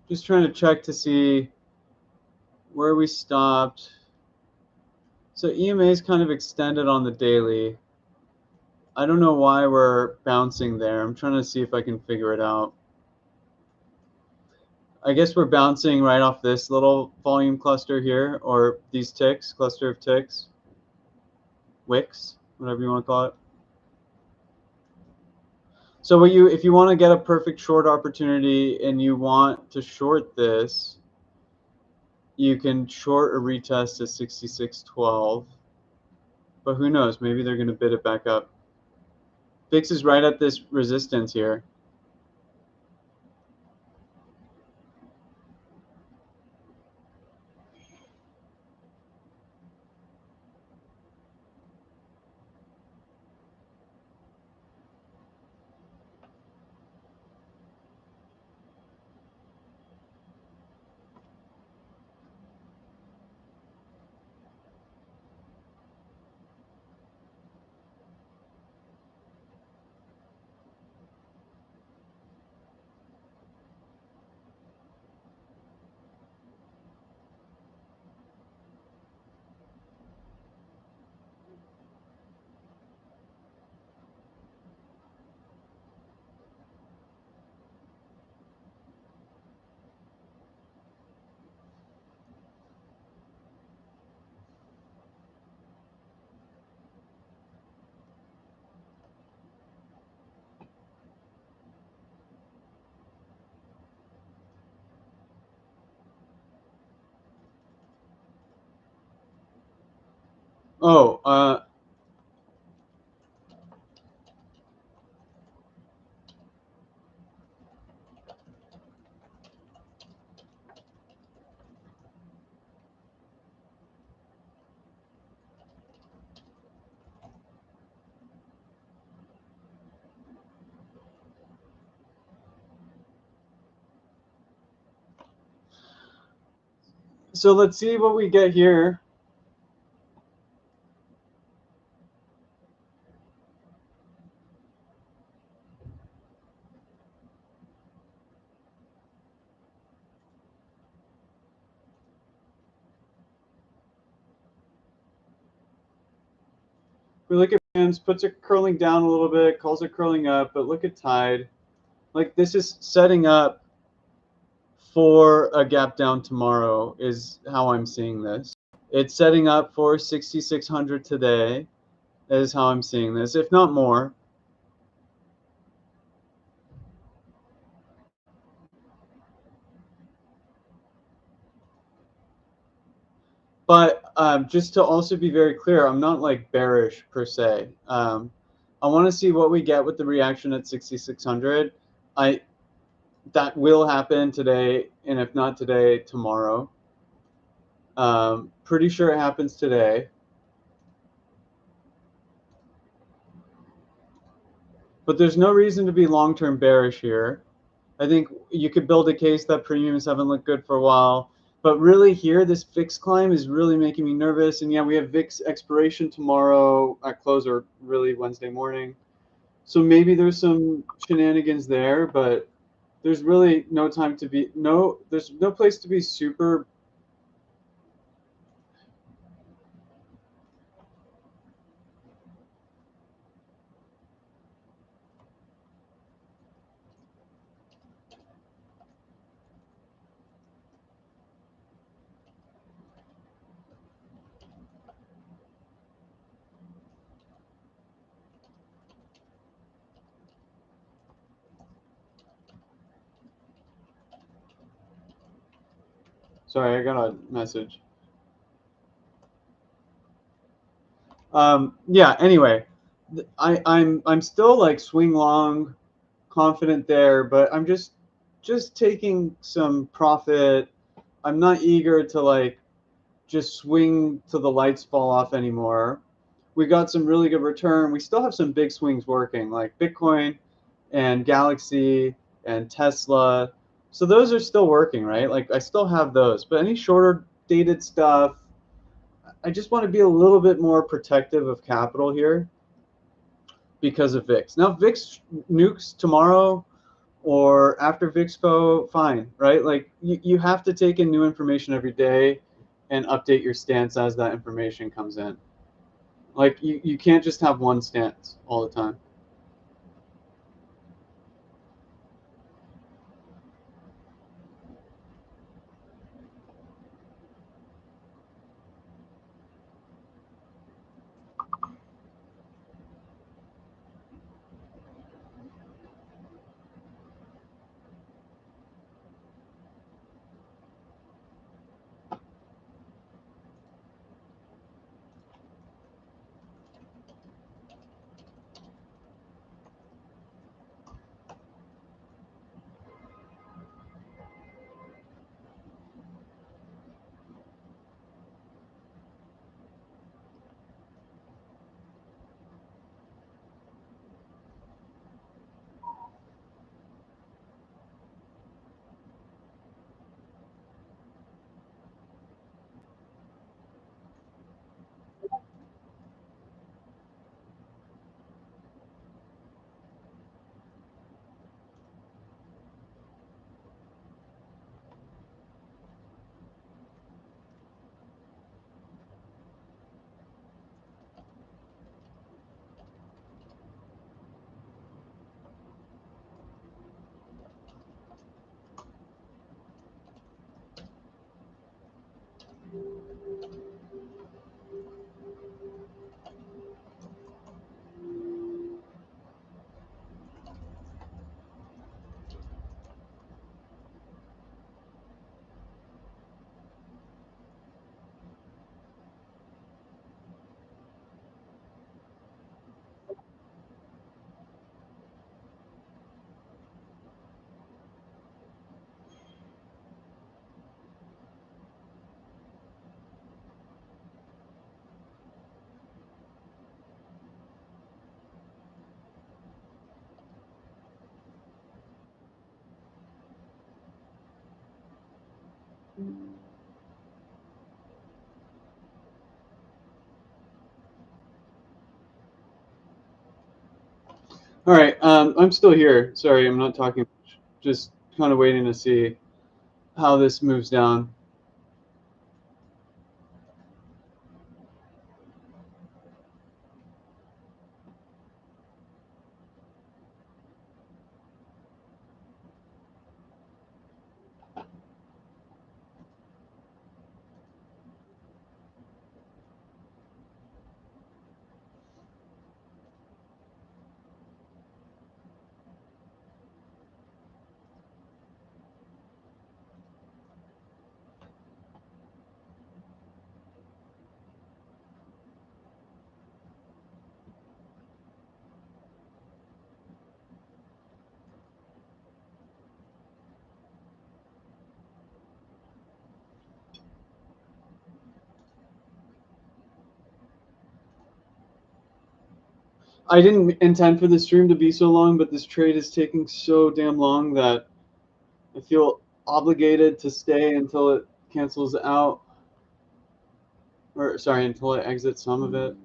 Just trying to check to see where we stopped. So EMA is kind of extended on the daily. I don't know why we're bouncing there. I'm trying to see if I can figure it out. I guess we're bouncing right off this little volume cluster here, or these ticks, cluster of ticks, wicks, whatever you want to call it. So if you want to get a perfect short opportunity and you want to short this, you can short a retest at 66.12. But who knows? Maybe they're going to bid it back up. VIX is right at this resistance here. Oh, so let's see what we get here. We look at Pins, puts it curling down a little bit, calls it curling up, but look at Tide. Like this is setting up for a gap down tomorrow is how I'm seeing this. It's setting up for 6,600 today is how I'm seeing this, if not more. But just to also be very clear, I'm not like bearish per se. I want to see what we get with the reaction at 6,600. That will happen today, and if not today, tomorrow. Pretty sure it happens today. But there's no reason to be long-term bearish here. I think you could build a case that premiums haven't looked good for a while. But really here, this VIX climb is really making me nervous. And yeah, we have VIX expiration tomorrow at close, or really Wednesday morning. So maybe there's some shenanigans there, but there's really no time to be, there's no place to be super. Sorry, I got a message. Yeah, anyway, I'm still like swing long, confident there, but I'm just taking some profit. I'm not eager to like just swing till the lights fall off anymore. We got some really good return. We still have some big swings working, like Bitcoin and Galaxy and Tesla. So those are still working, right? Like I still have those. But any shorter dated stuff, I just want to be a little bit more protective of capital here because of VIX. Now VIX nukes tomorrow or after VIXPO, fine, right? Like you have to take in new information every day and update your stance as that information comes in. Like you can't just have one stance all the time. All right, I'm still here. Sorry, I'm not talking much. Just kind of waiting to see how this moves down. I didn't intend for the stream to be so long, but this trade is taking so damn long that I feel obligated to stay until it cancels out, or sorry, until it exits some of it.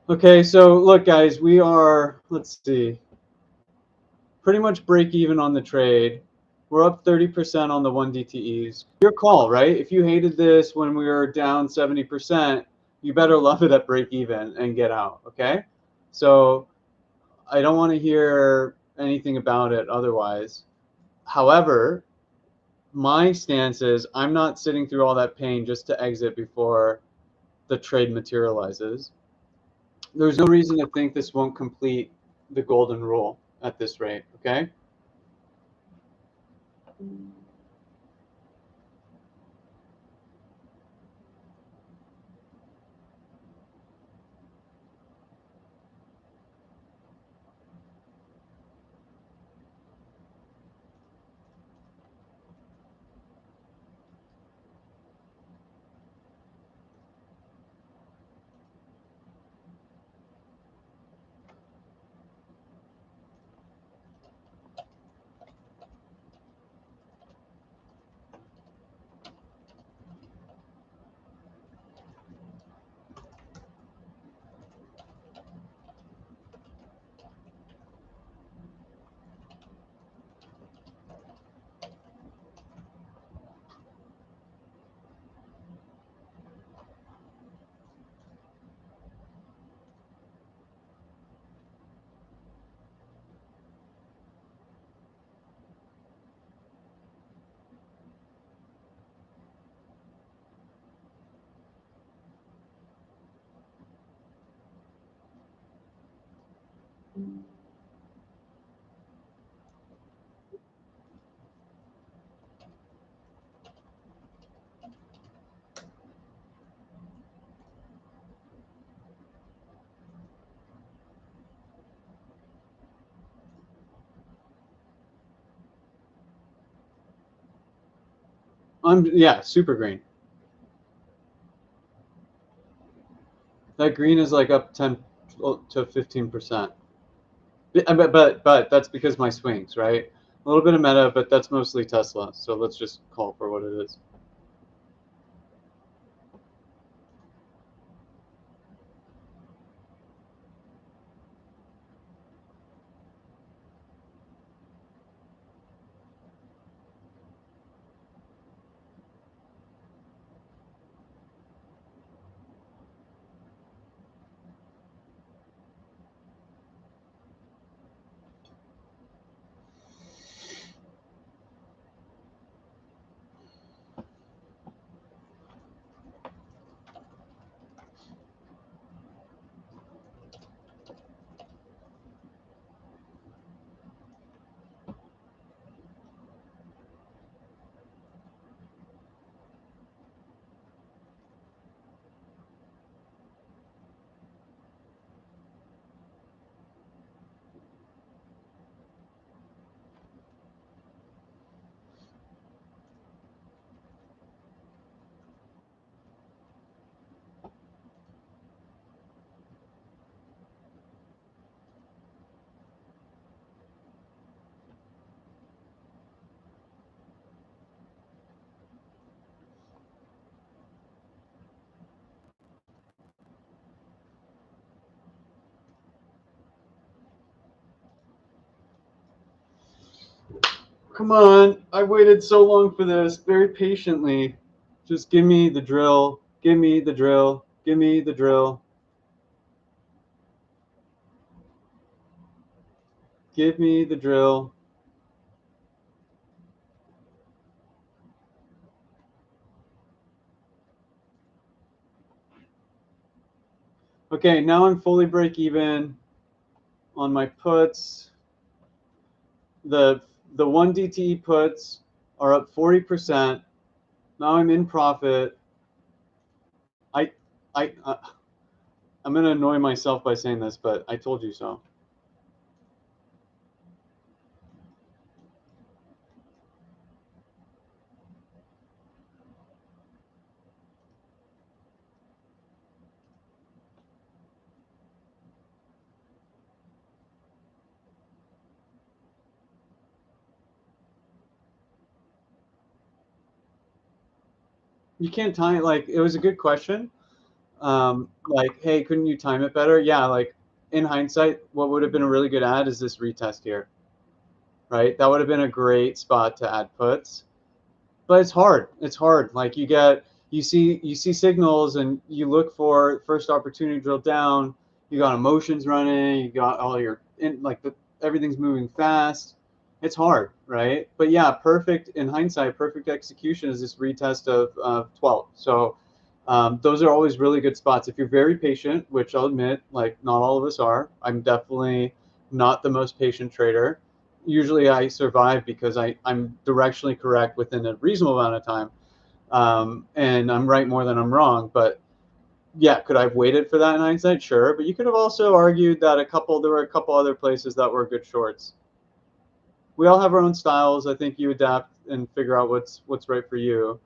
Okay, so look, guys, we are, let's see, pretty much break even on the trade. We're up 30% on the 1DTEs. Your call, right? If you hated this when we were down 70%, you better love it at break even and get out, okay? So I don't want to hear anything about it otherwise. However, my stance is I'm not sitting through all that pain just to exit before the trade materializes. There's no reason to think this won't complete the golden rule at this rate, okay? Yeah, super green. That green is like up 10 to 15%. But that's because my swings, right? A little bit of meta, but that's mostly Tesla. So let's just call it for what it is. Come on, I waited so long for this, very patiently. Just give me the drill, give me the drill, give me the drill. Give me the drill. Okay, now I'm fully break even on my puts. The 1 DTE puts are up 40%. Now I'm in profit. I I I'm gonna annoy myself by saying this, but I told you so. You can't time it. Like, it was a good question. Like, hey, couldn't you time it better? Yeah, like in hindsight, what would have been a really good ad is this retest here, right? That would have been a great spot to add puts. But it's hard. It's hard. Like you see signals and you look for first opportunity to drill down. You got emotions running. You got all your everything's moving fast. It's hard, right? But yeah, perfect in hindsight. Perfect execution is this retest of 12. So those are always really good spots if you're very patient, which I'll admit, like not all of us are. I'm definitely not the most patient trader. Usually I survive because I'm directionally correct within a reasonable amount of time. And I'm right more than I'm wrong. But yeah, could I have waited for that in hindsight? Sure. But you could have also argued that there were a couple other places that were good shorts. We all have our own styles. I think you adapt and figure out what's right for you.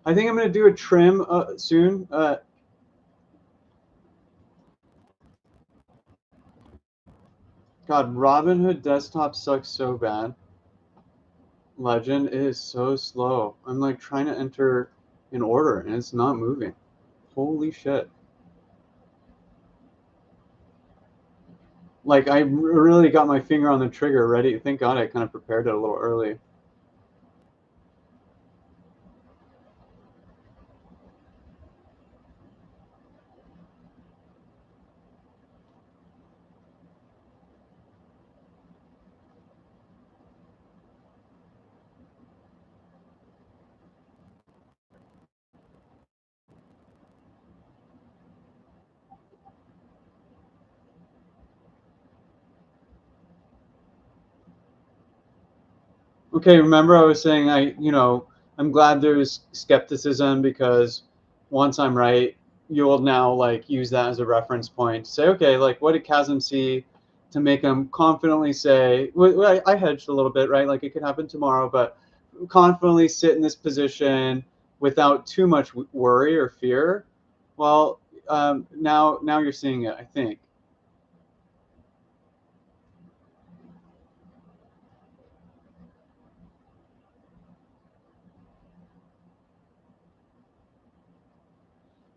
I think I'm going to do a trim soon. God, Robinhood desktop sucks so bad. Legend is so slow. I'm like trying to enter an order and it's not moving. Holy shit. Like I really got my finger on the trigger ready. Thank God I kind of prepared it a little early. Okay, remember I was saying I'm glad there's skepticism because once I'm right, you'll now like use that as a reference point to say, okay, like what did Chasm see to make him confidently say, well, I hedged a little bit, right? Like it could happen tomorrow, but confidently sit in this position without too much worry or fear. Well, now you're seeing it, I think.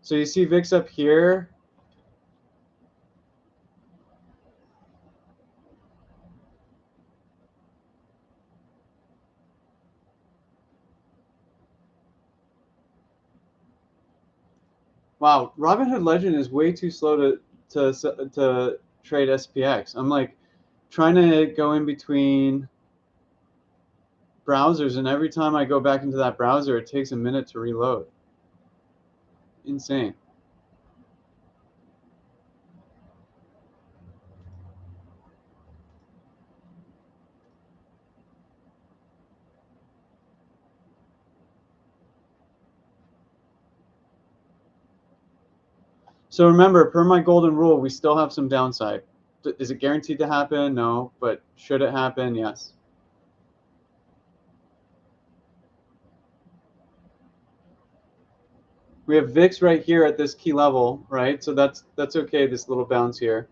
So you see VIX up here. Wow, Robinhood Legend is way too slow to trade SPX. I'm like trying to go in between browsers, and every time I go back into that browser, it takes a minute to reload. Insane. So remember, per my golden rule, we still have some downside. Is it guaranteed to happen? No, but should it happen? Yes. We have VIX right here at this key level, right? So that's okay, this little bounce here.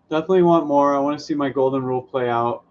Definitely want more. I want to see my golden rule play out.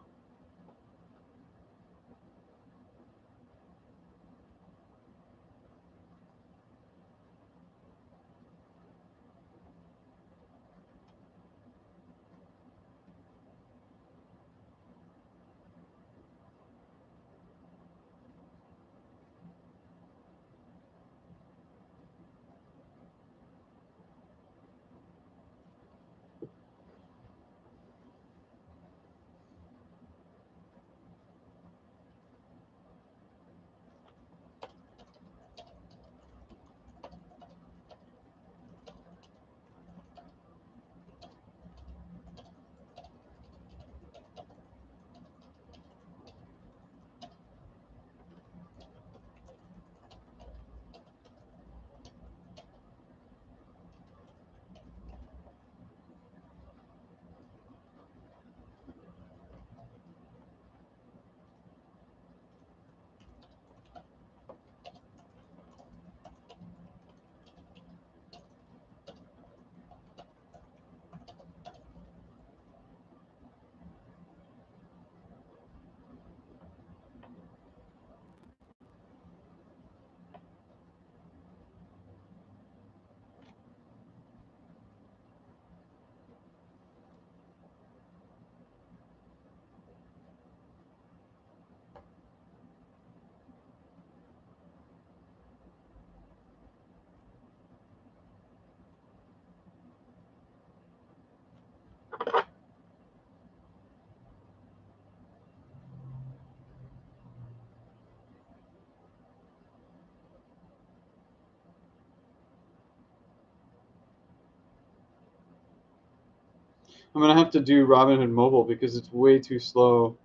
I'm gonna have to do Robinhood Mobile because it's way too slow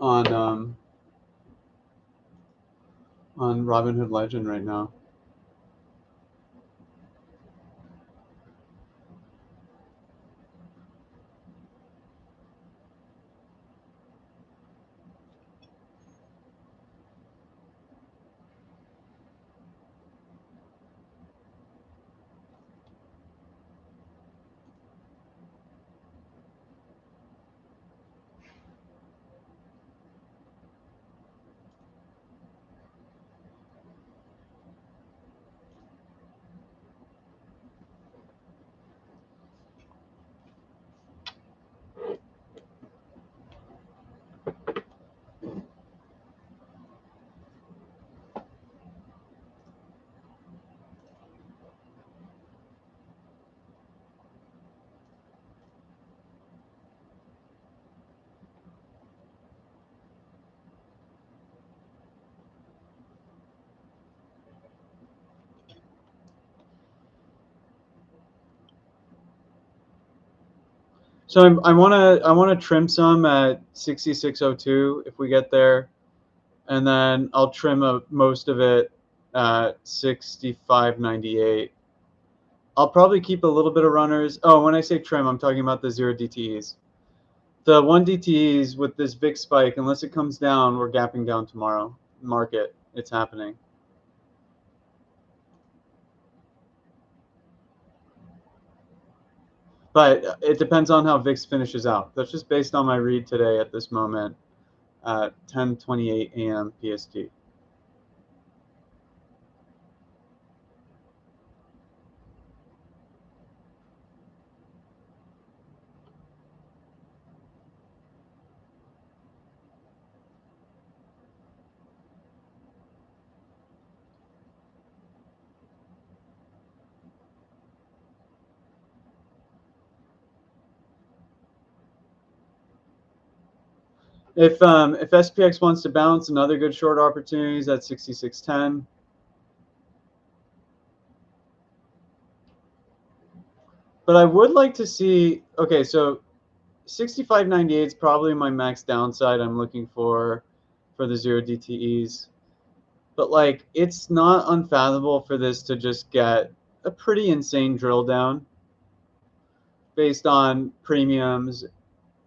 on Robinhood Legend right now. So I wanna trim some at 66.02 if we get there, and then I'll trim most of it at 65.98. I'll probably keep a little bit of runners. Oh, when I say trim, I'm talking about the 0 DTEs. The 1 DTEs with this big spike, unless it comes down, we're gapping down tomorrow. Market, it's happening. But it depends on how VIX finishes out. That's just based on my read today at this moment at 10:28 a.m. PST. If SPX wants to bounce, another good short opportunity is at 66.10. But I would like to see, okay, so 65.98 is probably my max downside I'm looking for the 0 DTEs. But like, it's not unfathomable for this to just get a pretty insane drill down based on premiums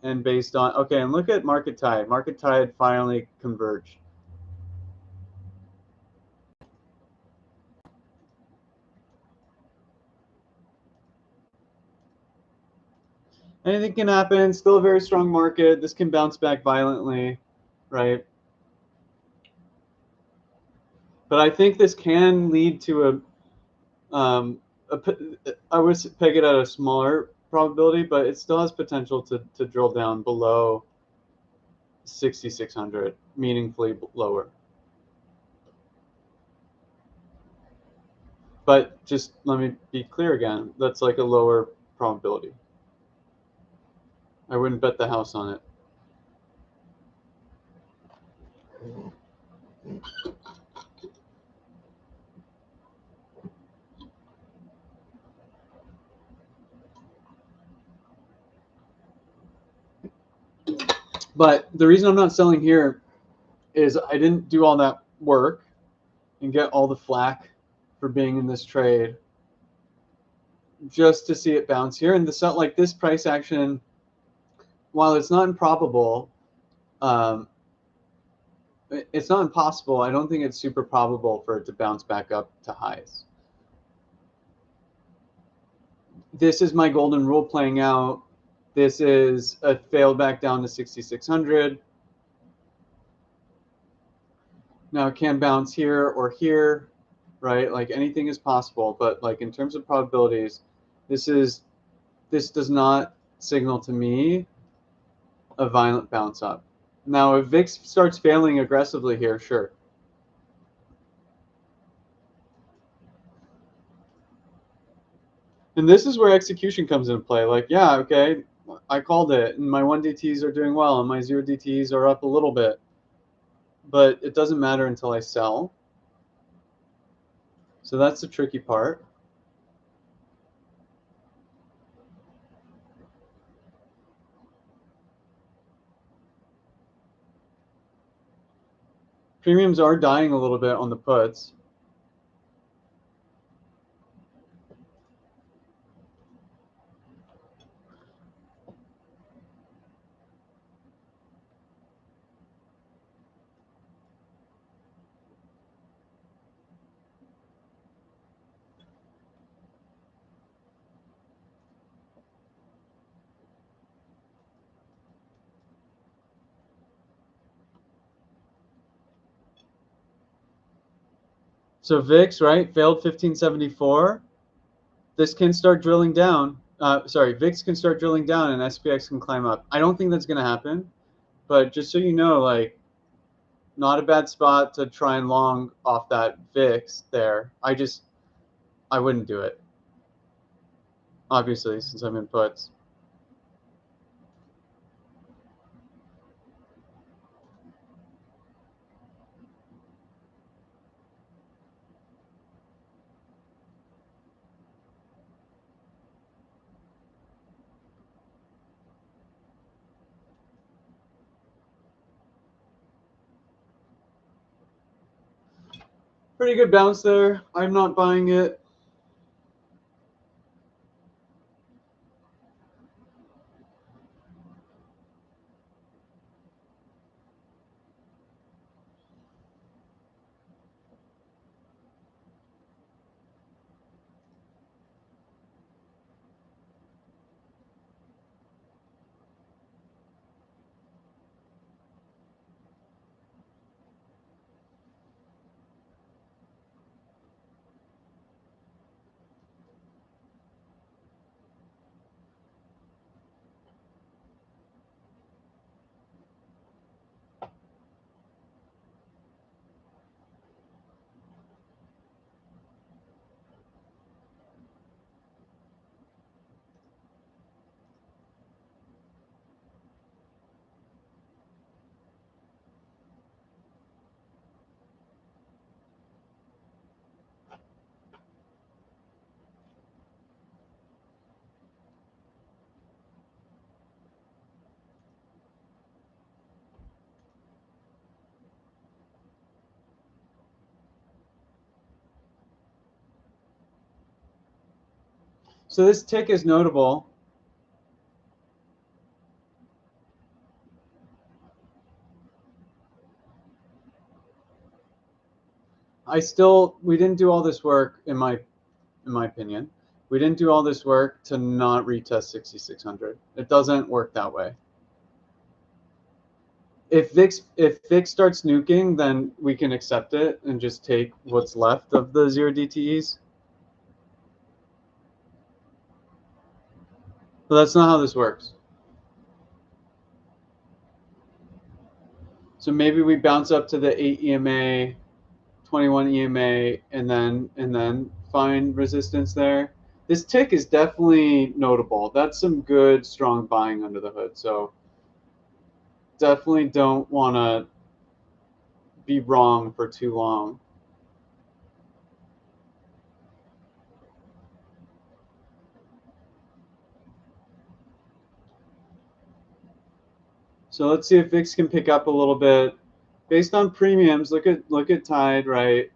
and based on, okay, and look at market tide. Market tide finally converged. Anything can happen. Still a very strong market. This can bounce back violently, right? But I think this can lead to I would peg it at a smaller probability, but it still has potential to drill down below 6,600, meaningfully lower. But just let me be clear again, that's like a lower probability. I wouldn't bet the house on it. But the reason I'm not selling here is I didn't do all that work and get all the flack for being in this trade just to see it bounce here. And like this price action, while it's not improbable, it's not impossible. I don't think it's super probable for it to bounce back up to highs. This is my golden rule playing out. This is a failed back down to 6,600. Now it can bounce here or here, right? Like anything is possible, but like in terms of probabilities, this does not signal to me a violent bounce up. Now if VIX starts failing aggressively here, sure. And this is where execution comes into play. Like, yeah, okay, I called it, and my 1DTs are doing well, and my 0DTs are up a little bit. But it doesn't matter until I sell. So that's the tricky part. Premiums are dying a little bit on the puts. So VIX, right, failed 1574. This can start drilling down. VIX can start drilling down and SPX can climb up. I don't think that's going to happen, but just so you know, like, not a bad spot to try and long off that VIX there. I wouldn't do it, obviously, since I'm in puts. Pretty good bounce there. I'm not buying it. So this tick is notable. We didn't do all this work in my opinion. We didn't do all this work to not retest 6,600. It doesn't work that way. If VIX starts nuking, then we can accept it and just take what's left of the 0 DTEs. But that's not how this works. So maybe we bounce up to the 8 EMA, 21 EMA, and then find resistance there. This tick is definitely notable. That's some good, strong buying under the hood. So definitely don't want to be wrong for too long. So let's see if VIX can pick up a little bit. Based on premiums, look at Tide, right?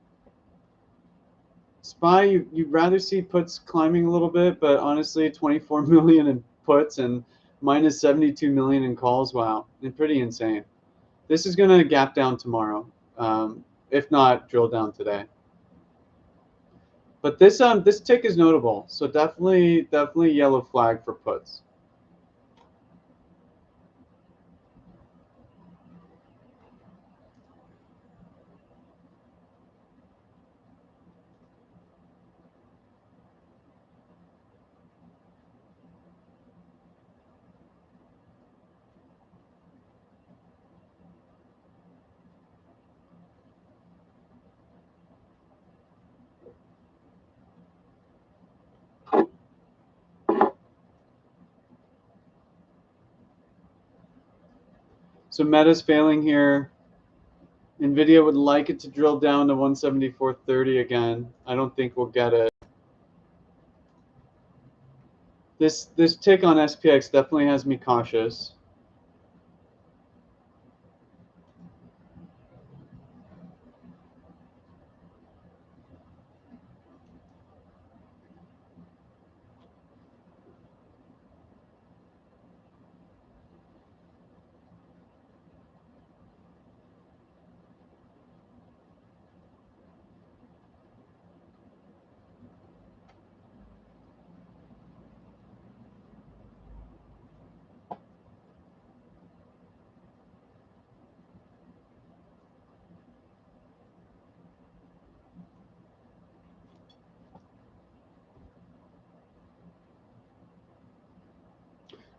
SPY, you'd rather see puts climbing a little bit, but honestly, 24 million in puts and minus 72 million in calls. Wow, and pretty insane. This is going to gap down tomorrow, if not drill down today. But this tick is notable, so definitely yellow flag for puts. So Meta's failing here. NVIDIA would like it to drill down to 174.30 again. I don't think we'll get it. This tick on SPX definitely has me cautious.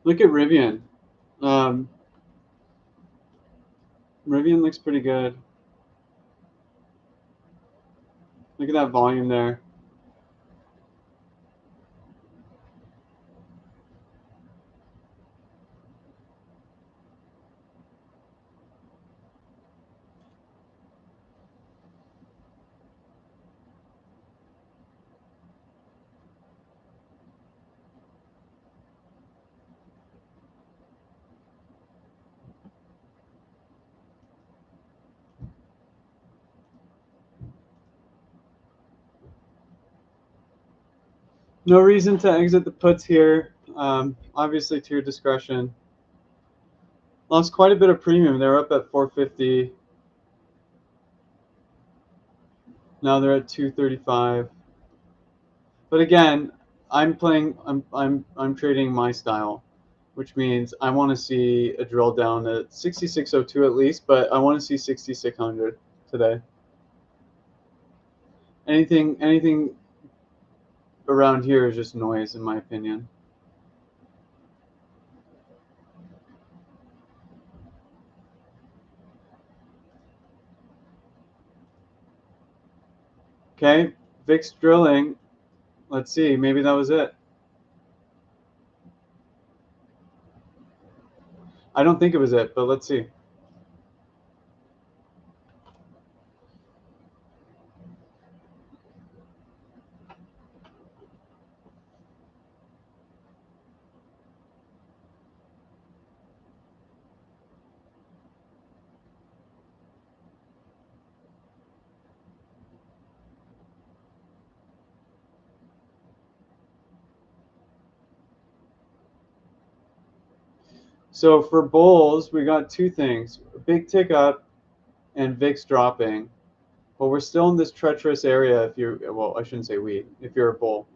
Look at Rivian. Rivian looks pretty good. Look at that volume there. No reason to exit the puts here. Obviously, to your discretion. Lost quite a bit of premium. They're up at 450. Now they're at 235. But again, I'm trading my style, which means I want to see a drill down at 6602 at least, but I want to see 6600 today. Anything around here is just noise, in my opinion. Okay, VIX drilling. Let's see, maybe that was it. I don't think it was it, but let's see. So for bulls, we got two things: a big tick up and VIX dropping. But we're still in this treacherous area if you're, well, I shouldn't say we, if you're a bull.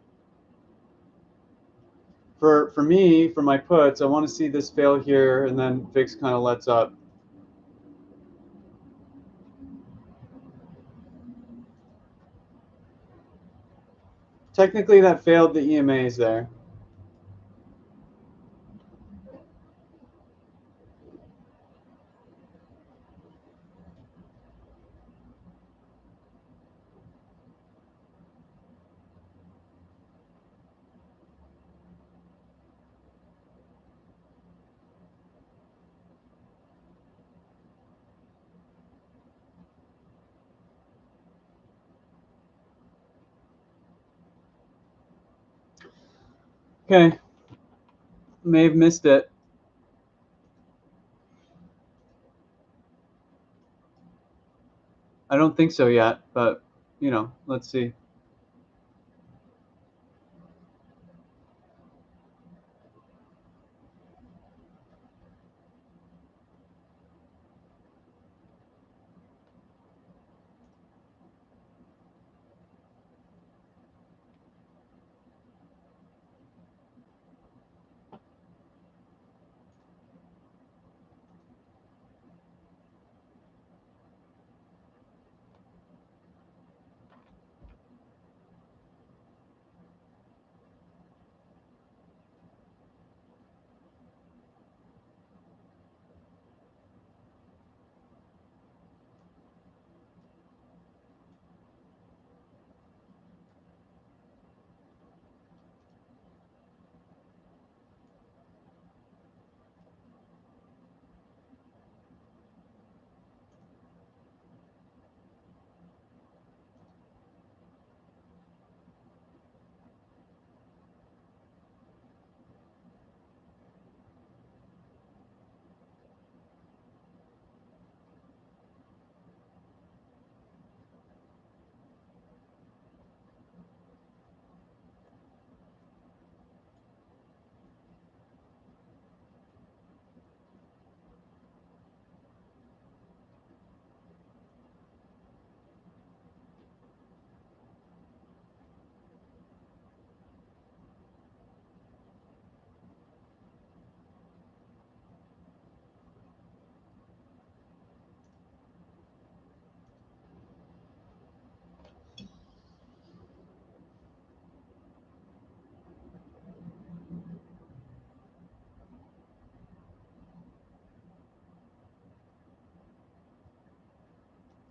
for me, for my puts, I want to see this fail here, and then VIX kind of lets up. Technically, that failed the EMAs there. Okay, may have missed it. I don't think so yet, but you know, let's see.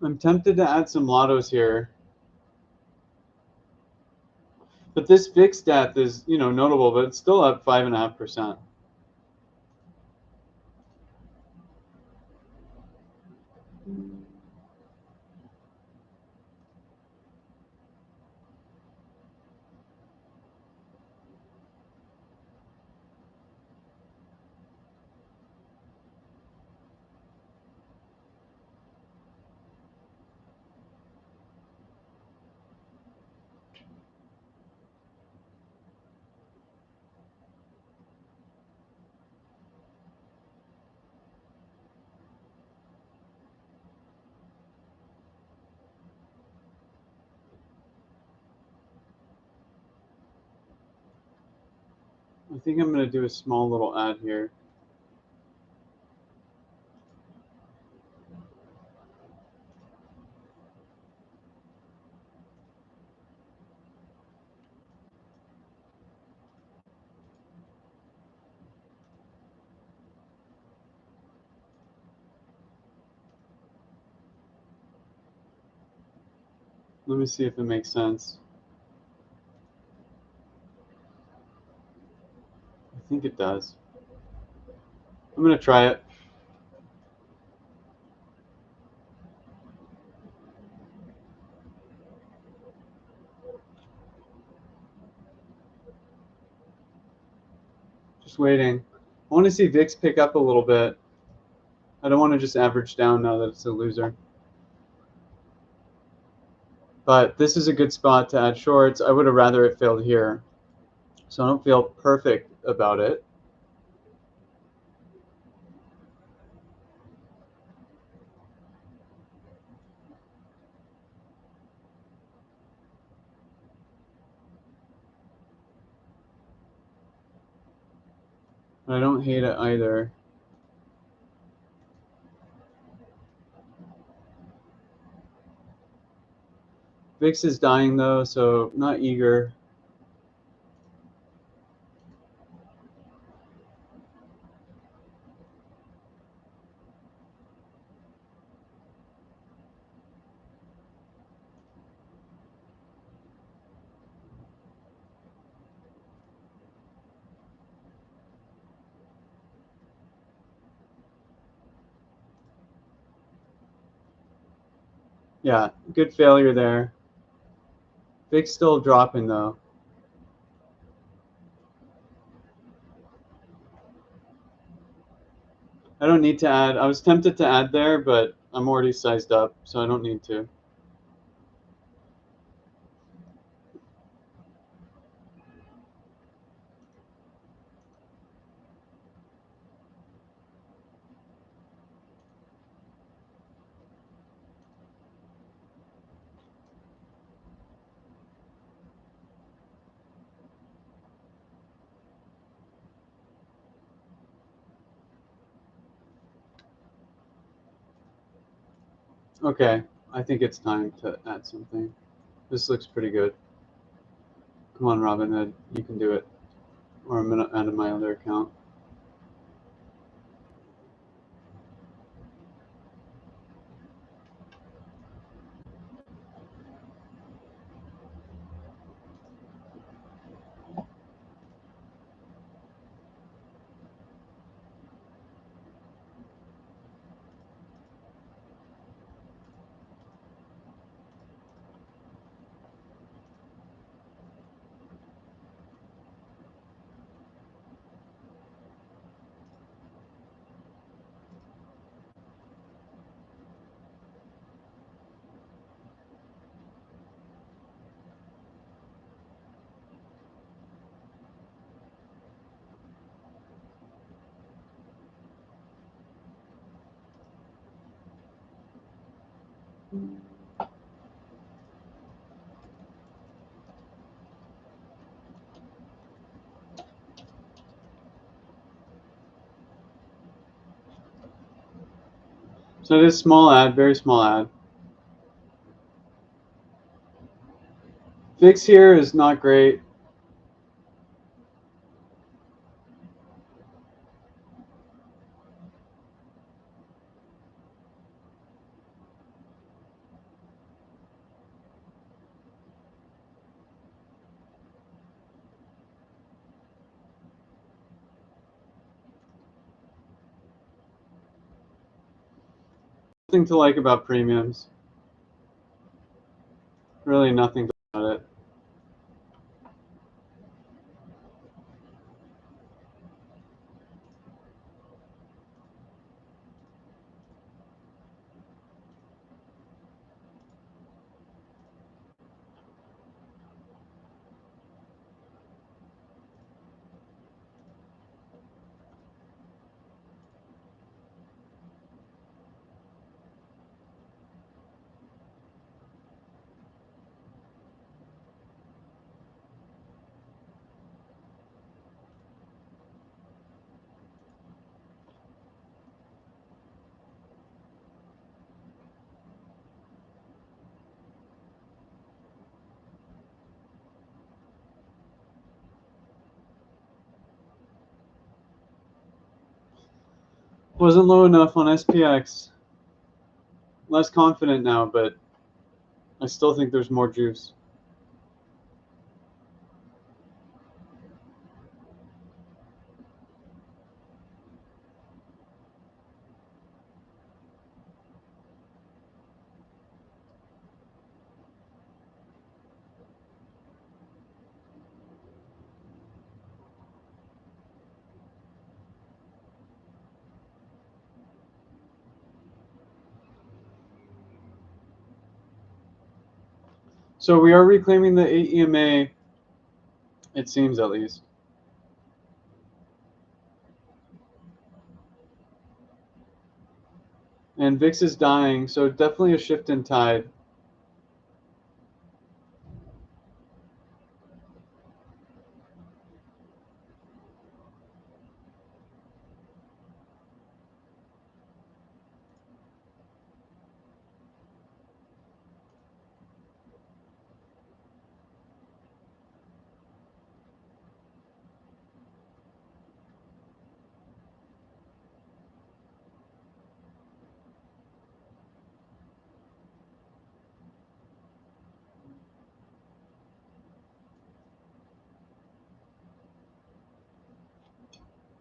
I'm tempted to add some lottos here. But this VIX death is, you know, notable, but it's still up 5.5%. I think I'm going to do a small little ad here. Let me see if it makes sense. I think it does. I'm going to try it. Just waiting. I want to see VIX pick up a little bit. I don't want to just average down now that it's a loser. But this is a good spot to add shorts. I would have rather it failed here. So I don't feel perfect about it. I don't hate it either. VIX is dying though, so not eager. Yeah, good failure there. VIX still dropping though. I don't need to add. I was tempted to add there, but I'm already sized up, so I don't need to. Okay, I think it's time to add something. This looks pretty good. Come on, Robinhood, you can do it. Or I'm gonna add my other account. So this small ad, very small ad. VIX here is not great. Nothing to like about premiums. Really nothing about it. Wasn't low enough on SPX. Less confident now, but I still think there's more juice. So we are reclaiming the 8 EMA, it seems at least. And VIX is dying, so definitely a shift in tide.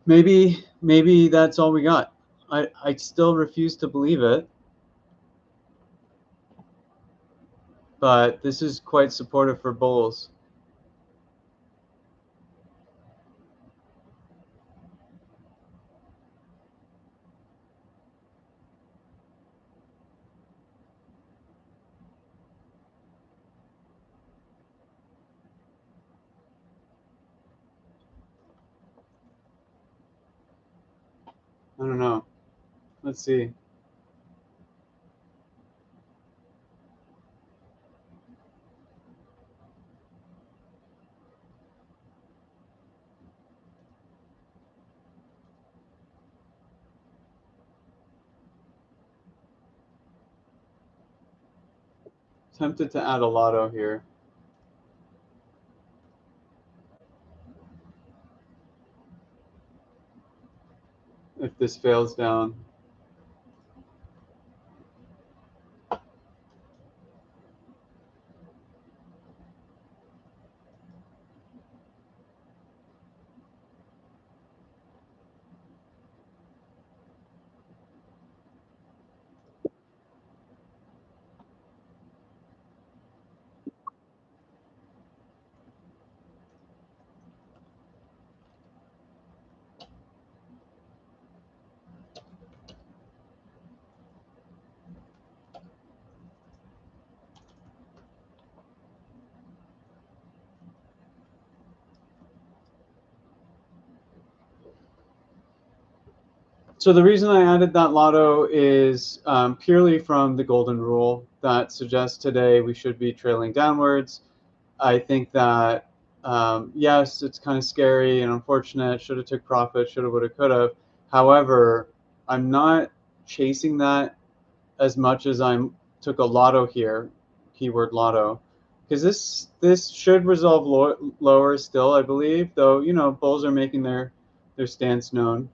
Maybe that's all we got. I still refuse to believe it, but this is quite supportive for bulls. I don't know. Let's see. Tempted to add a lotto here. If this fails down. So the reason I added that lotto is purely from the golden rule that suggests today we should be trailing downwards. I think that yes, it's kind of scary and unfortunate. Should have took profit. Should have, would have, could have. However, I'm not chasing that as much as I'm took a lotto here, keyword lotto, because this should resolve lower still, I believe. Though bulls are making their stance known.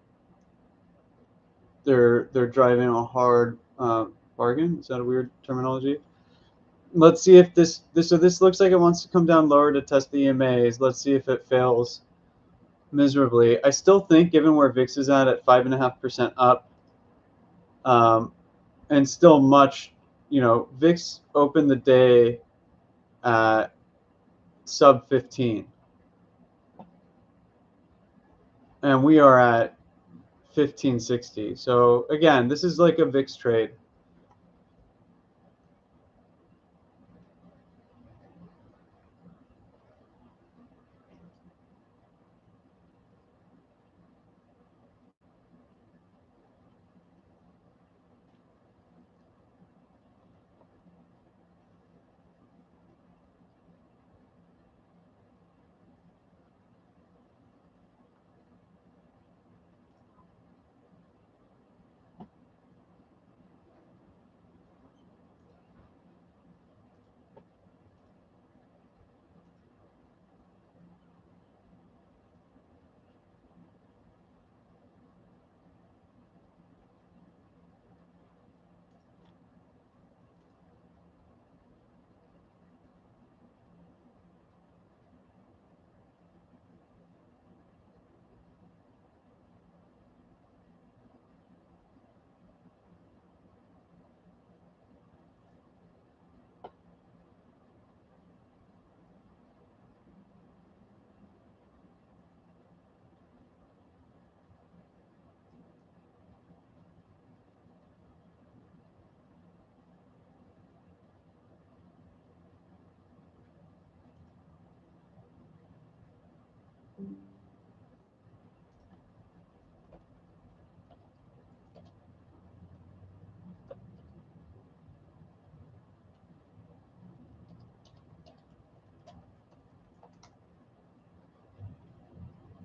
They're driving a hard bargain. Is that a weird terminology? Let's see if this so this looks like it wants to come down lower to test the EMAs. Let's see if it fails miserably. I still think, given where VIX is at 5.5% up, and still much, VIX opened the day at sub 15, and we are at 1560. So again, this is like a VIX trade.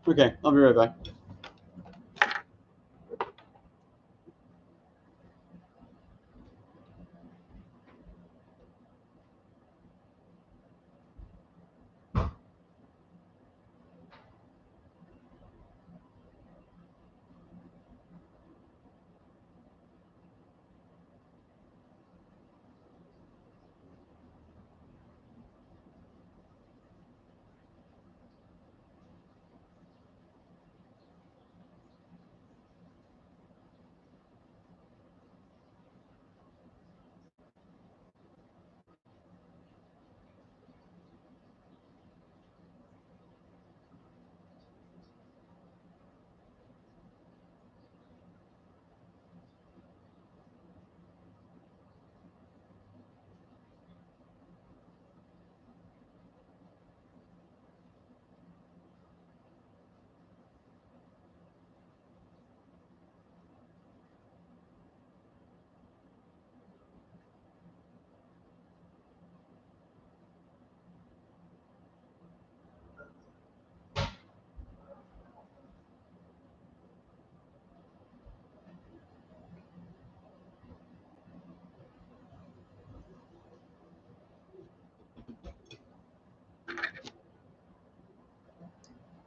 Okay, I'll be right back.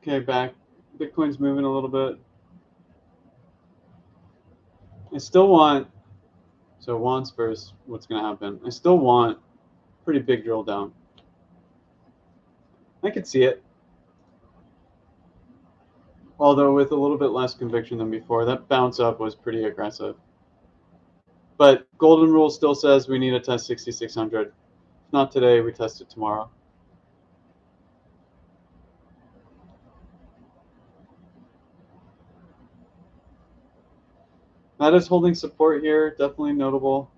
Okay, back. Bitcoin's moving a little bit. I still want, so wants first, what's going to happen? I still want pretty big drill down. I could see it. Although with a little bit less conviction than before, that bounce up was pretty aggressive. But golden rule still says we need to test 6,600. If not today, we test it tomorrow. That is holding support here, definitely notable.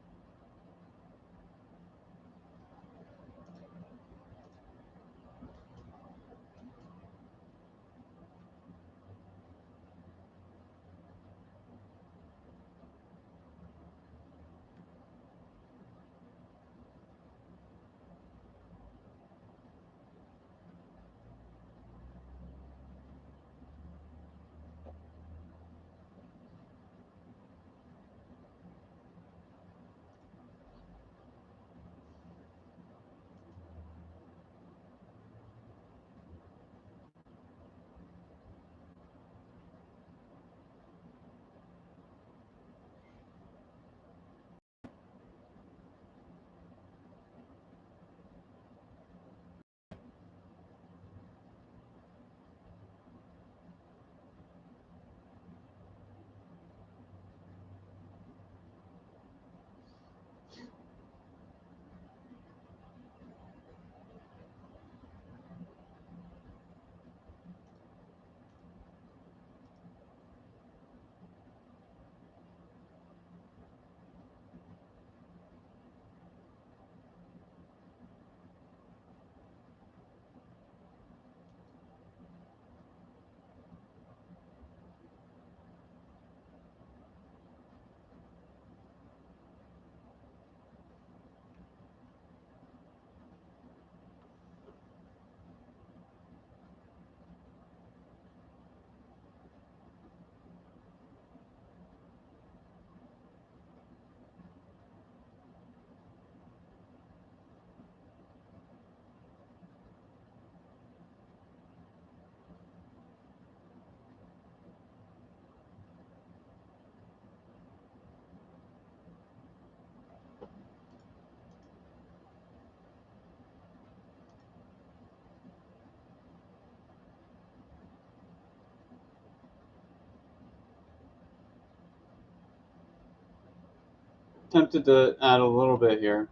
Tempted to add a little bit here.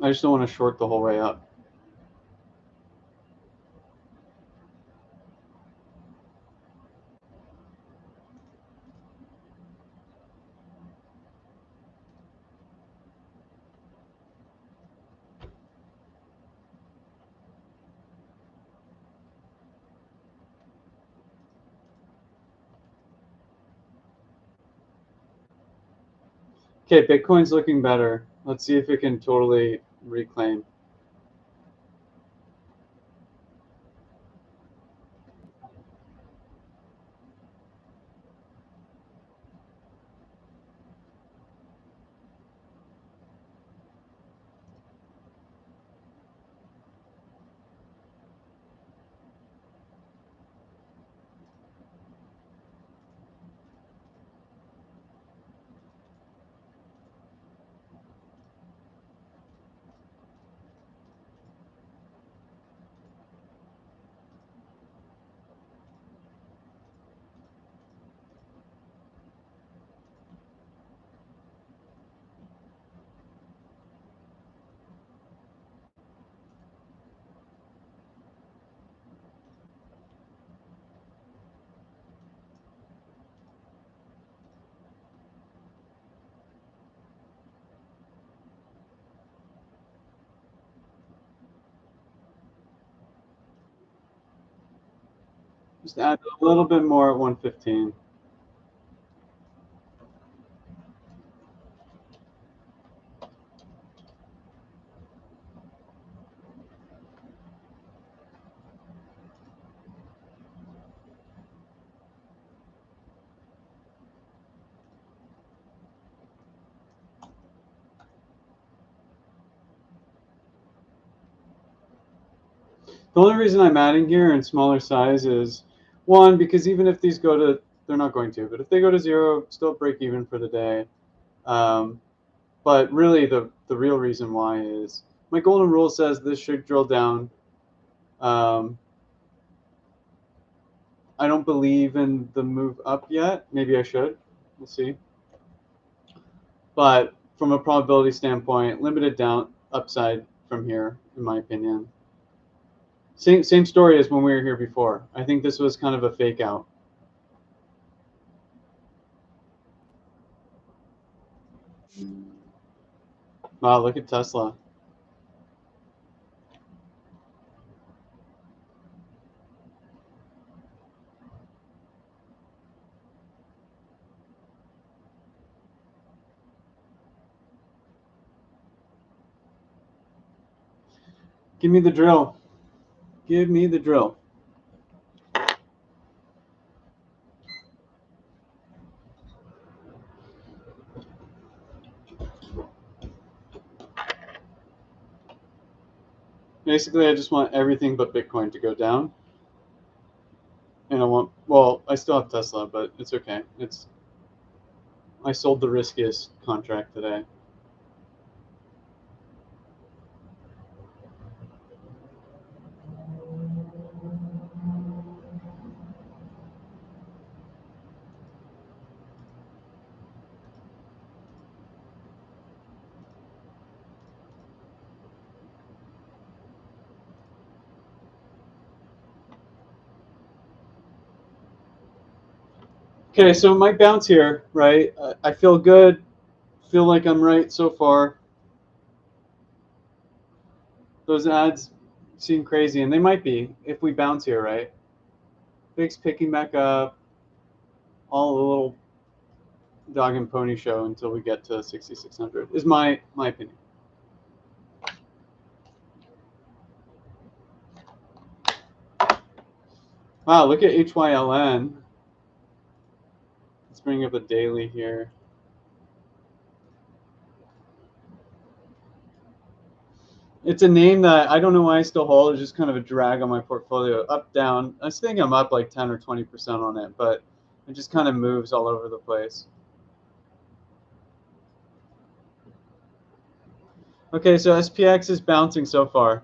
I just don't want to short the whole way up. Okay, Bitcoin's looking better. Let's see if it can totally reclaim. Just add a little bit more at 115. The only reason I'm adding here in smaller size is, one, because even if these go to, they're not going to, but if they go to 0, still break even for the day. But really, the real reason why is my golden rule says this should drill down. I don't believe in the move up yet. Maybe I should. We'll see. But from a probability standpoint, limited down upside from here, in my opinion. Same story as when we were here before. I think this was kind of a fake out. Wow, look at Tesla. Give me the drill. Give me the drill. Basically, I just want everything but Bitcoin to go down. And I want, well, I still have Tesla, but it's okay. I sold the riskiest contract today. Okay, so my bounce here, right? I feel good. Feel like I'm right so far. Those ads seem crazy, and they might be if we bounce here, right? Big's picking back up. All a little dog and pony show until we get to 6,600 is my opinion. Wow, look at HYLN. Let's bring up a daily here. It's a name that I don't know why I still hold. It's just kind of a drag on my portfolio. Up, down. I think I'm up like 10 or 20% on it, but it just kind of moves all over the place. Okay, so SPX is bouncing so far.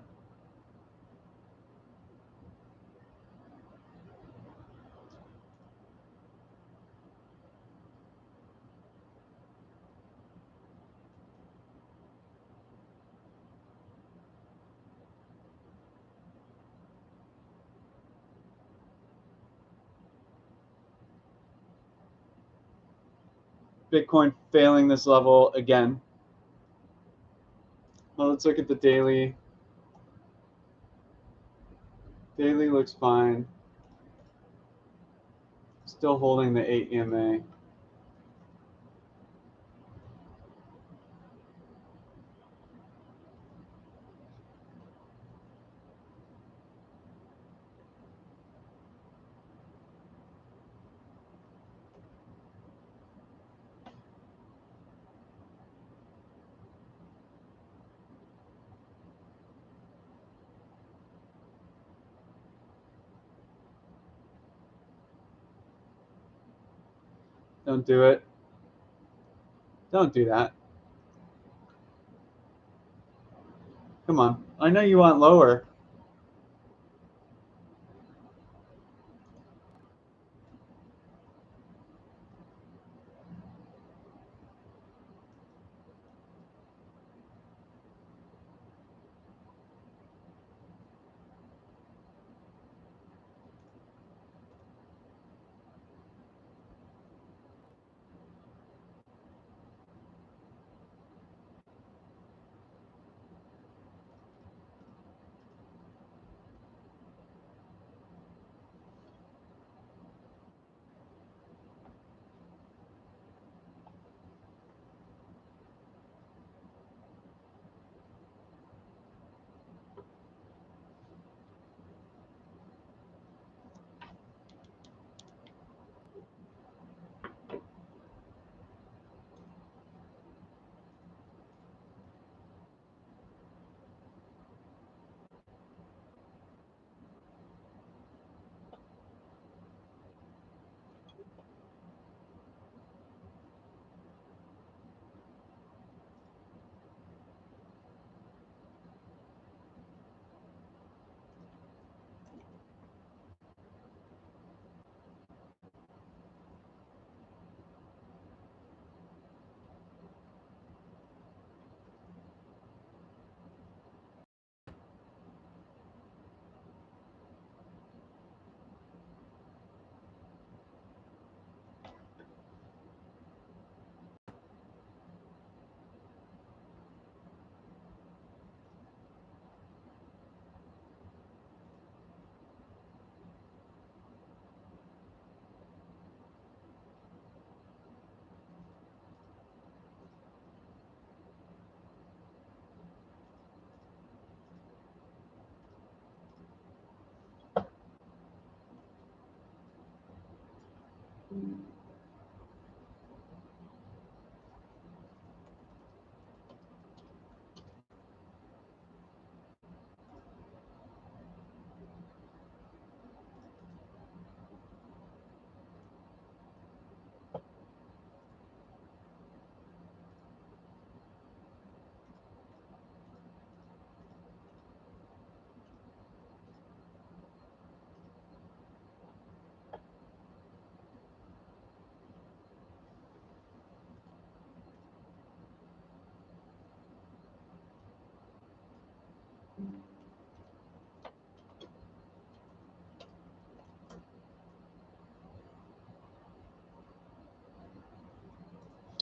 Bitcoin failing this level again. Well, let's look at the daily. Daily looks fine. Still holding the 8 EMA. Don't do it. Don't do that. Come on. I know you want lower.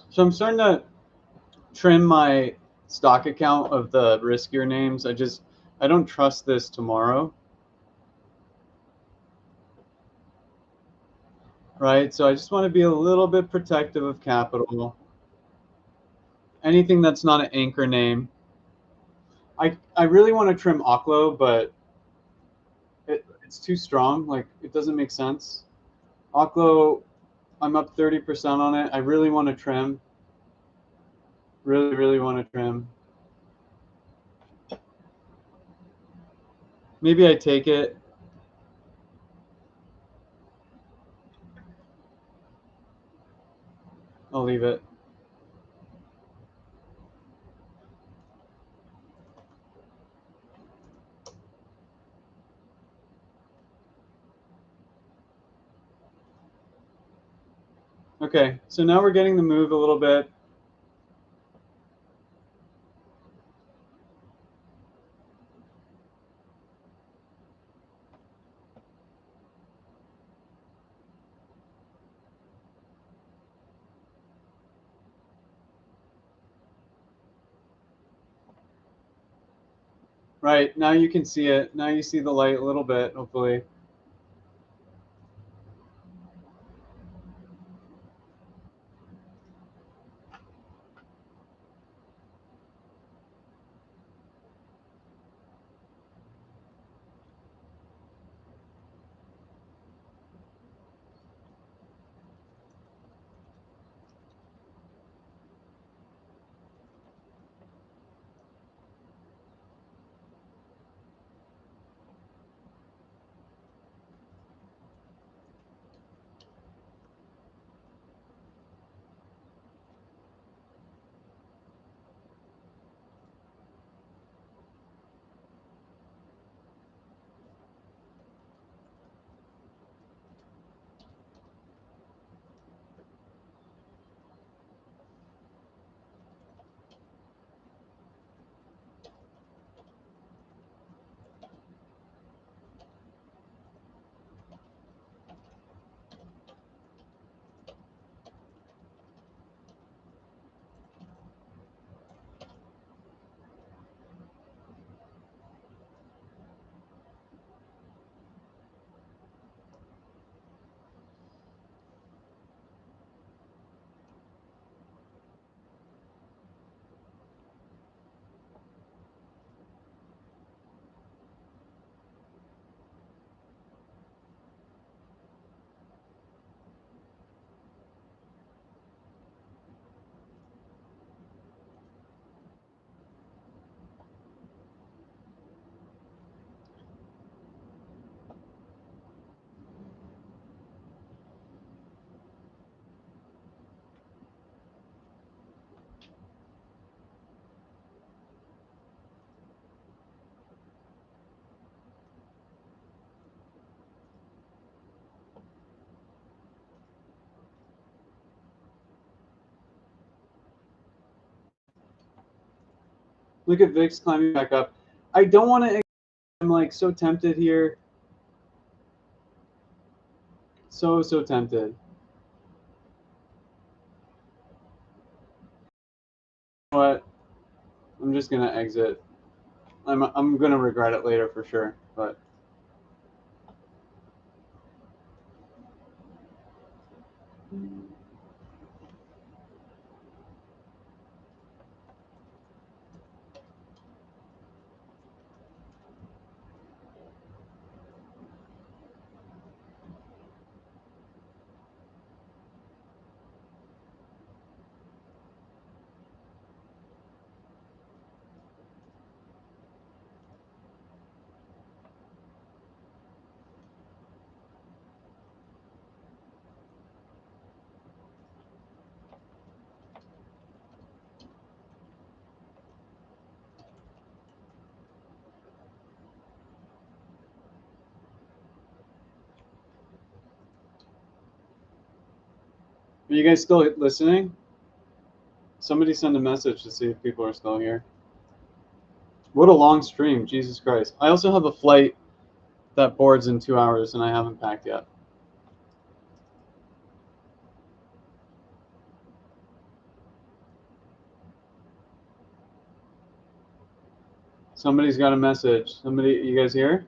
So I'm starting to trim my stock account of the riskier names. I don't trust this tomorrow. Right? So I just want to be a little bit protective of capital. Anything that's not an anchor name. I really want to trim Oklo, but it's too strong. Like, it doesn't make sense. Oklo, I'm up 30% on it. I really want to trim. Really, really want to trim. Maybe I take it. I'll leave it. Okay, so now we're getting the move a little bit. Right, now you can see it. Now you see the light a little bit, hopefully. Look at VIX climbing back up. I don't want to. I'm like so tempted here. So tempted. What? I'm just gonna exit. I'm gonna regret it later for sure. But Are you guys still listening? Somebody send a message to see if people are still here. What a long stream, Jesus Christ. I also have a flight that boards in 2 hours and I haven't packed yet. Somebody's got a message. Somebody, you guys here?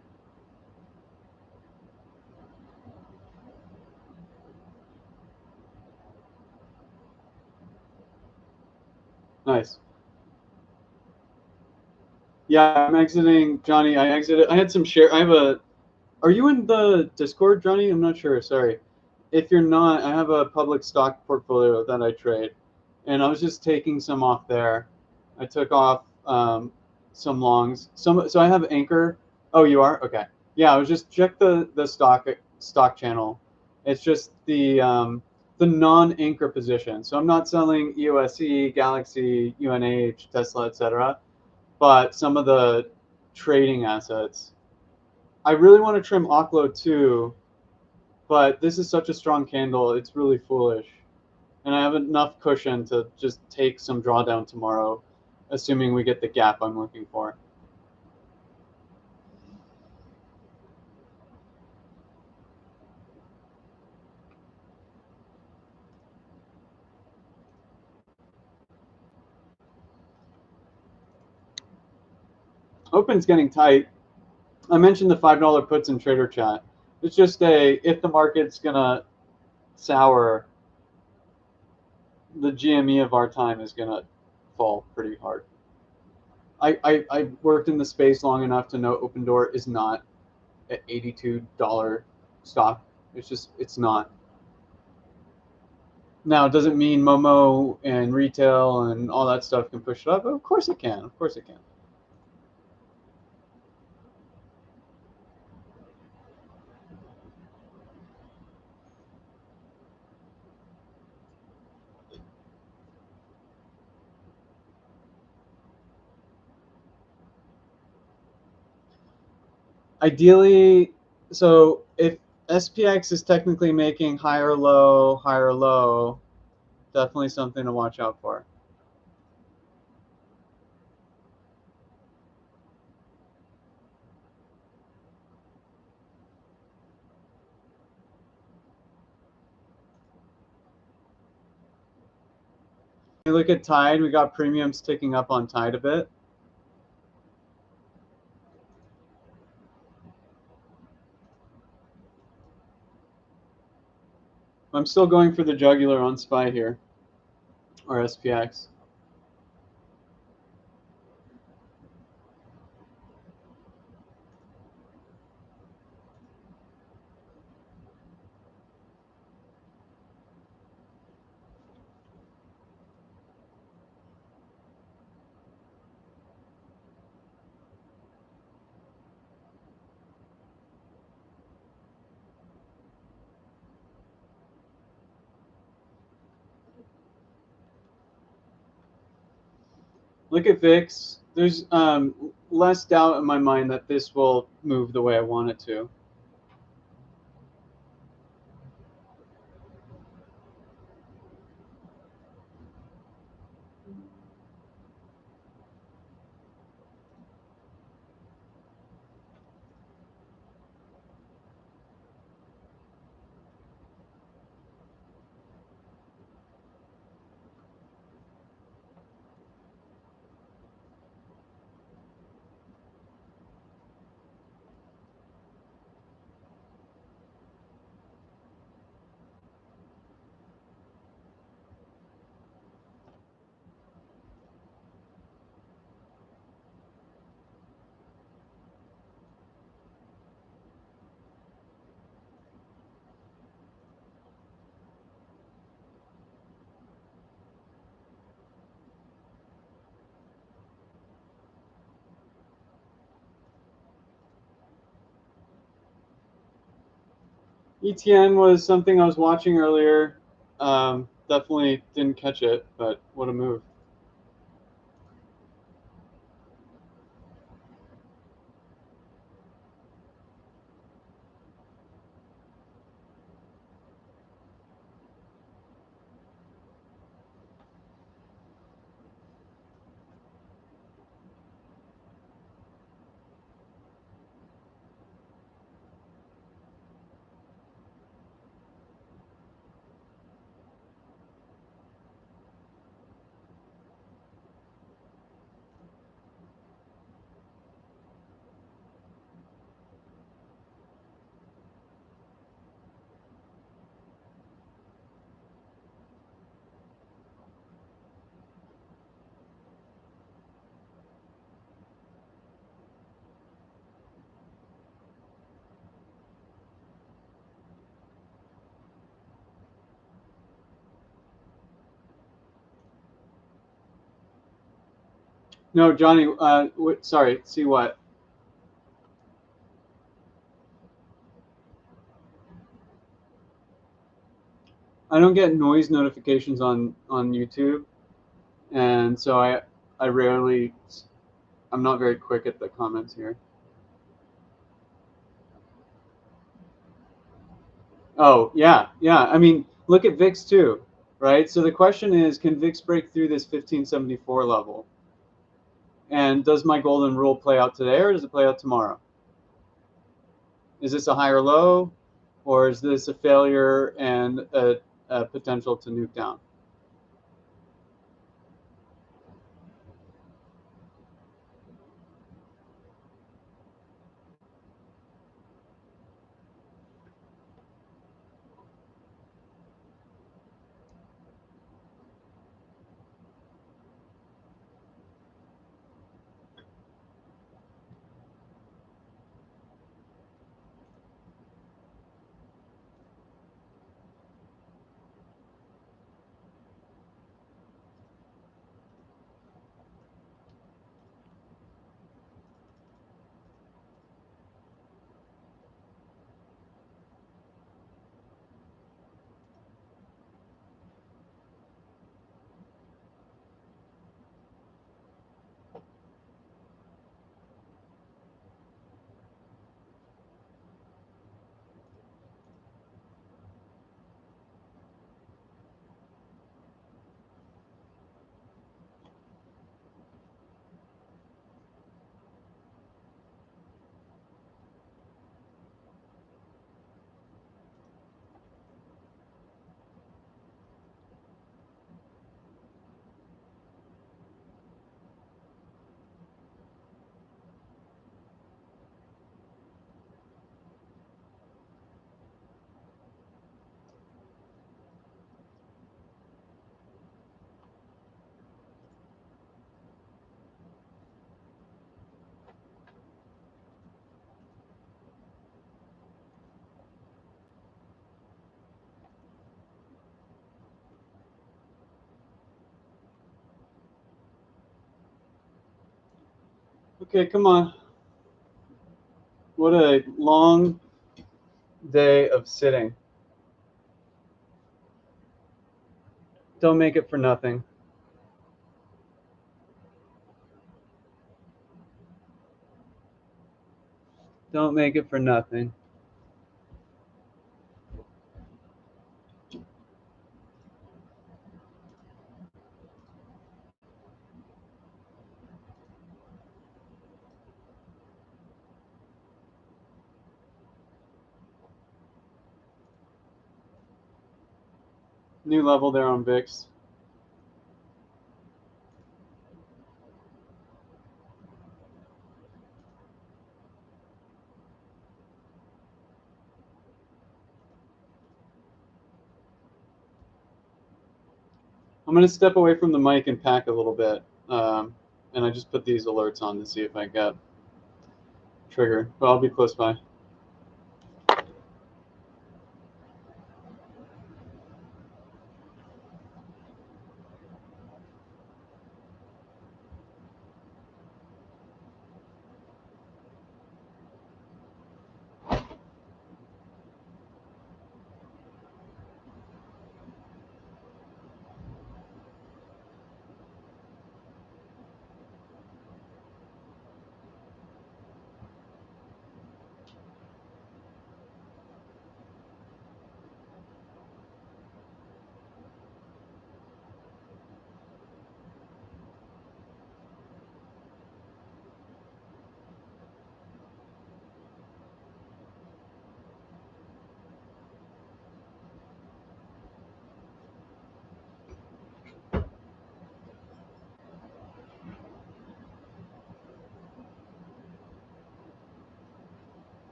Nice. Yeah, I'm exiting, Johnny. I exited. I had some share. I have a. Are you in the Discord, Johnny? I'm not sure. Sorry. If you're not, I have a public stock portfolio that I trade, and I was just taking some off there. I took off some longs. So I have Anchor. Oh, you are? Okay. Yeah, I was just check the stock channel. It's just the non-anchor position. So I'm not selling EOSE, Galaxy, UNH, Tesla, etc., but some of the trading assets. I really want to trim Oklo too, but this is such a strong candle, it's really foolish. And I have enough cushion to just take some drawdown tomorrow, assuming we get the gap I'm looking for. Open's getting tight. I mentioned the $5 puts in Trader Chat. It's just if the market's gonna sour, the GME of our time is gonna fall pretty hard. I worked in the space long enough to know Open Door is not at $82 stock. It's not. Now, does it mean Momo and retail and all that stuff can push it up? Of course it can. Of course it can. Ideally, so if SPX is technically making higher low, definitely something to watch out for. You look at Tide, we got premiums ticking up on Tide a bit. I'm still going for the jugular on SPY here, or SPX. Look at VIX. There's less doubt in my mind that this will move the way I want it to. ETN was something I was watching earlier. Definitely didn't catch it, but what a move. No, Johnny. Sorry. See what? I don't get noise notifications on YouTube, and so I rarely. I'm not very quick at the comments here. Oh yeah, yeah. I mean, look at VIX too, right? So the question is, can VIX break through this 1574 level? And does my golden rule play out today, or does it play out tomorrow? Is this a higher low, or is this a failure and a potential to nuke down? Okay, come on. What a long day of sitting. Don't make it for nothing. Don't make it for nothing. New level there on VIX. I'm going to step away from the mic and pack a little bit. And I just put these alerts on to see if I get triggered. But I'll be close by.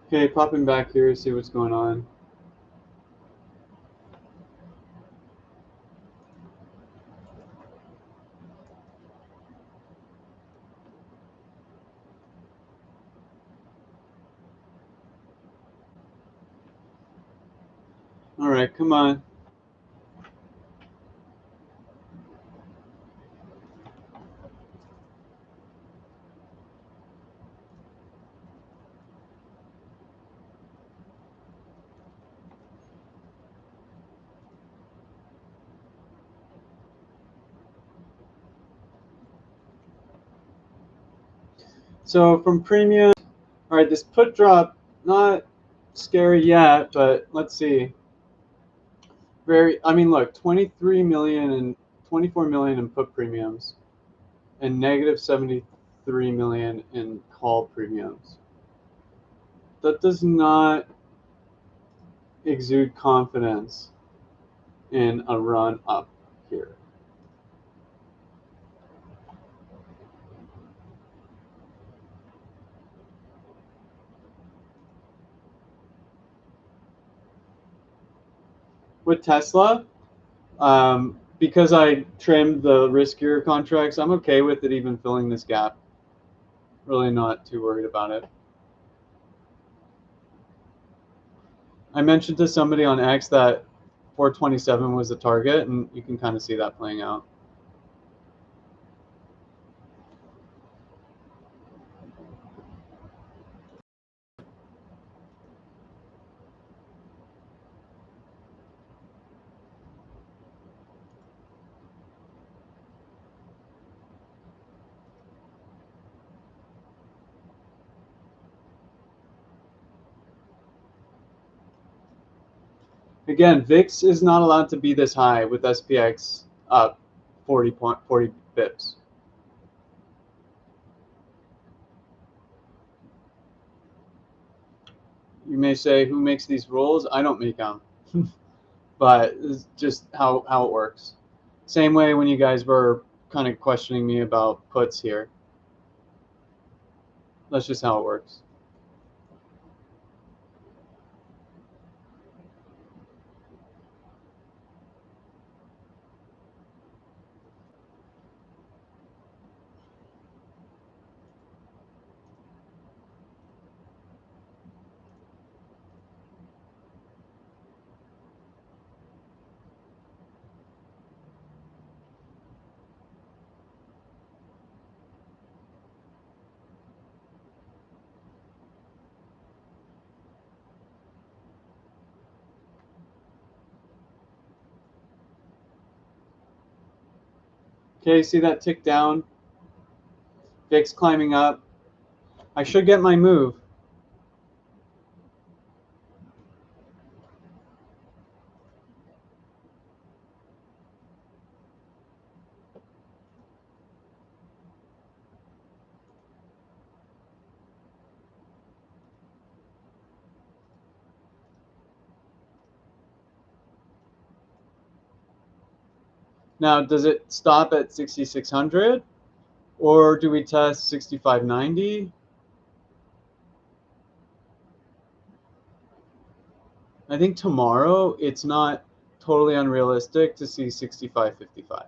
Okay, popping back here, see what's going on. All right, come on. So from premium, all right, this put drop, not scary yet, but let's see. I mean, look, 23 million and 24 million in put premiums and negative 73 million in call premiums. That does not exude confidence in a run up here. With Tesla, because I trimmed the riskier contracts, I'm okay with it even filling this gap. Really not too worried about it. I mentioned to somebody on X that 427 was the target, and you can kind of see that playing out. Again, VIX is not allowed to be this high with SPX up 40 bips. You may say, who makes these rules? I don't make them. But it's just how it works. Same way when you guys were kind of questioning me about puts here. That's just how it works. Okay, see that tick down? VIX climbing up. I should get my move. Now, does it stop at 6,600? Or do we test 6,590? I think tomorrow it's not totally unrealistic to see 6,555.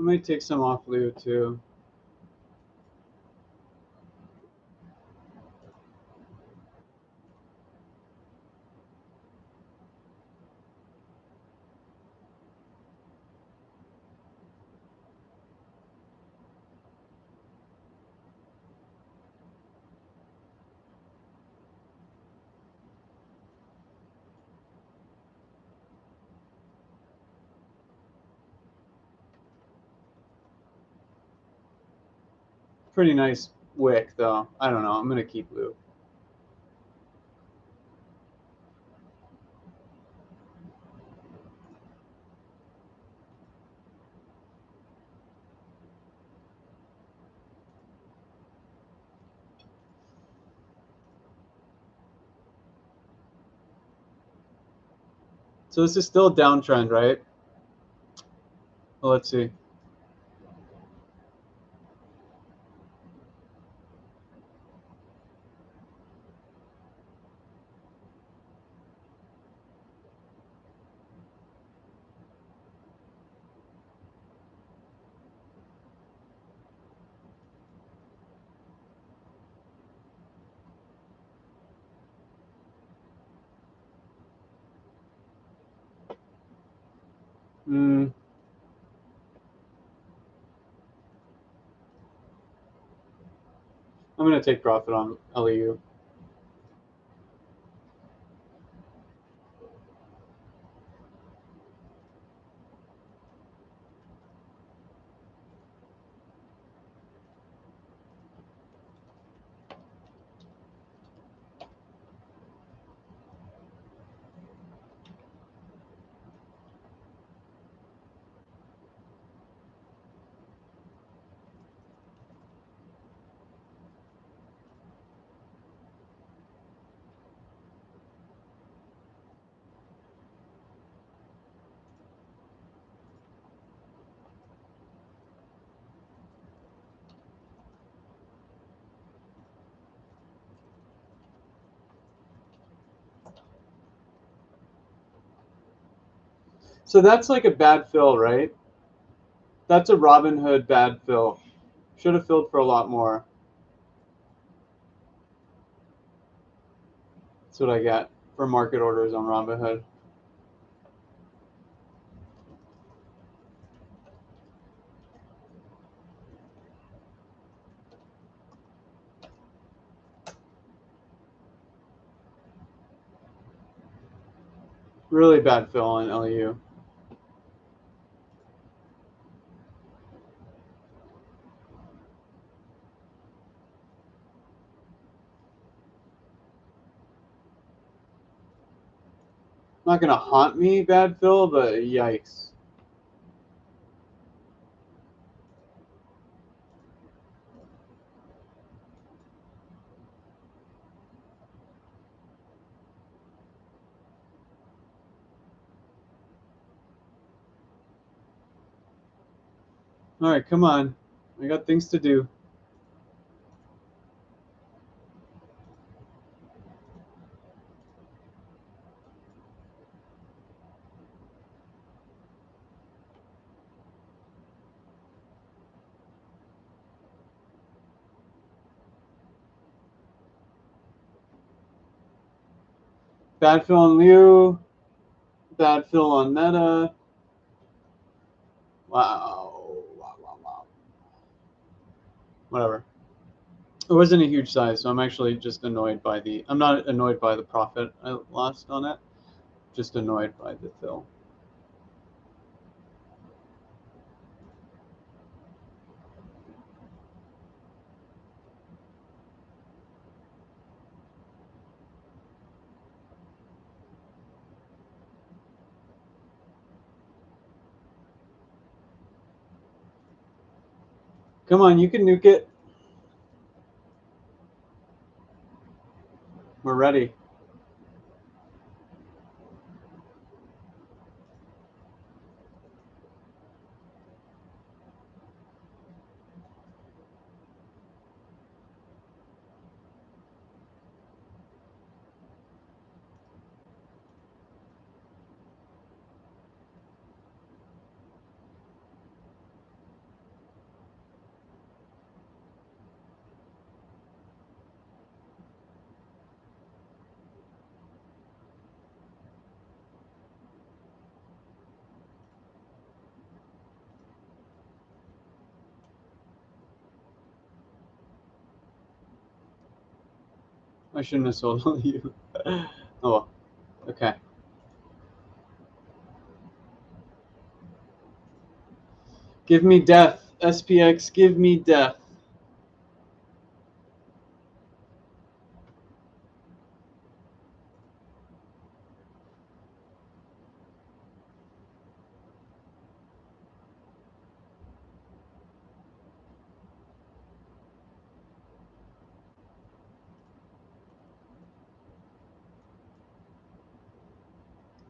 I might take some off Lou too. Pretty nice wick though. I don't know. I'm gonna keep Lou. So this is still a downtrend, right? Well, let's see. Hmm. I'm gonna take profit on LEU. So that's like a bad fill, right? That's a Robinhood bad fill. Should have filled for a lot more. That's what I get for market orders on Robinhood. Really bad fill on LEU. Not gonna haunt me, bad fill, but yikes. All right, come on. I got things to do. Bad fill on Liu. Bad fill on Meta. Wow. Wow. Whatever. It wasn't a huge size, so I'm actually just annoyed by the. I'm not annoyed by the profit I lost on it. Just annoyed by the fill. Come on, you can nuke it. We're ready. I shouldn't have sold all you. Oh well. Okay. Give me death. SPX, give me death.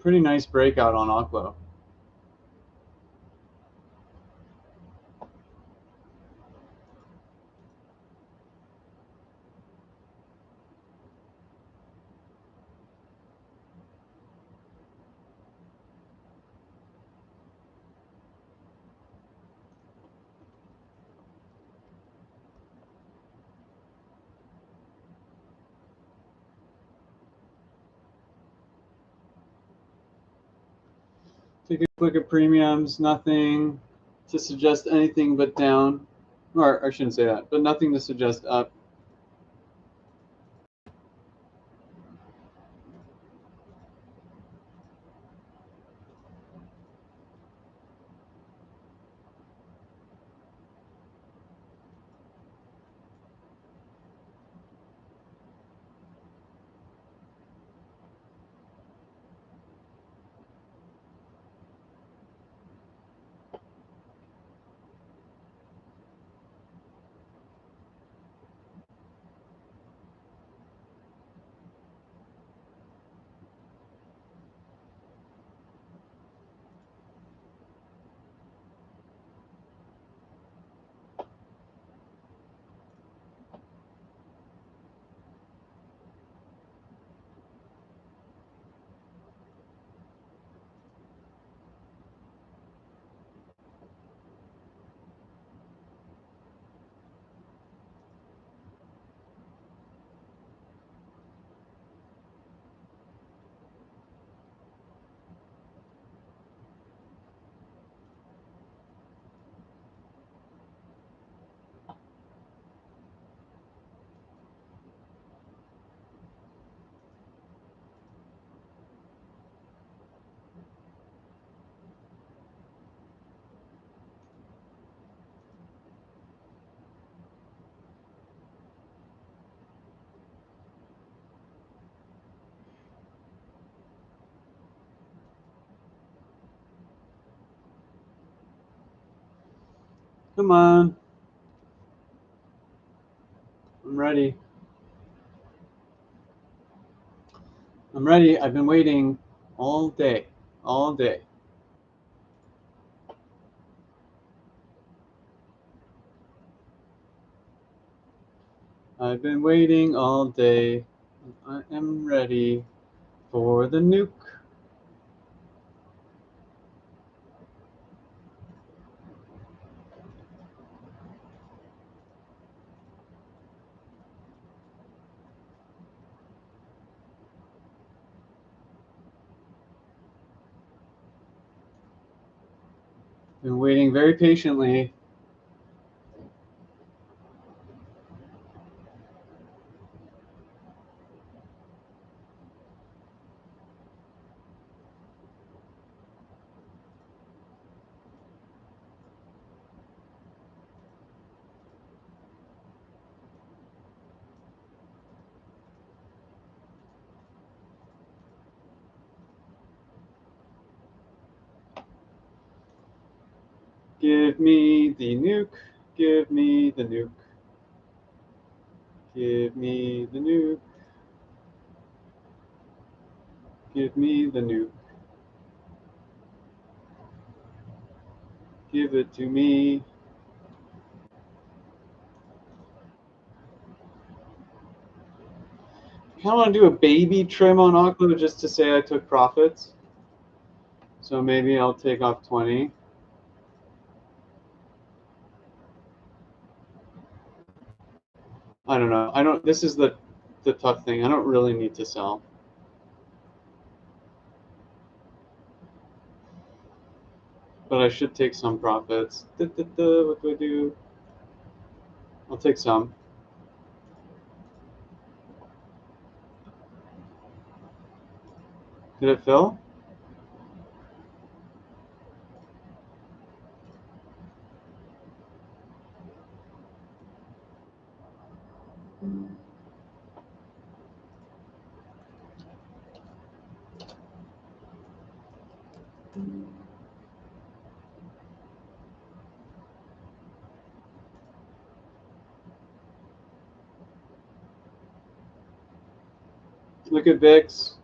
Pretty nice breakout on Oklo. Take a look at premiums, nothing to suggest anything but down. Or I shouldn't say that, but nothing to suggest up. Come on. I'm ready. I'm ready. I've been waiting all day. All day. I've been waiting all day. I am ready for the nuke. Been waiting very patiently. Give me the nuke. Give me the nuke. Give me the nuke. Give me the nuke. Give it to me. I kind of want to do a baby trim on Oklo just to say I took profits. So maybe I'll take off 20. I don't know. I don't. This is the tough thing. I don't really need to sell. But I should take some profits. What do I do? I'll take some. Did it fill? Look at VIX.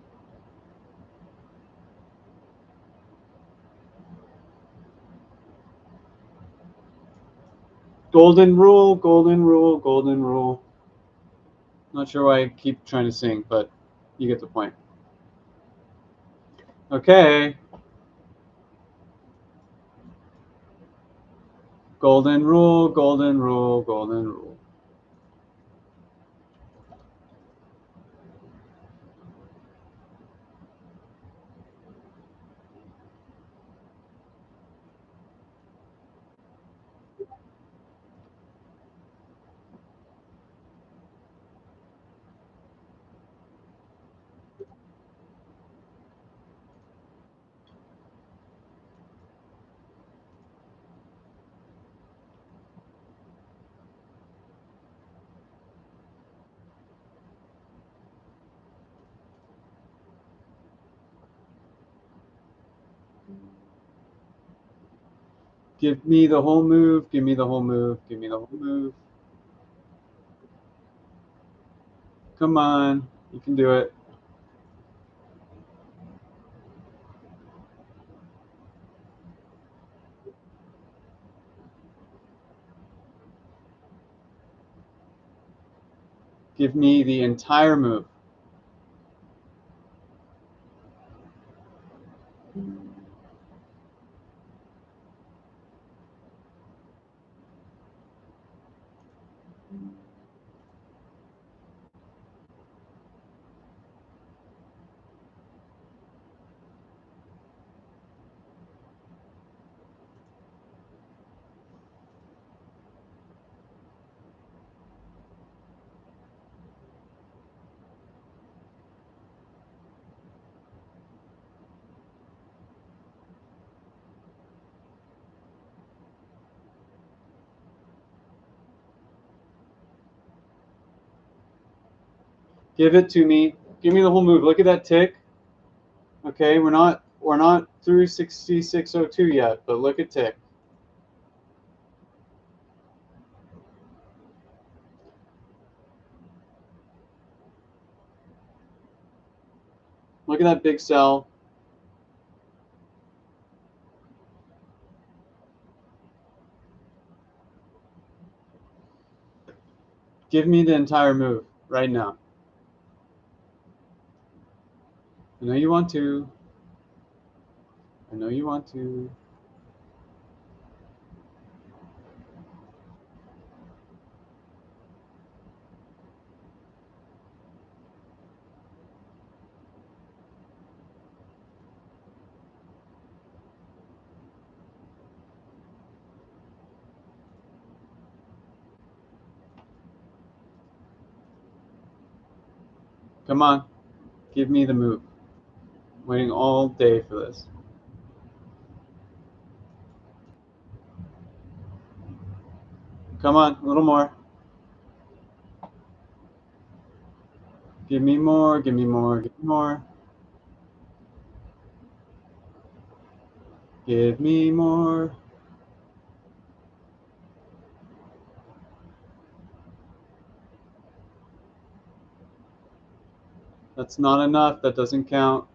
Golden rule, golden rule, golden rule. Not sure why I keep trying to sing, but you get the point. Okay. Golden rule, golden rule, golden rule. Give me the whole move, give me the whole move, give me the whole move. Come on, you can do it. Give me the entire move. Give it to me. Give me the whole move. Look at that tick. Okay, we're not through 6602 yet, but look at tick. Look at that big sell. Give me the entire move right now. I know you want to. I know you want to. Come on. Give me the move. I'm waiting all day for this. Come on, a little more. Give me more, give me more, give me more. Give me more. That's not enough. That doesn't count.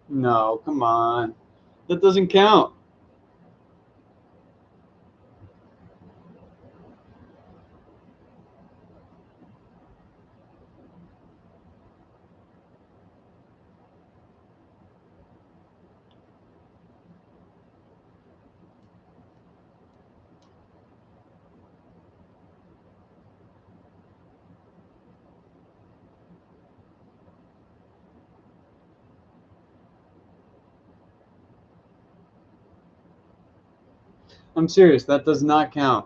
No, come on. That doesn't count. I'm serious. That does not count.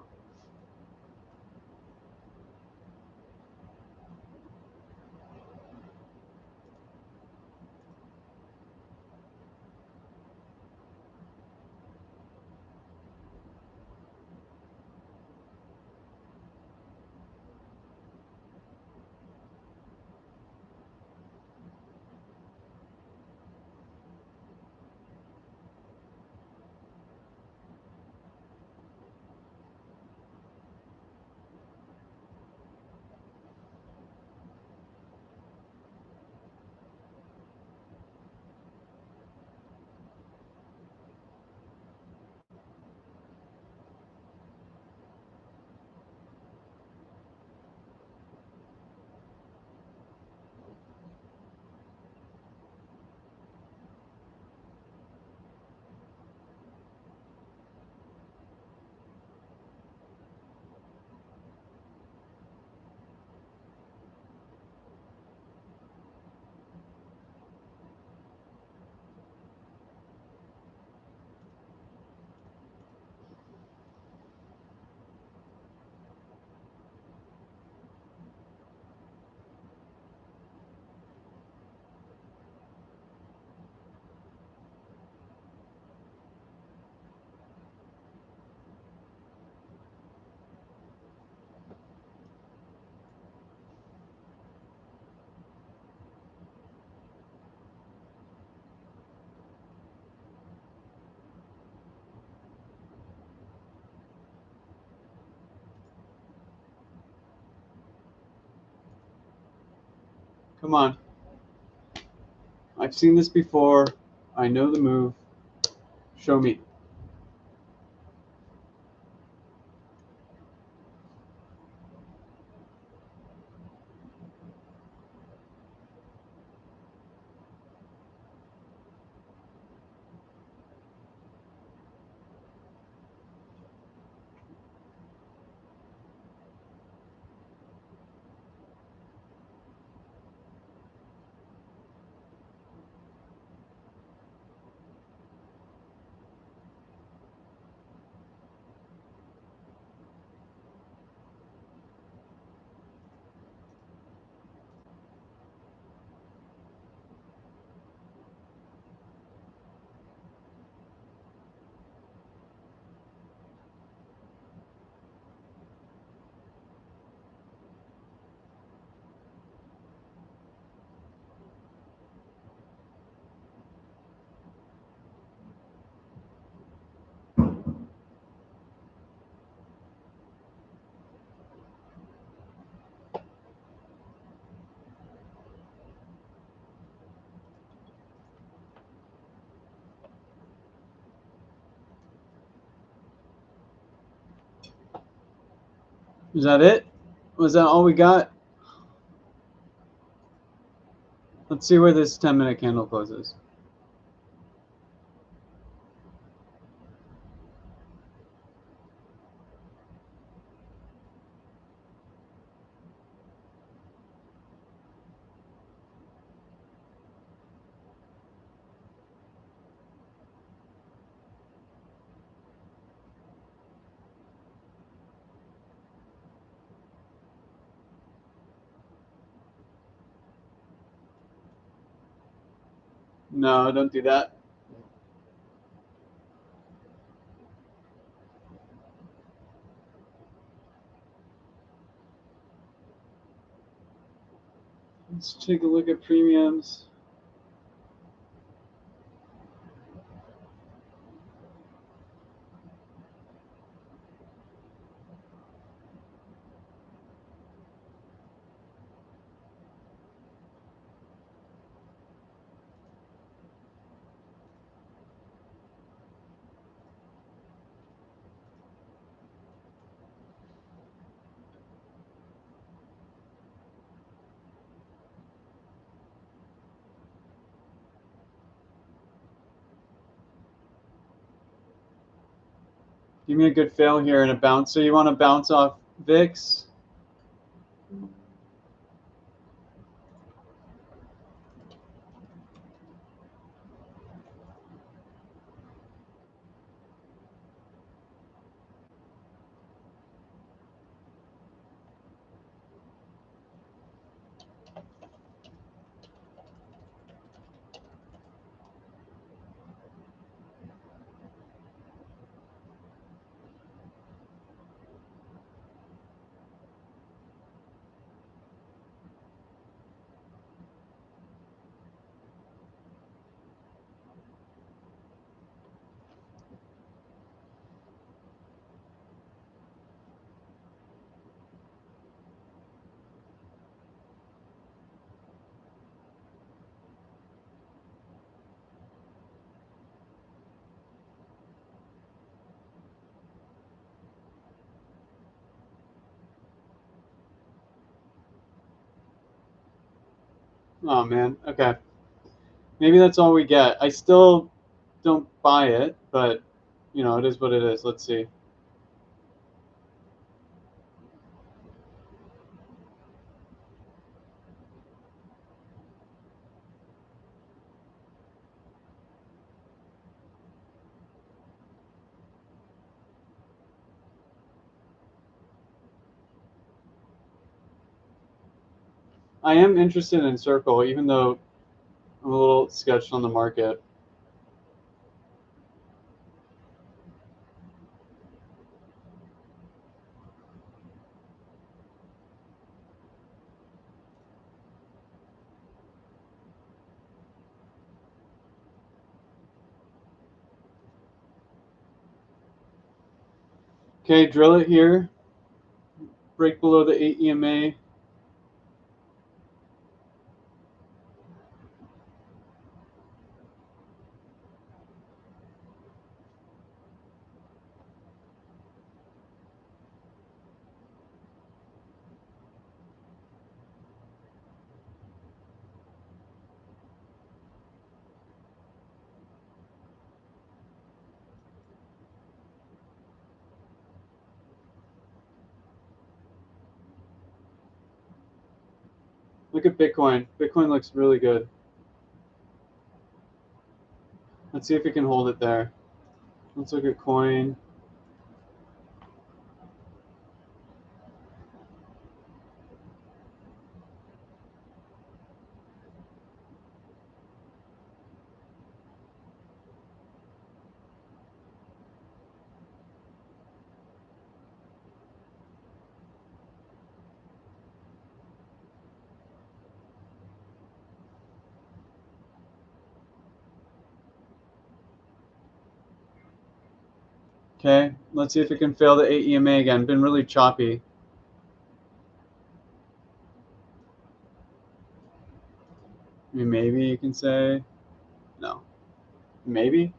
Come on. I've seen this before. I know the move. Show me. Is that it? Was that all we got? Let's see where this 10-minute candle closes. No, don't do that. Let's take a look at premiums. Give me a good fail here and a bounce. So you want to bounce off VIX? Oh man, okay. Maybe that's all we get. I still don't buy it, but you know, it is what it is. Let's see. I am interested in Circle, even though I'm a little sketched on the market. Okay, drill it here. Break below the 8 EMA. Look at Bitcoin. Bitcoin looks really good. Let's see if we can hold it there. Let's look at coin. Okay, let's see if it can fail the 8 EMA again. Been really choppy. I mean, maybe you can say no. Maybe.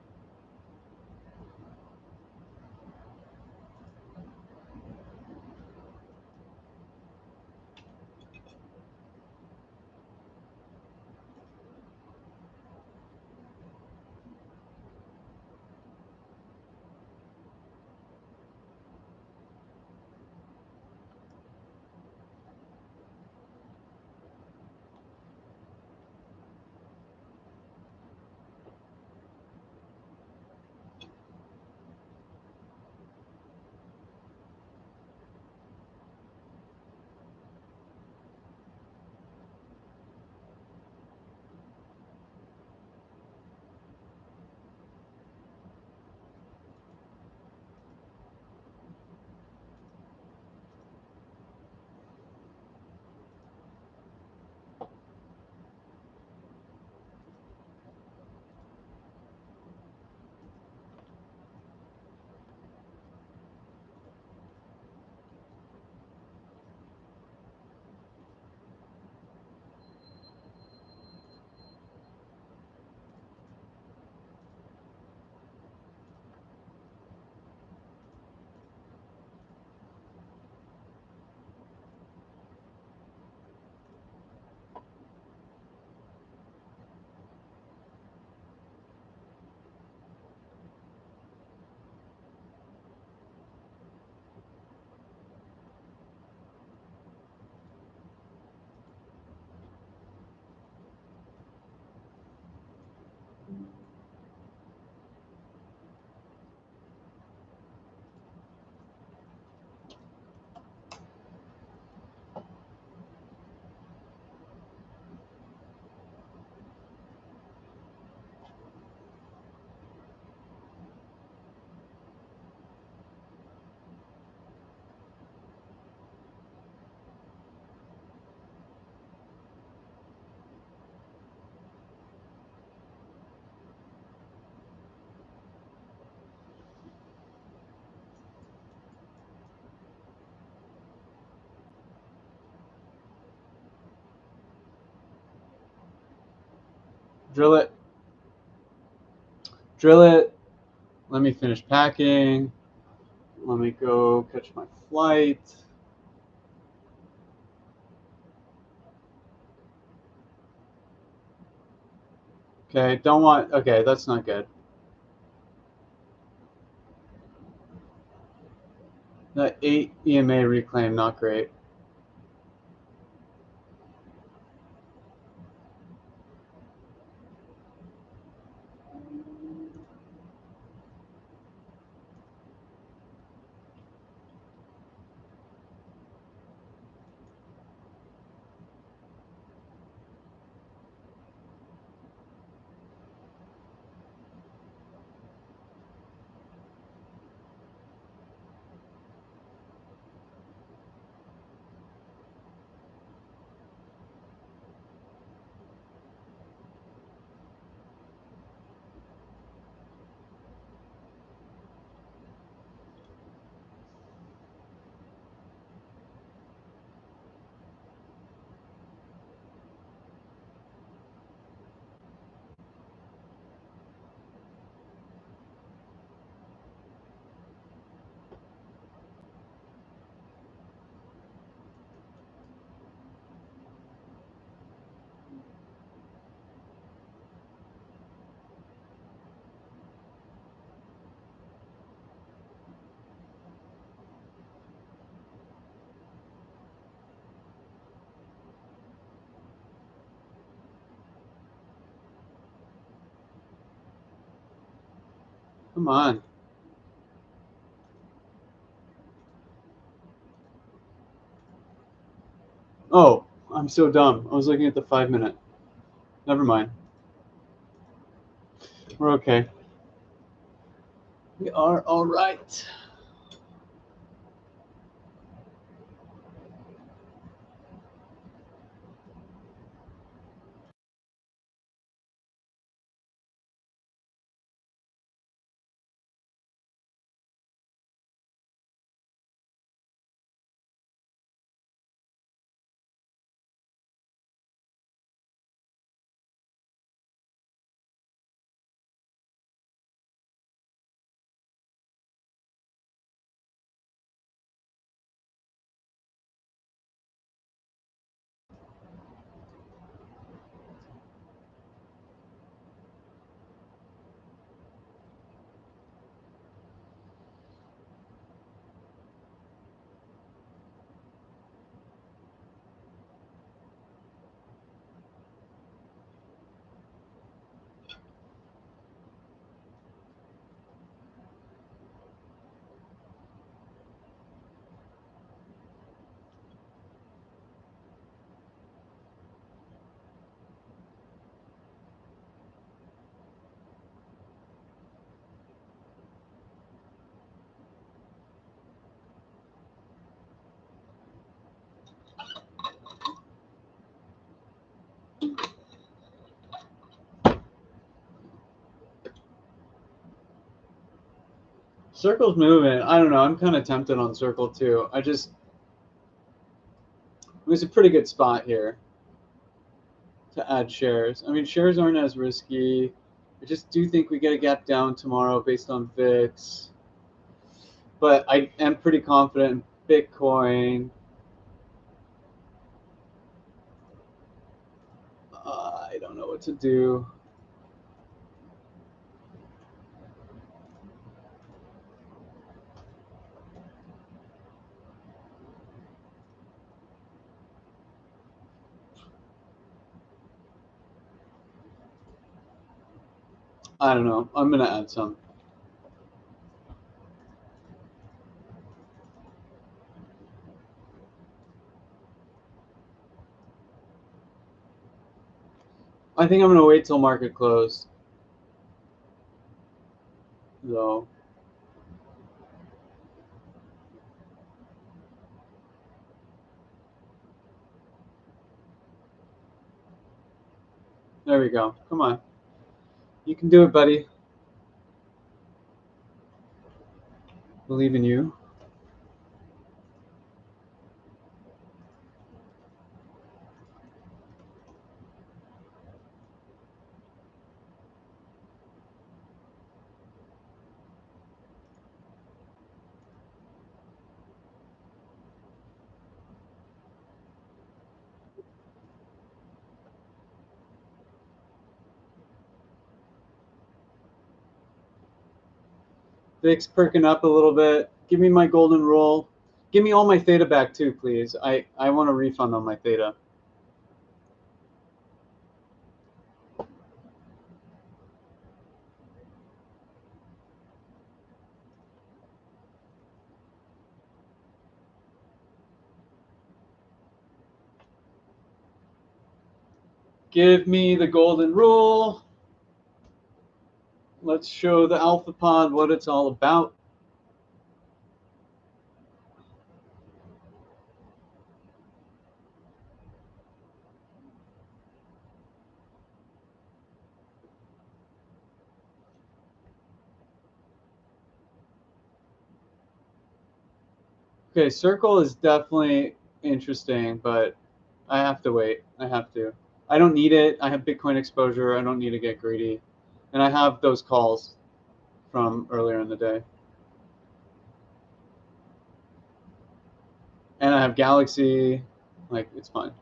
Drill it. Drill it. Let me finish packing. Let me go catch my flight. Okay, don't want, okay, that's not good. That 8 EMA reclaim, not great. Come on. Oh, I'm so dumb. I was looking at the 5-minute. Never mind. We're okay. We are all right. Circle's moving. I don't know. I'm kind of tempted on Circle too. It was a pretty good spot here to add shares. I mean, shares aren't as risky. I just do think we get a gap down tomorrow based on VIX. But I am pretty confident in Bitcoin. I don't know what to do. I don't know. I'm gonna add some. I think I'm gonna wait till market close, though. There we go. Come on. You can do it, buddy. Believe in you. VIX perking up a little bit. Give me my golden rule. Give me all my theta back too, please. I want a refund on my theta. Give me the golden rule. Let's show the Alpha Pod what it's all about. Okay, Circle is definitely interesting, but I have to wait. I have to. I don't need it. I have Bitcoin exposure. I don't need to get greedy. And I have those calls from earlier in the day. And I have Galaxy. Like, it's fine.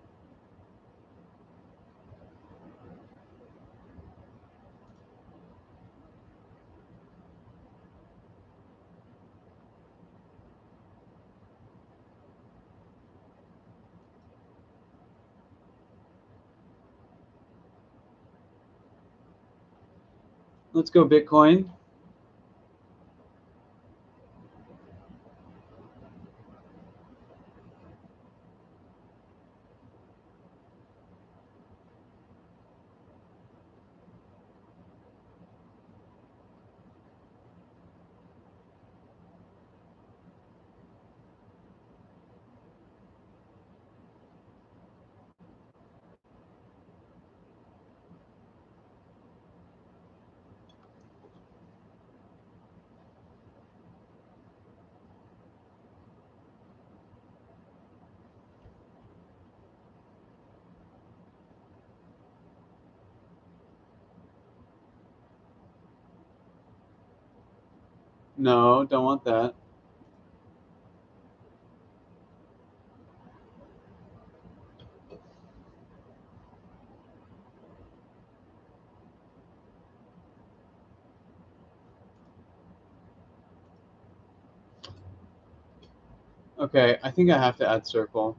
Let's go Bitcoin. No, don't want that. Okay, I think I have to add Circle.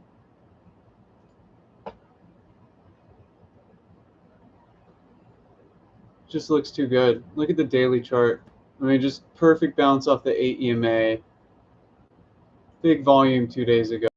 Just looks too good. Look at the daily chart. I mean, just perfect bounce off the 8 EMA. Big volume 2 days ago.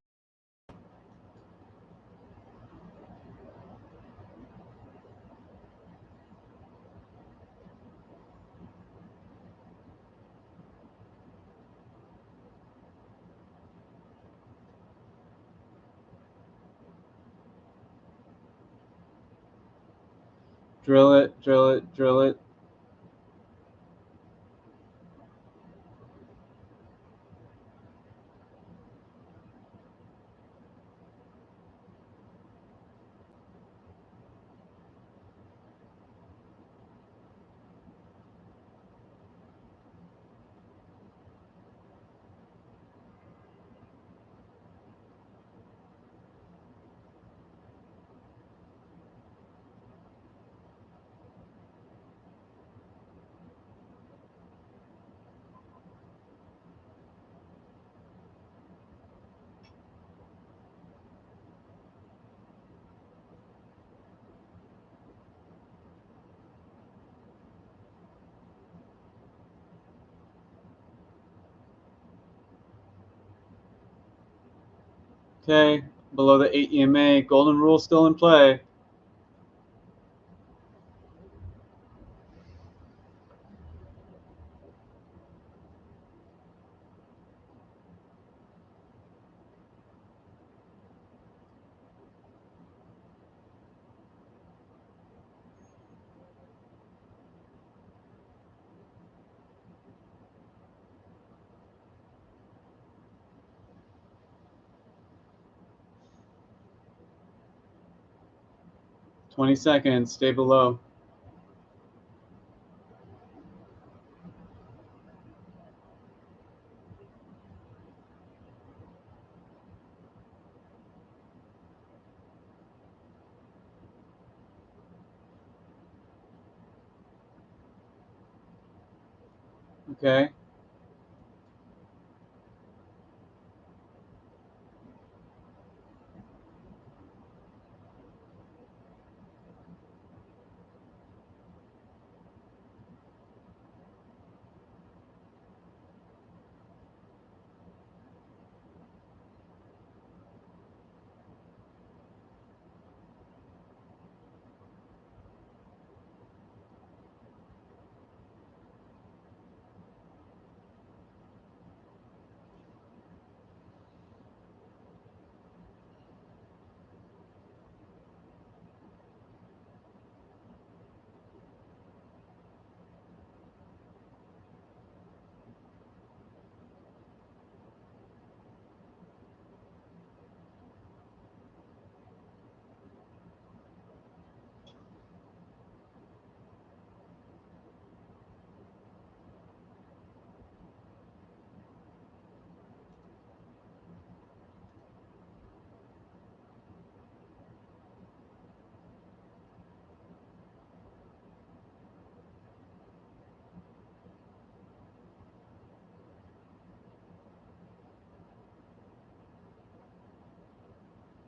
Drill it, drill it, drill it. Okay, below the 8 EMA, golden rule still in play. $20, stay below. Okay.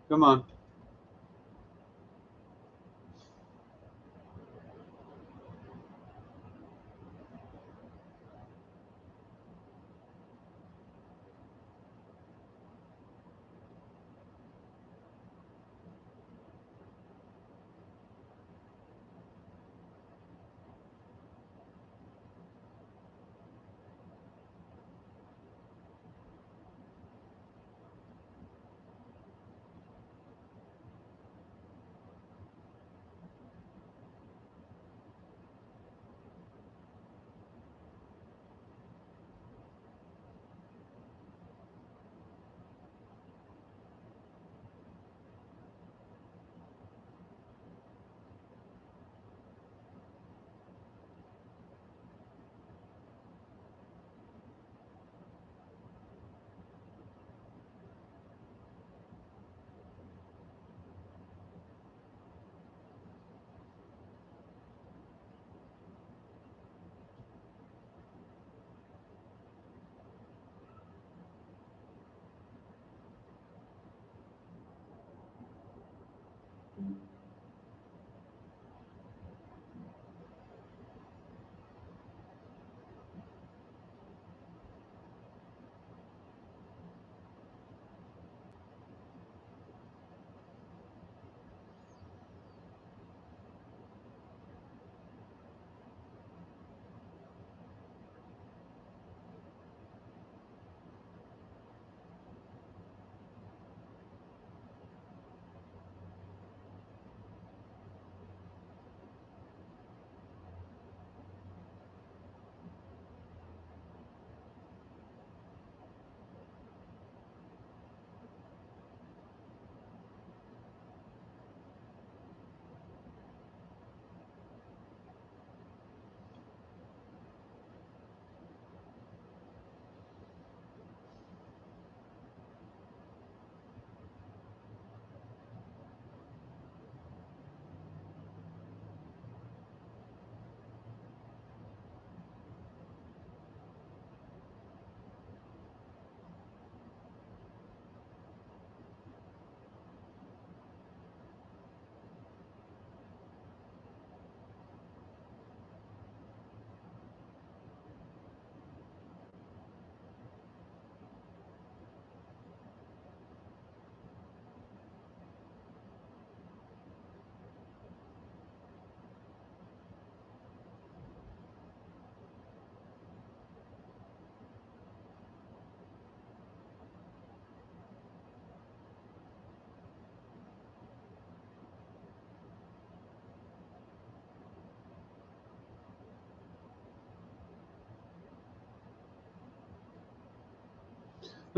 Come on.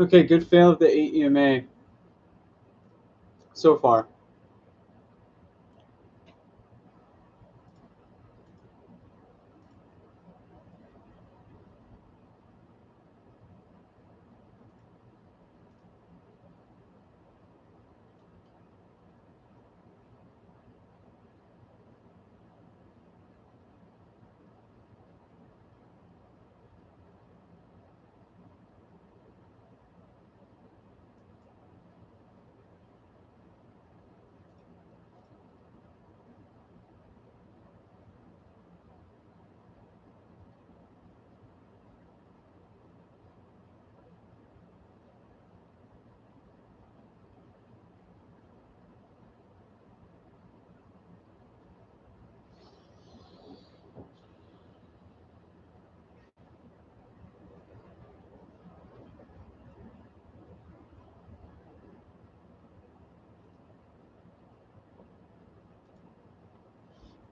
Okay, good fail of the 8 EMA so far.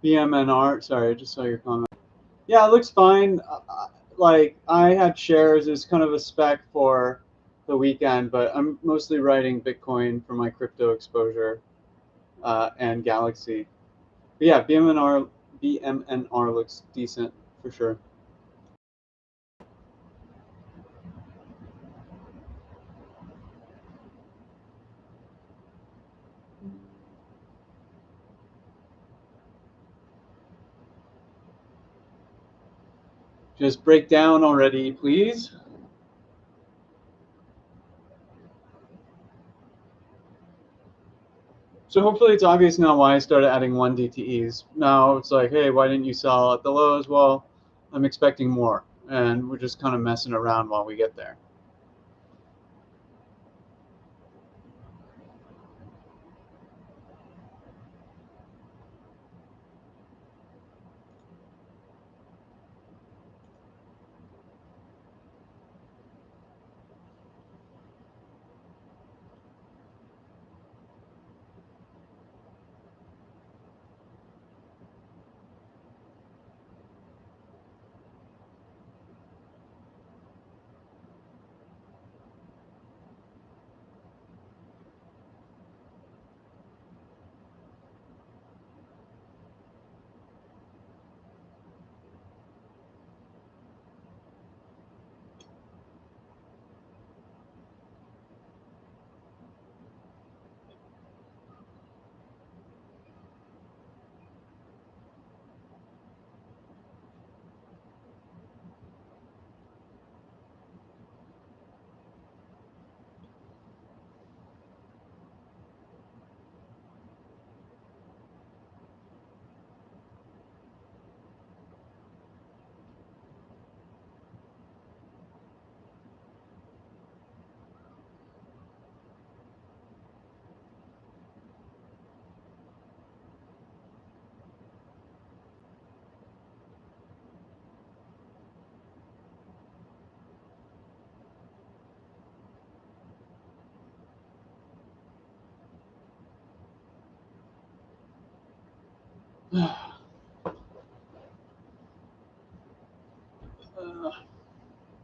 BMNR, sorry, I just saw your comment. Yeah, it looks fine. Like, I had shares as kind of a spec for the weekend, but I'm mostly writing Bitcoin for my crypto exposure and Galaxy. But yeah, BMNR looks decent for sure. Just break down already, please. So hopefully it's obvious now why I started adding 1 DTEs. Now it's like, hey, why didn't you sell at the lows? Well, I'm expecting more, and we're just kind of messing around while we get there.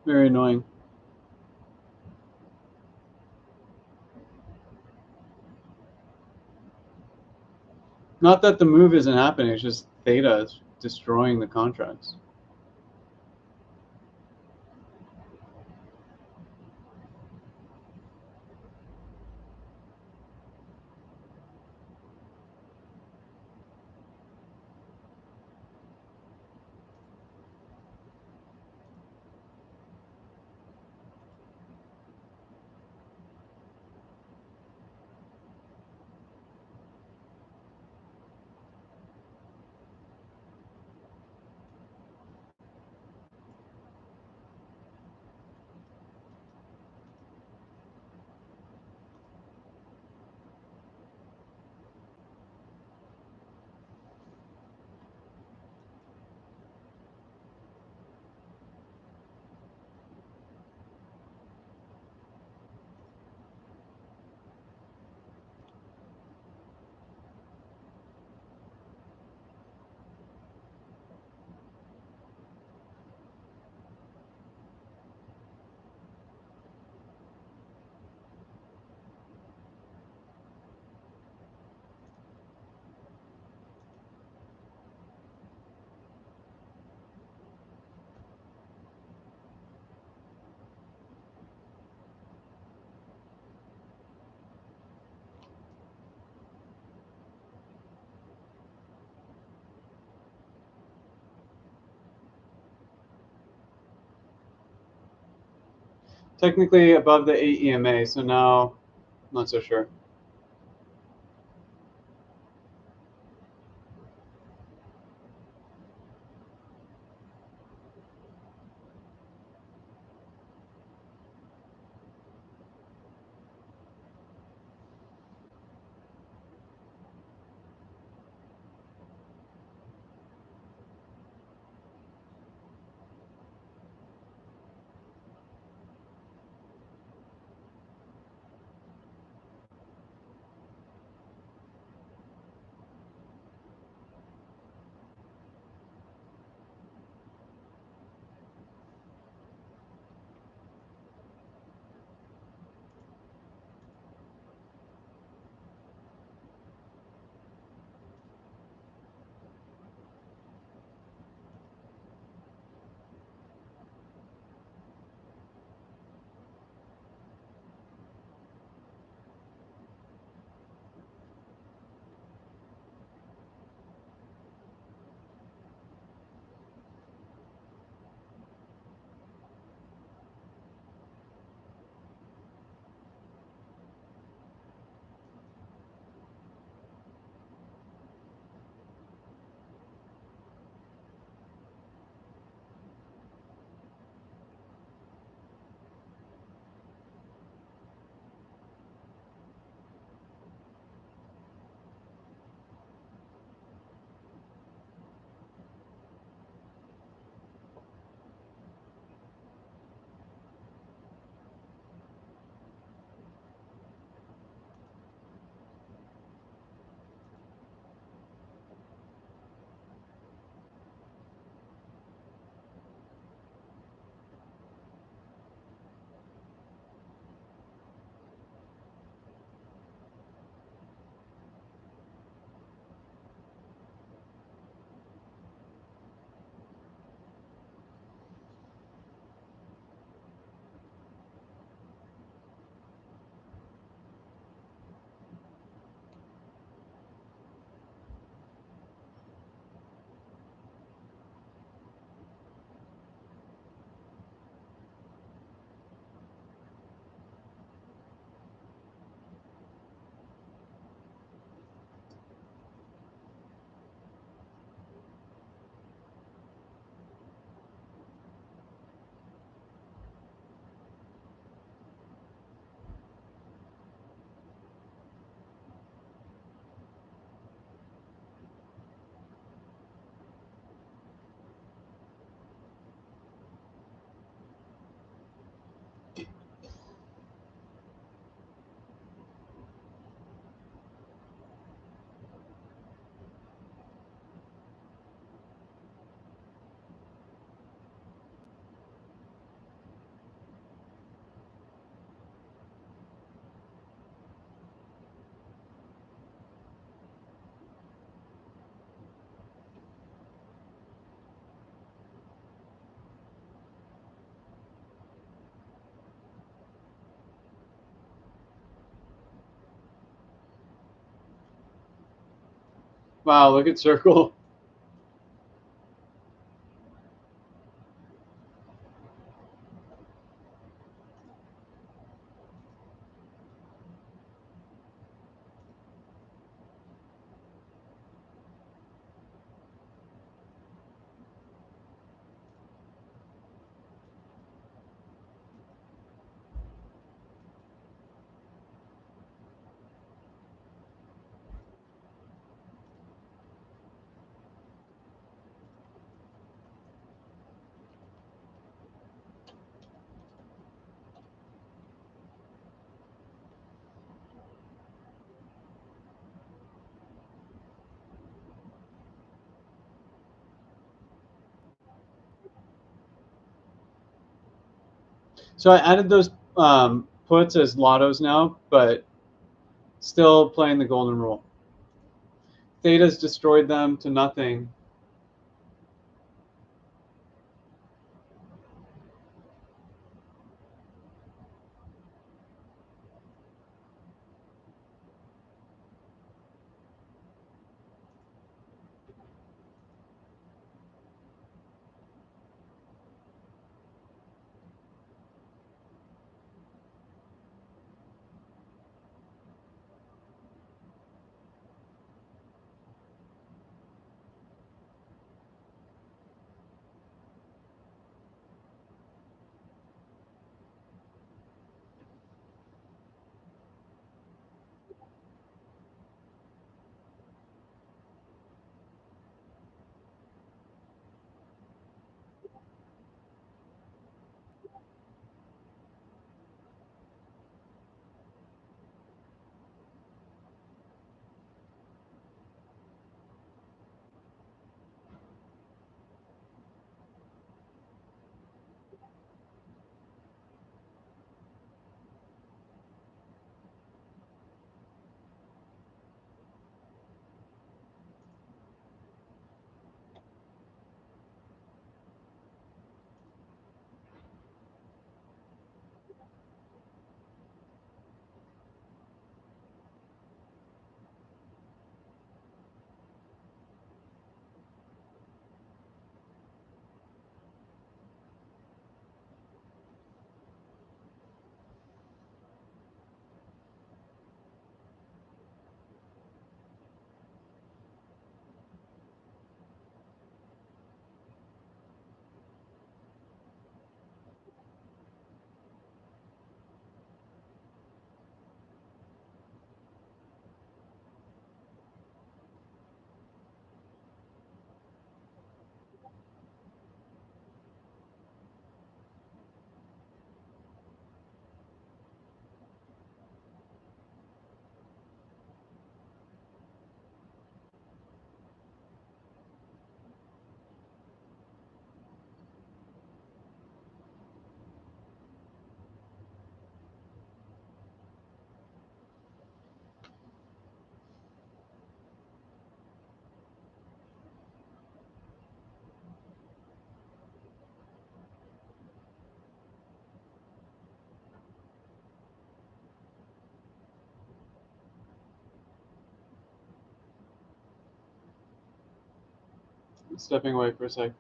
Very annoying. Not that the move isn't happening, it's just Theta is destroying the contracts. technically above the 8 EMA, so now I'm not so sure. Wow, look at Circle. So I added those puts as lottos now, but still playing the golden rule. Theta's destroyed them to nothing. stepping away for a sec.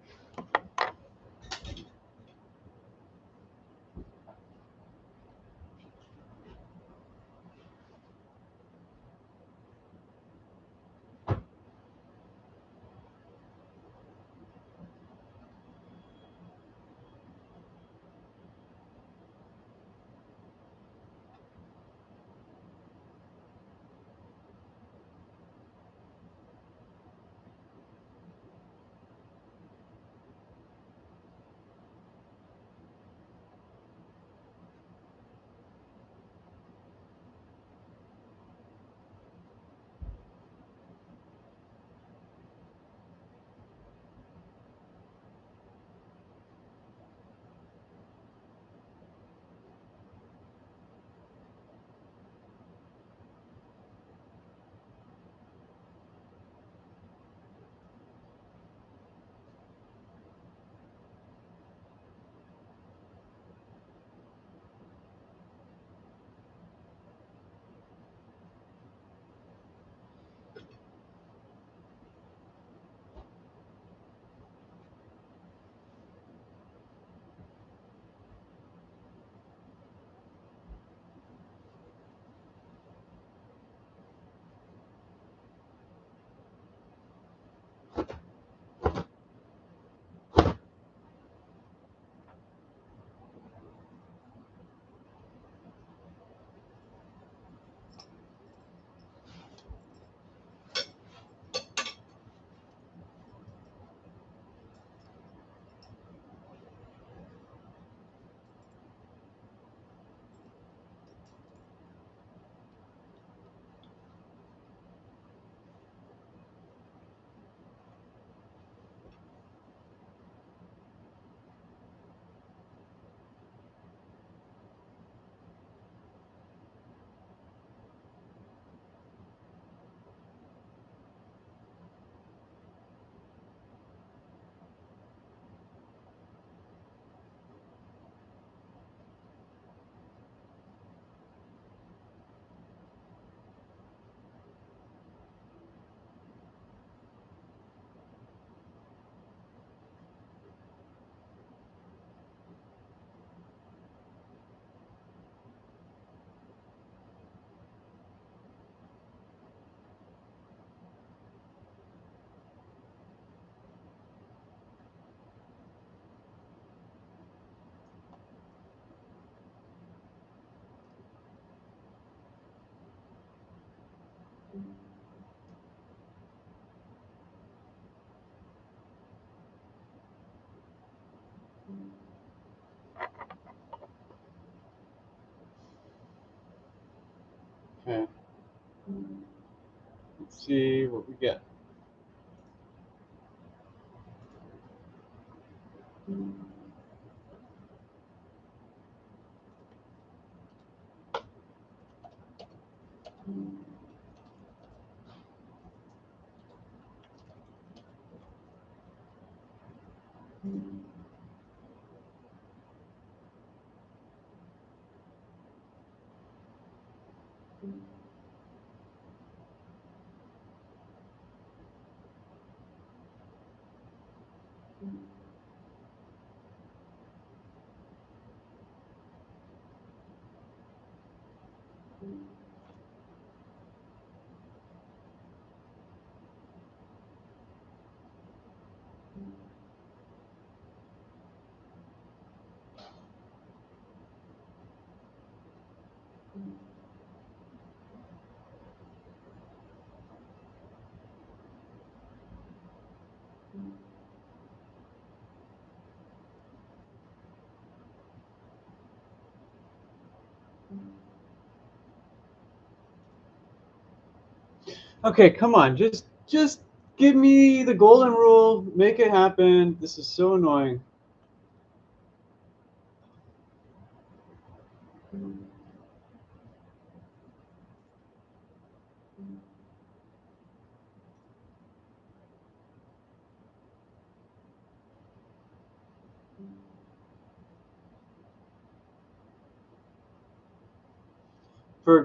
Okay. Let's see what we get. Okay, come on, just give me the golden rule, make it happen. This is so annoying. For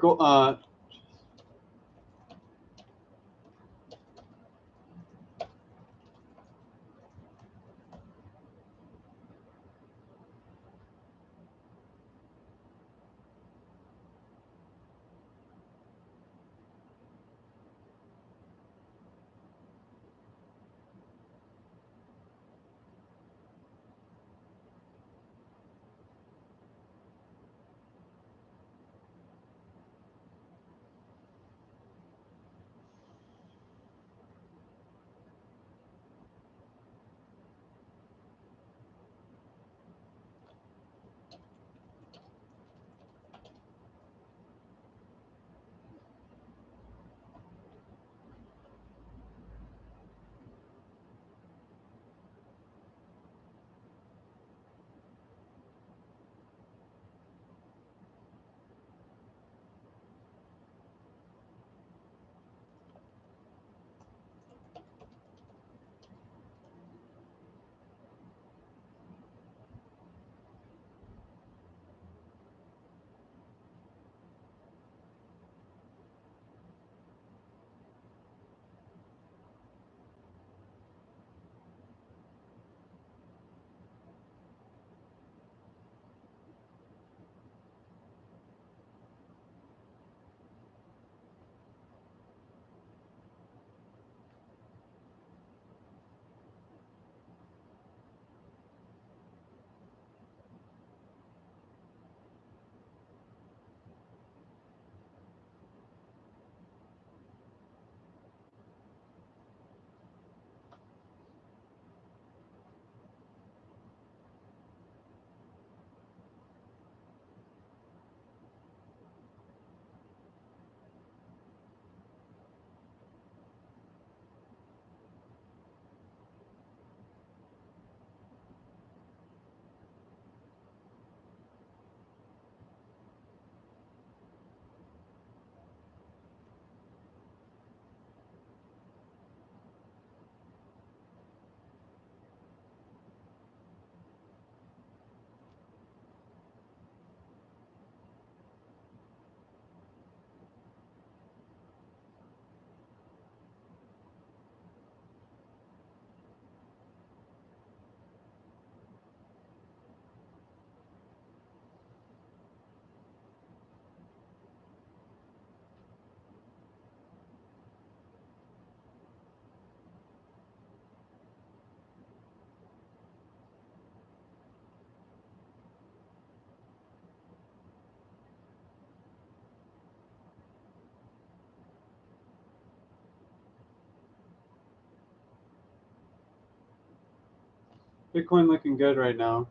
Bitcoin looking good right now.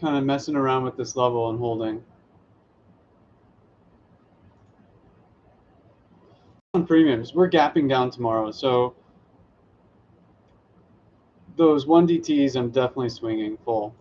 Kind of messing around with this level and holding. On premiums, we're gapping down tomorrow, so those 1DTs I'm definitely swinging full.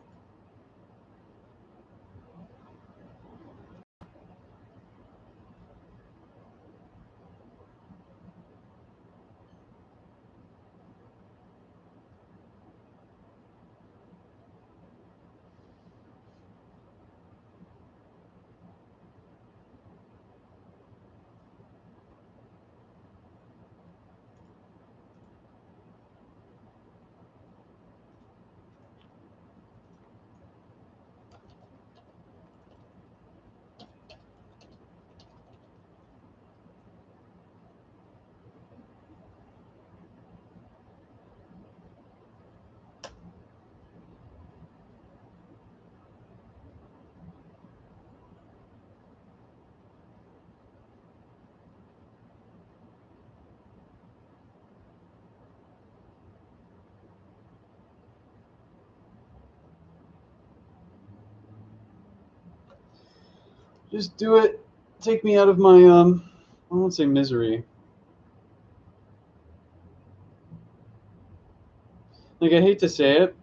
Just do it. Take me out of my I won't say misery. Like, I hate to say it,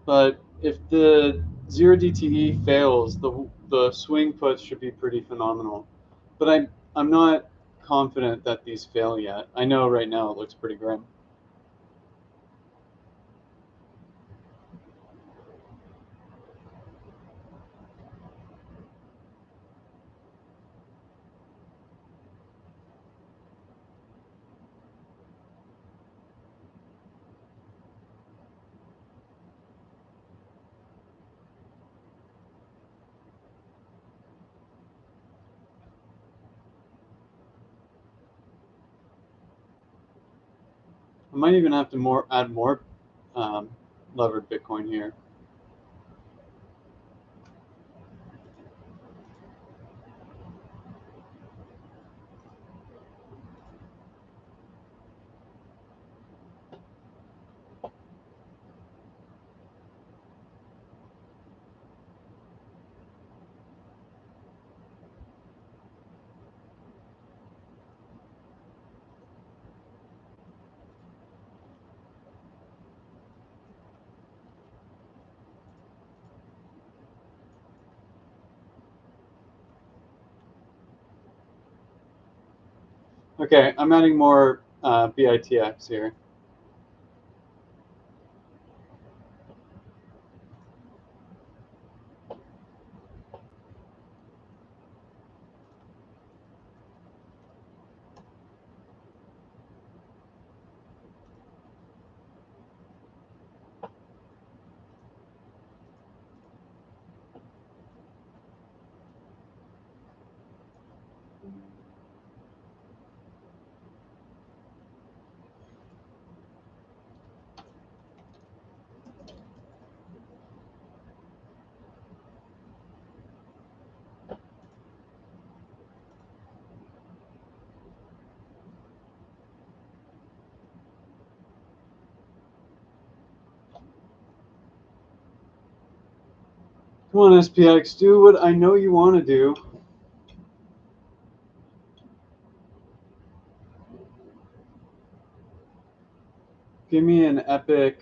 but if the 0DTE fails, the swing puts should be pretty phenomenal. But I'm not confident that these fail yet. I know right now it looks pretty grim. I might even have to add more levered Bitcoin here. Okay, I'm adding more BITX here. Come on, SPX, do what I know you want to do. Give me an epic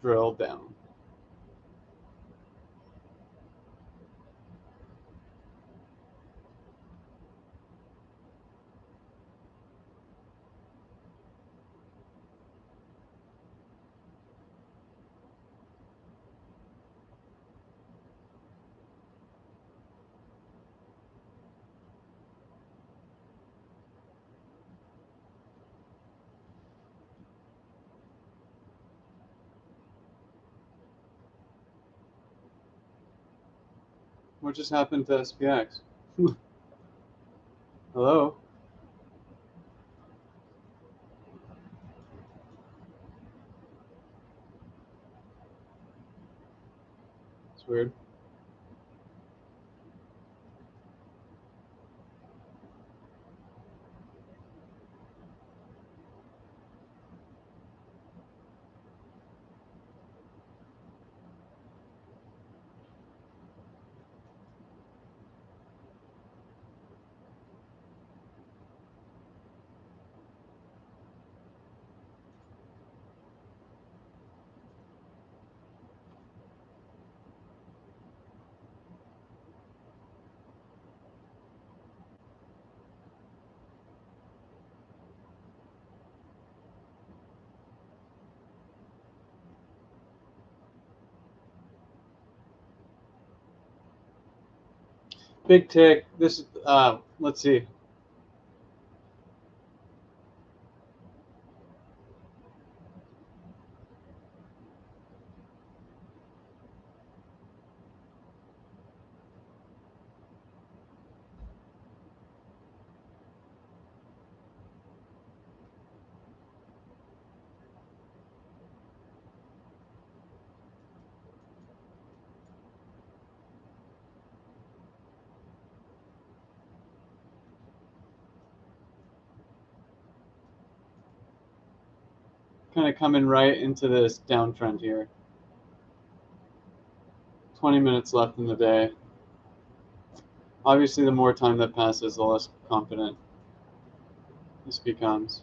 drill down. What just happened to SPX? Hello? It's weird. Big tick. This, let's see. Kind of coming right into this downtrend here. 20 minutes left in the day. Obviously, the more time that passes, the less confident this becomes.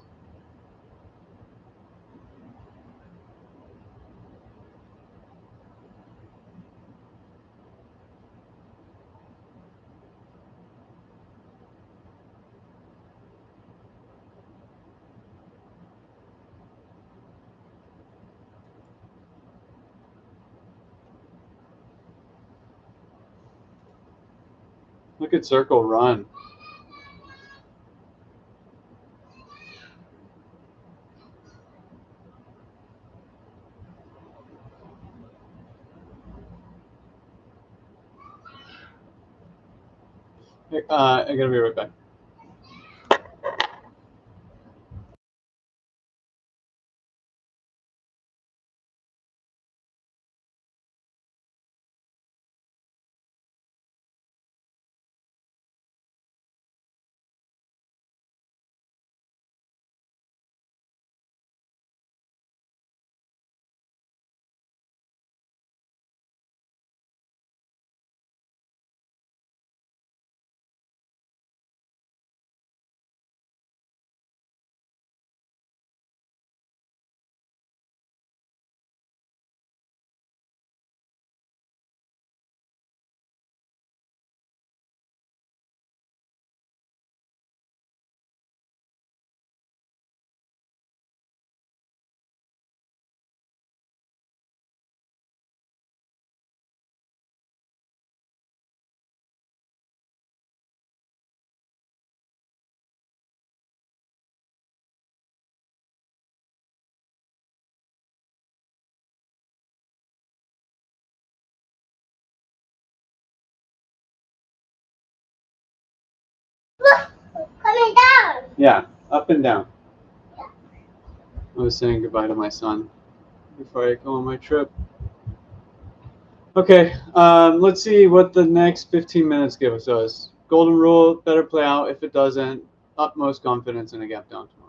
Look at Circle run. I gotta be right back. Coming down. Yeah, up and down. I was saying goodbye to my son before I go on my trip. Okay, let's see what the next 15 minutes give us. Golden rule, better play out. If it doesn't, utmost confidence in a gap down tomorrow.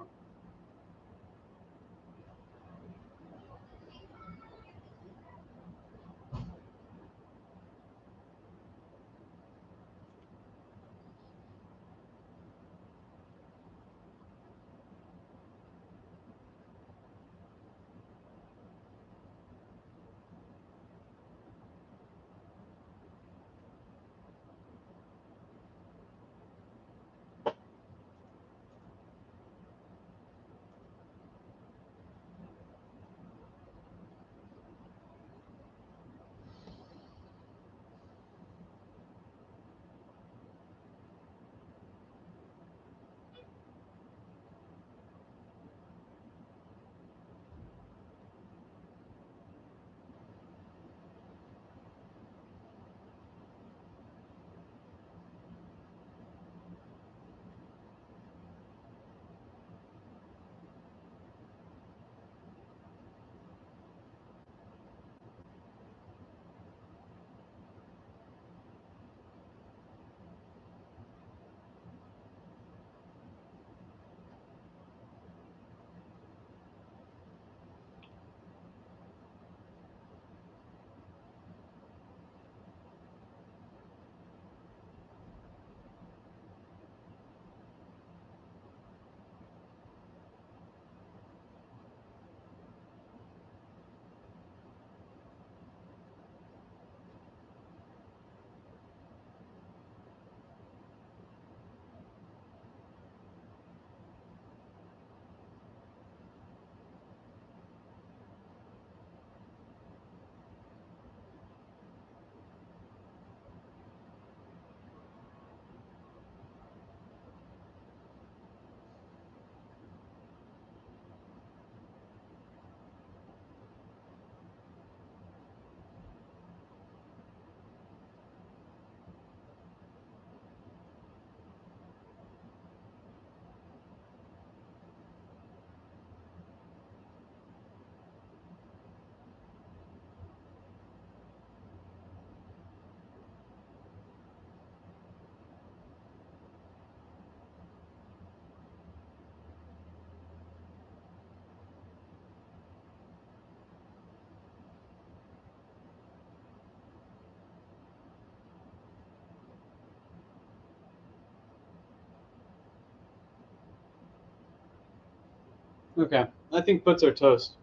Okay, I think puts are toast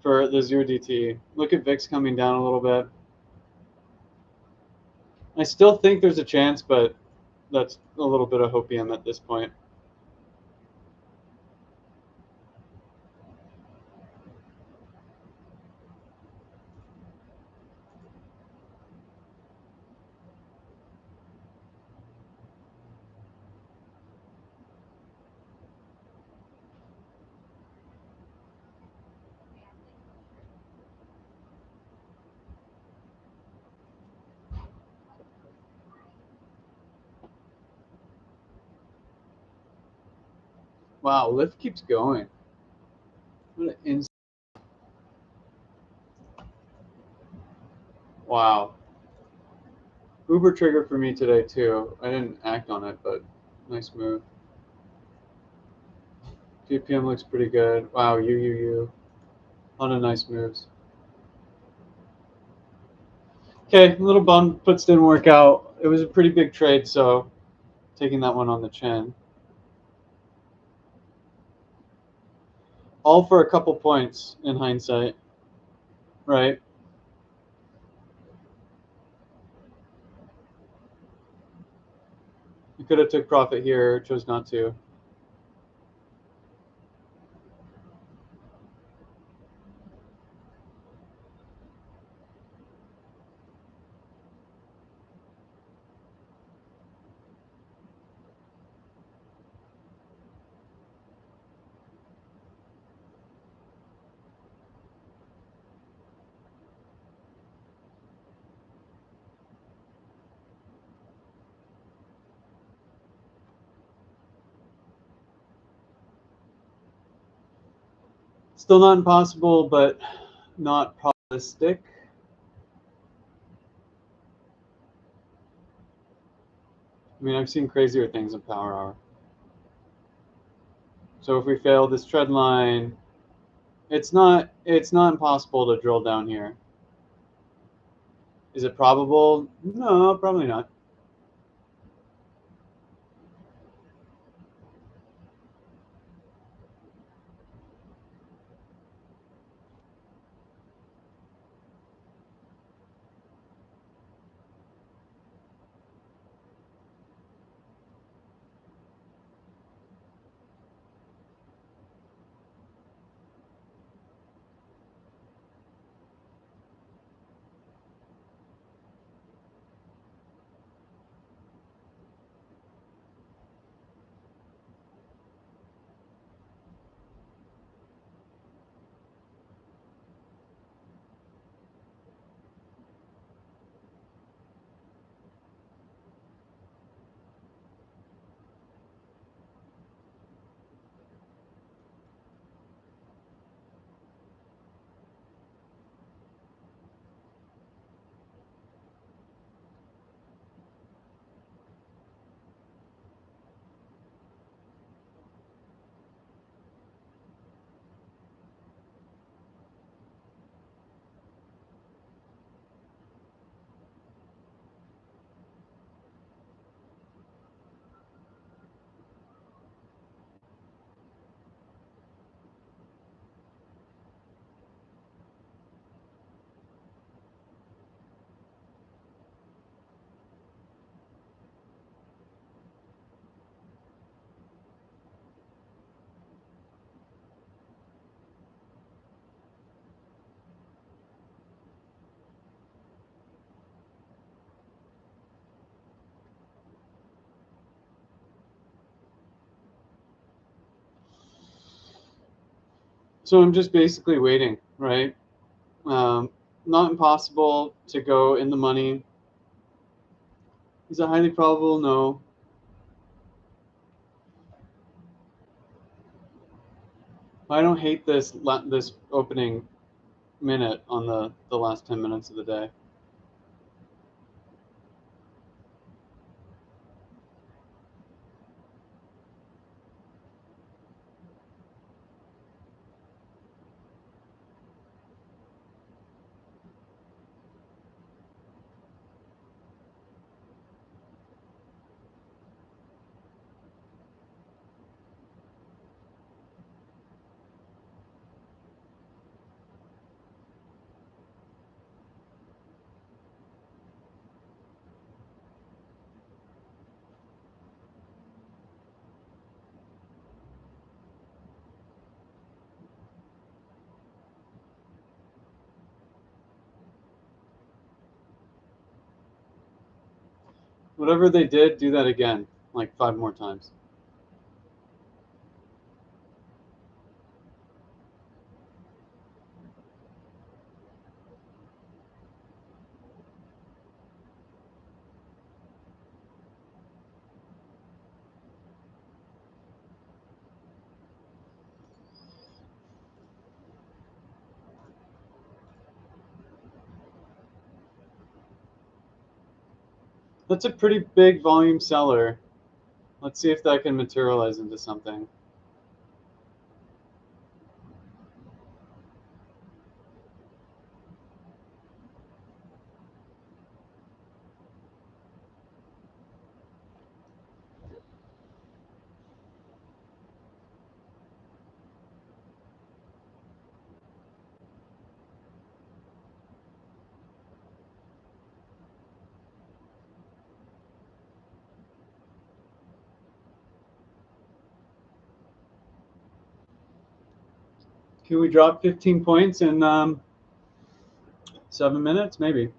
for the 0DTE. Look at VIX coming down a little bit. I still think there's a chance, but that's a little bit of hopium at this point. Wow, Lyft keeps going. What an wow. Uber trigger for me today too. I didn't act on it, but nice move. GPM looks pretty good. Wow, U. A lot of nice moves. Okay, a little bummed. Puts didn't work out. It was a pretty big trade, so taking that one on the chin. All for a couple points in hindsight, right? You could have took profit here, chose not to. Still not impossible, but not probabilistic. I mean, I've seen crazier things in Power Hour. So if we fail this trend line, it's not impossible to drill down here. Is it probable? No, probably not. So I'm just basically waiting, right? Not impossible to go in the money. Is it highly probable? No. I don't hate this opening minute on the last 10 minutes of the day. Whatever they did, do that again, like 5 more times. That's a pretty big volume seller. Let's see if that can materialize into something. Can we drop 15 points in 7 minutes? Maybe.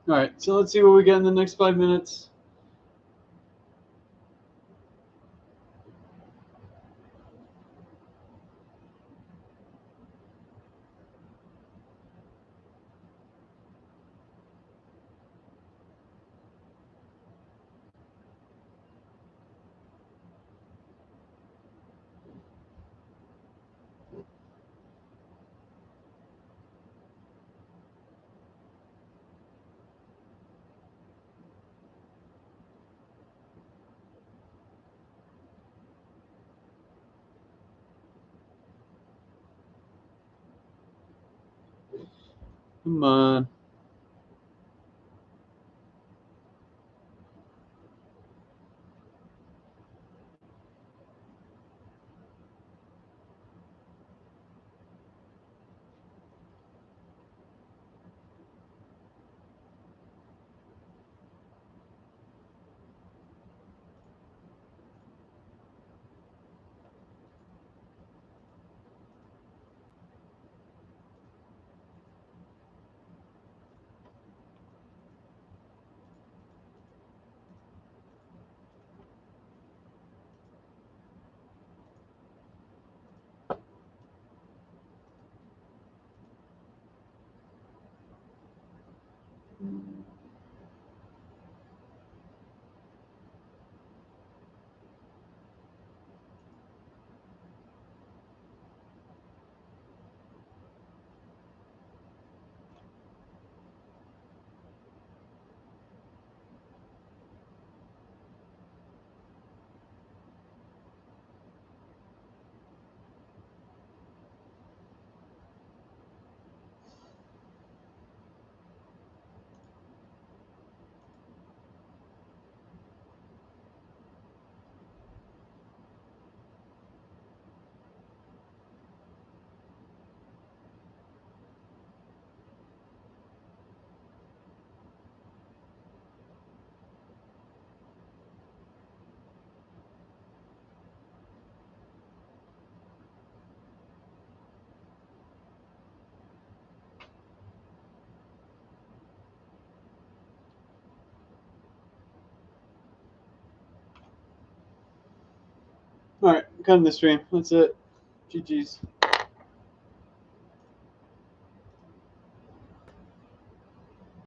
All right, so let's see what we get in the next 5 minutes. Come on. cutting the stream. That's it. GG's.